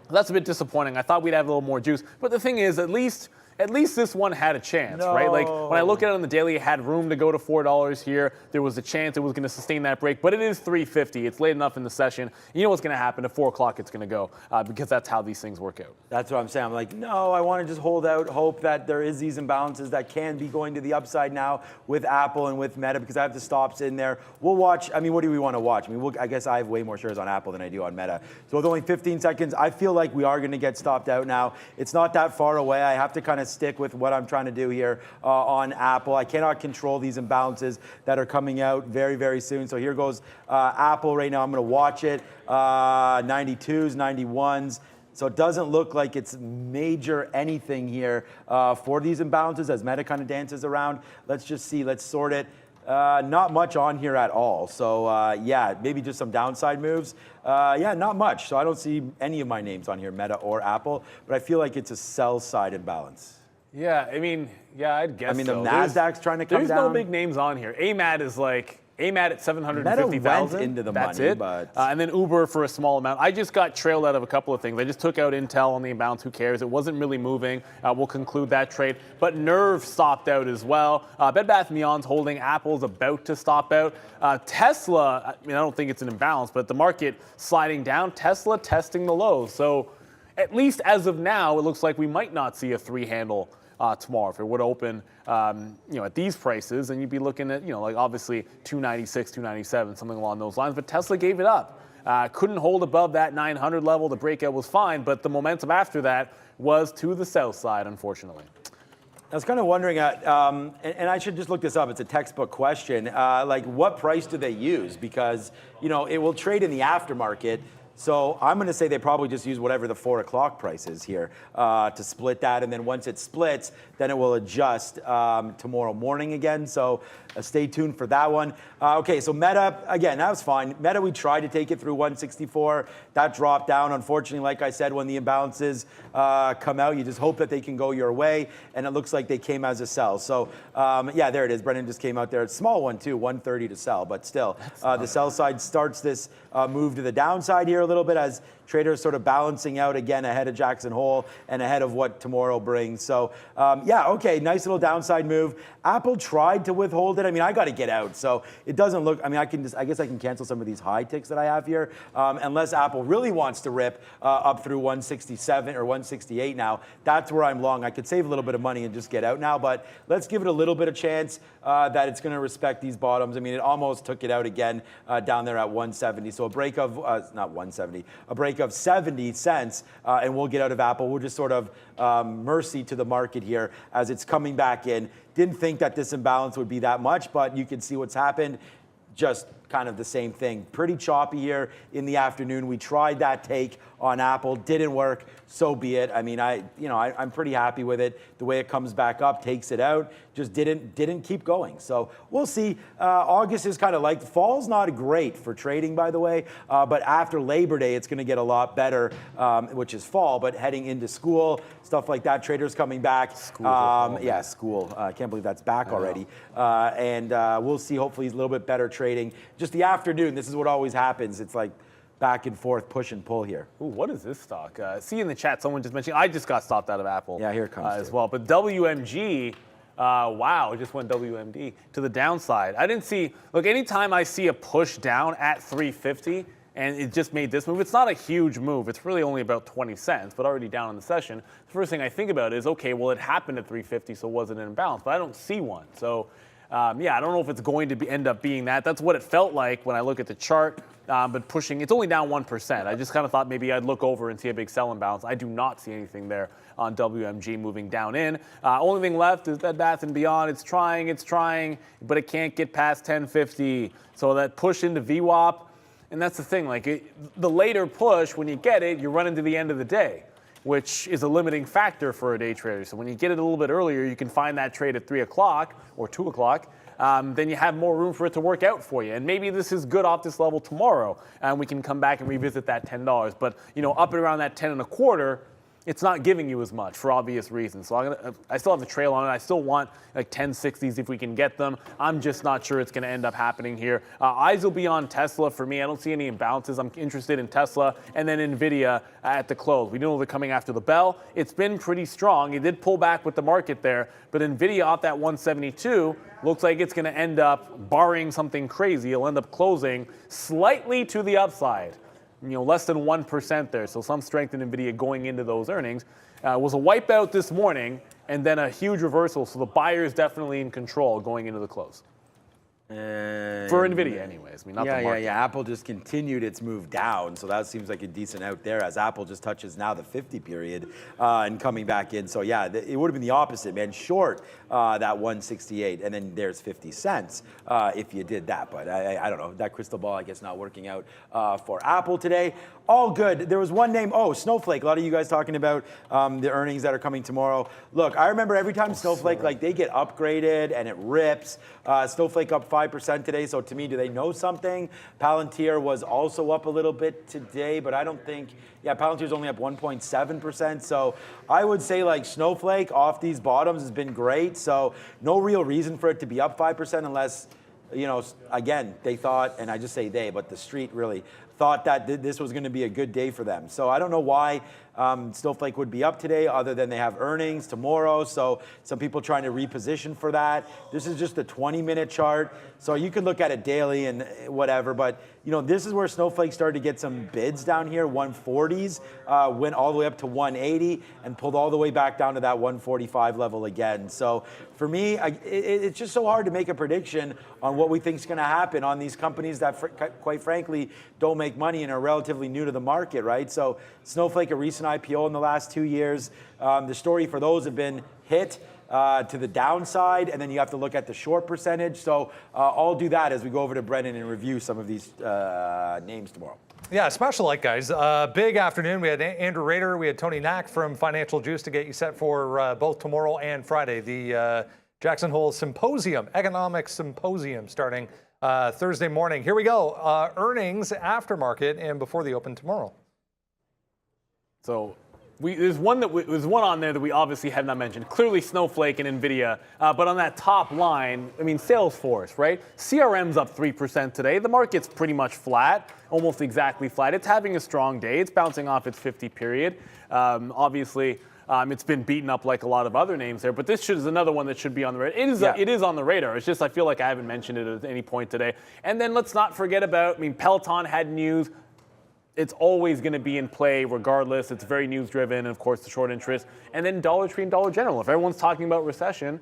That's a bit disappointing. I thought we'd have a little more juice. But the thing is, at least this one had a chance, right? Like when I look at it on the daily, it had room to go to $4 here. There was a chance it was going to sustain that break, but it is 350. It's late enough in the session. You know what's going to happen at 4 o'clock? It's going to go because that's how these things work out. That's what I'm saying. I'm like, no, I want to just hold out, hope that there is these imbalances that can be going to the upside now with Apple and with Meta because I have the stops in there. We'll watch. I mean, what do we want to watch? I mean, I guess I have way more shares on Apple than I do on Meta. So with only 15 seconds, I feel like we are going to get stopped out now. It's not that far away. I have to kind of stick with what I'm trying to do here on Apple. I cannot control these imbalances that are coming out very, very soon. So here goes Apple right now. I'm going to watch it. 92s, 91s. So it doesn't look like it's major anything here for these imbalances as Meta kind of dances around. Let's just see. Let's sort it. Not much on here at all. So yeah, maybe just some downside moves. Yeah, not much. So I don't see any of my names on here, Meta or Apple. But I feel like it's a sell side imbalance. Yeah, I mean, yeah, I'd guess. I mean, the Nasdaq's trying to come down. There's no big names on here. AMAT is like at 750,000. Into the That's money, it. But And then Uber for a small amount. I just got trailed out of a couple of things. I just took out Intel on the imbalance. Who cares? It wasn't really moving. We'll conclude that trade. But Nerve stopped out as well. Bed Bath & Beyond's holding. Apple's about to stop out. Tesla, I mean, I don't think it's an imbalance, but the market sliding down. Tesla testing the lows. So at least as of now, it looks like we might not see a 3-handle tomorrow. If it would open, at these prices, then you'd be looking at, like obviously 296, 297, something along those lines. But Tesla gave it up. Couldn't hold above that 900 level. The breakout was fine, but the momentum after that was to the south side, unfortunately. I was kind of wondering, and I should just look this up. It's a textbook question. Like, what price do they use? Because, it will trade in the aftermarket. So I'm going to say they probably just use whatever the 4 o'clock price is here to split that. And then once it splits, then it will adjust tomorrow morning again. So stay tuned for that one. Okay, so Meta, again, that was fine. Meta, we tried to take it through 164. That dropped down. Unfortunately, like I said, when the imbalances come out, you just hope that they can go your way. And it looks like they came as a sell. So, yeah, there it is. Brendan just came out there. It's a small one, too, 130 to sell. But still, the sell side starts this move to the downside here. little bit as traders sort of balancing out again ahead of Jackson Hole and ahead of what tomorrow brings. So yeah, okay, nice little downside move. Apple tried to withhold it. I mean, I got to get out. So it doesn't look, I mean, I guess I can cancel some of these high ticks that I have here. Unless Apple really wants to rip up through 167 or 168 now, that's where I'm long. I could save a little bit of money and just get out now, but let's give it a little bit of chance that it's going to respect these bottoms. I mean, it almost took it out again down there at 170. So a break of, not 170, a break of 70 cents, and we'll get out of Apple. We'll just sort of mercy to the market here as it's coming back in. Didn't think that this imbalance would be that much, but you can see what's happened. Just kind of the same thing. Pretty choppy here in the afternoon. We tried that take on Apple, didn't work. So be it. I mean, I'm pretty happy with it. The way it comes back up, takes it out, just didn't keep going. So we'll see. August is kind of like fall's not great for trading, by the way. But after Labor Day, it's going to get a lot better, which is fall. But heading into school, stuff like that, traders coming back. Yeah, school. I can't believe that's back already. And we'll see. Hopefully, a little bit better trading. Just the afternoon. This is what always happens. It's like back and forth, push and pull here. Ooh, what is this stock? See in the chat, someone just mentioned, I just got stopped out of Apple. Yeah, here it comes. As well. But WMG, wow, it just went WMD to the downside. I didn't see, look, anytime I see a push down at 350 and it just made this move, it's not a huge move. It's really only about 20 cents, but already down in the session. The first thing I think about is, okay, well, it happened at 350, so was it an imbalance? But I don't see one. So, yeah, I don't know if it's going to end up being that. That's what it felt like when I look at the chart. But pushing, it's only down 1%. I just kind of thought maybe I'd look over and see a big sell imbalance. I do not see anything there on WMG moving down in. Only thing left is Bed Bath & Beyond. It's trying, but it can't get past 1050. So that push into VWAP, and that's the thing. Like the later push, when you get it, you run into the end of the day, which is a limiting factor for a day trader. So when you get it a little bit earlier, you can find that trade at 3 o'clock or 2 o'clock. Then you have more room for it to work out for you. And maybe this is good off this level tomorrow, and we can come back and revisit that $10. But, you know, up and around that 10 1/4, it's not giving you as much for obvious reasons. So I still have the trail on it. I still want like 1060s if we can get them. I'm just not sure it's going to end up happening here. Eyes will be on Tesla for me. I don't see any imbalances. I'm interested in Tesla and then Nvidia at the close. We know they're coming after the bell. It's been pretty strong. It did pull back with the market there, but Nvidia off that 172 looks like it's going to end up, barring something crazy, it'll end up closing slightly to the upside. You know, less than 1% there. So some strength in Nvidia going into those earnings. Was a wipeout this morning and then a huge reversal. So the buyer is definitely in control going into the close. For Nvidia, anyways. I mean, not the market. Yeah. Apple just continued its move down, so that seems like a decent out there as Apple just touches now the 50 period and coming back in. So yeah, it would have been the opposite, man. Short that 168, and then there's 50 cents if you did that. But I don't know. That crystal ball, I guess, not working out for Apple today. All good. There was one name. Oh, Snowflake. A lot of you guys talking about the earnings that are coming tomorrow. Look, I remember every time Snowflake, like they get upgraded and it rips. Snowflake up 5% today. So to me, do they know something? Palantir was also up a little bit today, but I don't think, yeah, Palantir's only up 1.7%. So I would say like Snowflake off these bottoms has been great. So no real reason for it to be up 5% unless, you know, again, they thought, and I just say they, but the street really thought that this was going to be a good day for them. So I don't know why Snowflake would be up today other than they have earnings tomorrow. So some people trying to reposition for that. This is just a 20-minute chart. So you could look at it daily and whatever. But, you know, this is where Snowflake started to get some bids down here, 140s, went all the way up to 180 and pulled all the way back down to that 145 level again. So for me, it's just so hard to make a prediction on what we think is going to happen on these companies that, quite frankly, don't make money and are relatively new to the market, right? So Snowflake, a recent IPO in the last 2 years. The story for those have been hit to the downside, and then you have to look at the short percentage. So I'll do that as we go over to Brendan and review some of these names tomorrow. Yeah, special light, guys. Big afternoon. We had Andrew Rader, we had Tony Knack from Financial Juice to get you set for both tomorrow and Friday. The Jackson Hole Symposium, Economic Symposium, starting Thursday morning. Here we go. Earnings, aftermarket, and before the open tomorrow. So There's one on there that we obviously have not mentioned. Clearly Snowflake and Nvidia, but on that top line, I mean Salesforce, right? CRM's up 3% today. The market's pretty much flat, almost exactly flat. It's having a strong day. It's bouncing off its 50 period. Obviously, it's been beaten up like a lot of other names there, but this is another one that should be on the radar. It is on the radar. It's just I feel like I haven't mentioned it at any point today. And then let's not forget about, Peloton had news. It's always going to be in play regardless. It's very news driven, and of course the short interest. And then Dollar Tree and Dollar General. If everyone's talking about recession,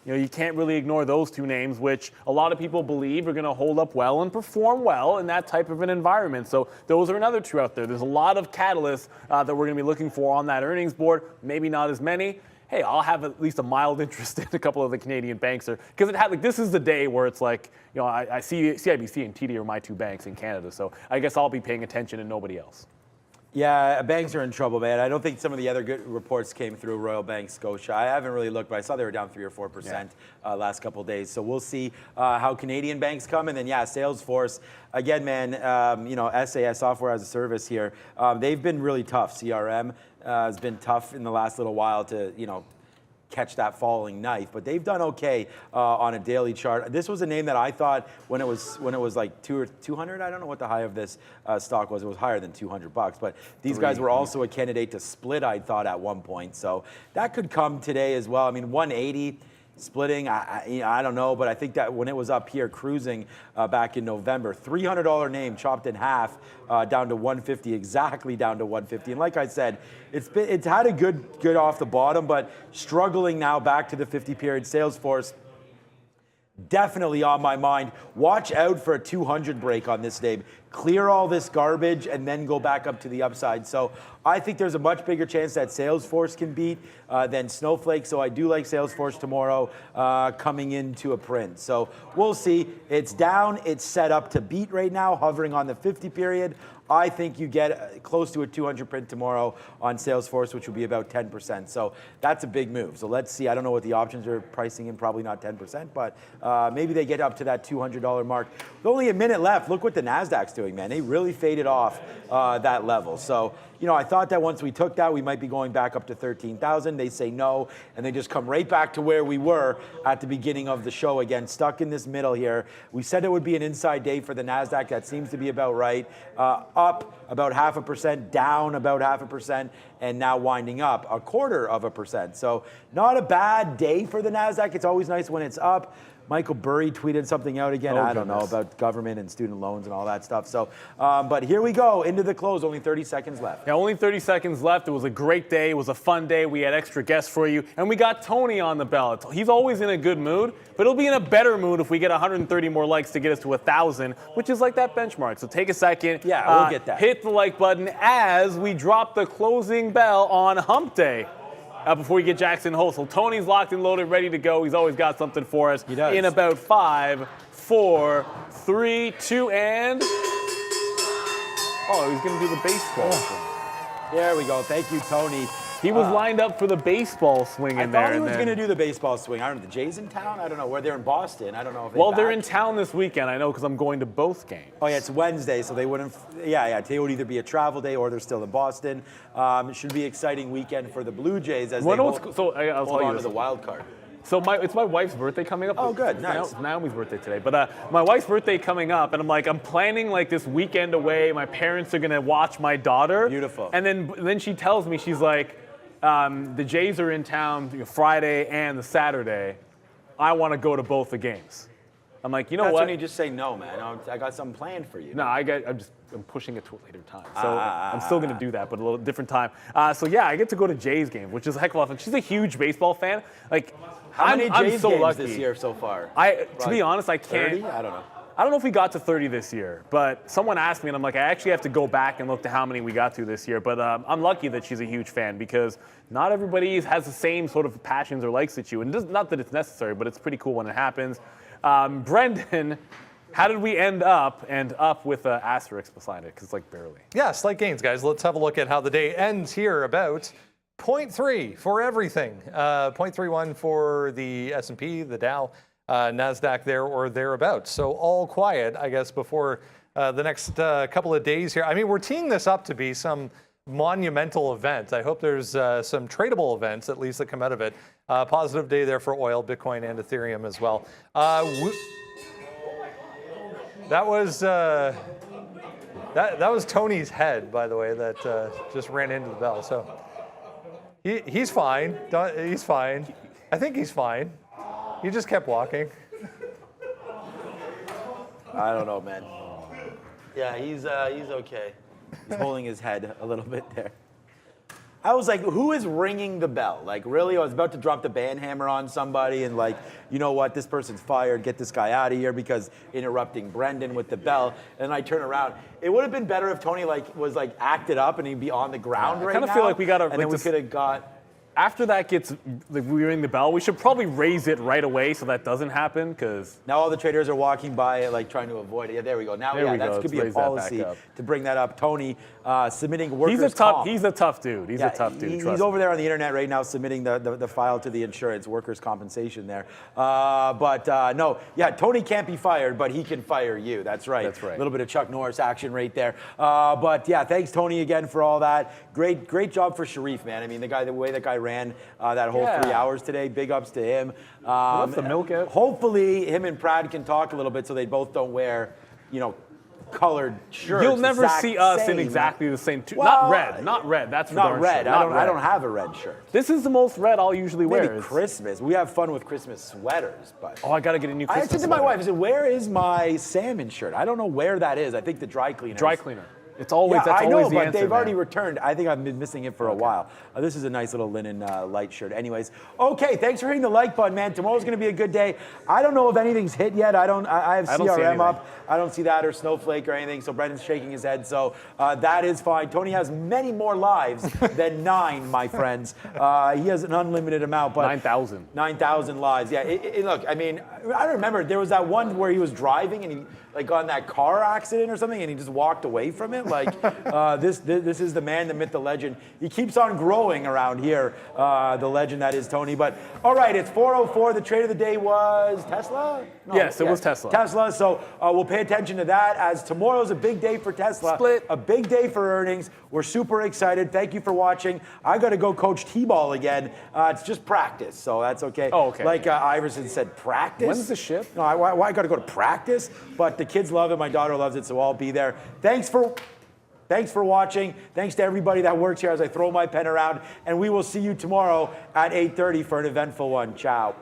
you can't really ignore those two names, which a lot of people believe are going to hold up well and perform well in that type of an environment. So those are another two out there. There's a lot of catalysts that we're going to be looking for on that earnings board. Maybe not as many. Hey, I'll have at least a mild interest in a couple of the Canadian banks there, because this is the day where it's like, I see CIBC and TD are my two banks in Canada, so I guess I'll be paying attention and nobody else. Yeah, banks are in trouble, man. I don't think some of the other good reports came through. Royal Bank, Scotia. I haven't really looked, but I saw they were down 3 or 4% last couple of days. So we'll see how Canadian banks come, and then Salesforce again, man. SAS, software as a service here. They've been really tough. CRM has been tough in the last little while to catch that falling knife, but they've done okay on a daily chart. This was a name that I thought when it was like 200. I don't know what the high of this stock was. It was higher than $200, but these guys were also a candidate to split, I thought, at one point. So that could come today as well. 180. Splitting, I don't know, but I think that when it was up here cruising back in November, $300 name chopped in half down to 150, exactly down to 150. And like I said, it's had a good off the bottom, but struggling now back to the 50 period. Salesforce definitely on my mind. Watch out for a 200 break on this name. Clear all this garbage and then go back up to the upside. So I think there's a much bigger chance that Salesforce can beat than Snowflake. So I do like Salesforce tomorrow coming into a print. So we'll see. It's down. It's set up to beat right now, hovering on the 50 period. I think you get close to a 200 print tomorrow on Salesforce, which will be about 10%. So that's a big move. So let's see. I don't know what the options are pricing in, probably not 10%, but maybe they get up to that $200 mark. With only a minute left, look what the NASDAQ's doing, man. They really faded off that level. So, I thought that once we took that, we might be going back up to 13,000. They say no, and they just come right back to where we were at the beginning of the show again, stuck in this middle here. We said it would be an inside day for the NASDAQ. That seems to be about right. Up about 0.5%, down about 0.5%, and now winding up 0.25%. So not a bad day for the NASDAQ. It's always nice when it's up. Michael Burry tweeted something out again. I don't know about government and student loans and all that stuff. So, but here we go into the close. Only 30 seconds left. Yeah, only 30 seconds left. It was a great day. It was a fun day. We had extra guests for you, and we got Tony on the ballot. He's always in a good mood, but he'll be in a better mood if we get 130 more likes to get us to 1,000, which is like that benchmark. So take a second. Yeah, we'll get that. Hit the like button as we drop the closing bell on Hump Day. Before we get Jackson Hole. So Tony's locked and loaded, ready to go. He's always got something for us. He does. In about 5, 4, 3, 2, and... Oh, he's going to do the baseball swing. There we go. Thank you, Tony. He was lined up for the baseball swing in there. I thought he was going to do the baseball swing. I don't know. The Jays in town? I don't know. Where they're in Boston. I don't know if they're in town this weekend. I know because I'm going to both games. Oh, yeah, it's Wednesday, so they wouldn't. Yeah. Today would either be a travel day or they're still in Boston. It should be an exciting weekend for the Blue Jays as they hold on to the wild card. So it's my wife's birthday coming up. Oh, good, nice. It's Naomi's birthday today, but my wife's birthday coming up, and I'm planning like this weekend away. My parents are gonna watch my daughter. Beautiful. And then she tells me, she's like, the Jays are in town Friday and the Saturday. I want to go to both the games. I'm like, you know That's what? when you just say no, man. I got something planned for you. No, I'm pushing it to a later time. So I'm still going to do that, but a little different time. So yeah, I get to go to Jay's game, which is a heck of a lot of fun. She's a huge baseball fan. Like, How many Jays so games lucky. this year so far? To be honest, I can't. 30? I don't know. I don't know if we got to 30 this year, but someone asked me, and I'm like, I actually have to go back and look to how many we got to this year. But I'm lucky that she's a huge fan because not everybody has the same sort of passions or likes that you. And not that it's necessary, but it's pretty cool when it happens. Brendan, how did we end up with an asterisk beside it? Because it's like barely. Yeah, slight gains, guys. Let's have a look at how the day ends here. About 0.3 for everything. 0.31 for the S&P, the Dow. NASDAQ there or thereabouts. So all quiet, I guess, before the next couple of days here. I mean, we're teeing this up to be some monumental event. I hope there's some tradable events, at least, that come out of it. Positive day there for oil, Bitcoin, and Ethereum as well. That was that was Tony's head, by the way, that just ran into the bell. So he's fine. He's fine. I think he's fine. He just kept walking. I don't know, man. Yeah, he's okay. He's holding his head a little bit there. I was like, who is ringing the bell? Like, really? I was about to drop the band hammer on somebody and like, you know what, this person's fired, get this guy out of here because interrupting Brendan with the bell. And I turn around. It would have been better if Tony was acted up and he'd be on the ground right now. I kind of feel like we got to, and then we could have got. After that gets, we ring the bell, we should probably raise it right away so that doesn't happen, because now all the traders are walking by it, like trying to avoid it. Yeah, there we go. Now, that could be a policy to bring that up. Tony submitting workers' comp. He's a tough dude. He's a tough dude. He's over there on the internet right now submitting the file to the insurance, workers' compensation there. No, Tony can't be fired, but he can fire you. That's right. That's right. A little bit of Chuck Norris action right there. Thanks Tony again for all that. Great job for Sharif, man. I mean, the way that guy ran that whole 3 hours today. Big ups to him. What's the milk out? Hopefully, him and Brad can talk a little bit so they both don't wear, colored shirts. You'll never see us in exactly the same. Not red. That's for not red. Sure. I don't have a red shirt. This is the most red I'll usually wear. Maybe Christmas. We have fun with Christmas sweaters, but I gotta get a new Christmas. I said to my wife, I said, "Where is my salmon shirt?" I don't know where that is. I think the dry cleaner. Dry cleaner. It's always that's always know, the but answer, they've man. already returned. I think I've been missing it for a while. This is a nice little linen light shirt. Anyways, okay, thanks for hitting the like button, man. Tomorrow's going to be a good day. I don't know if anything's hit yet. I have CRM up. I don't see that or Snowflake or anything, so Brendan's shaking his head, so that is fine. Tony has many more lives than 9, my friends. He has an unlimited amount, but 9,000. 9,000 lives. Yeah, look, I mean, I remember there was that one where he was driving and he got in that car accident or something and he just walked away from it. Like, this is the man, the myth, the legend. He keeps on growing around here, the legend that is Tony. But all right, it's 4:04. The trade of the day was Tesla? No, yes, it was Tesla. Tesla, so we'll pay attention to that as tomorrow's a big day for Tesla. Split. A big day for earnings. We're super excited. Thank you for watching. I got to go coach T-ball again. It's just practice, so that's okay. Oh, okay. Like Iverson said, practice. When's the shift? No, why I got to go to practice? But the kids love it. My daughter loves it, so I'll be there. Thanks for watching. Thanks to everybody that works here as I throw my pen around. And we will see you tomorrow at 8:30 for an eventful one. Ciao.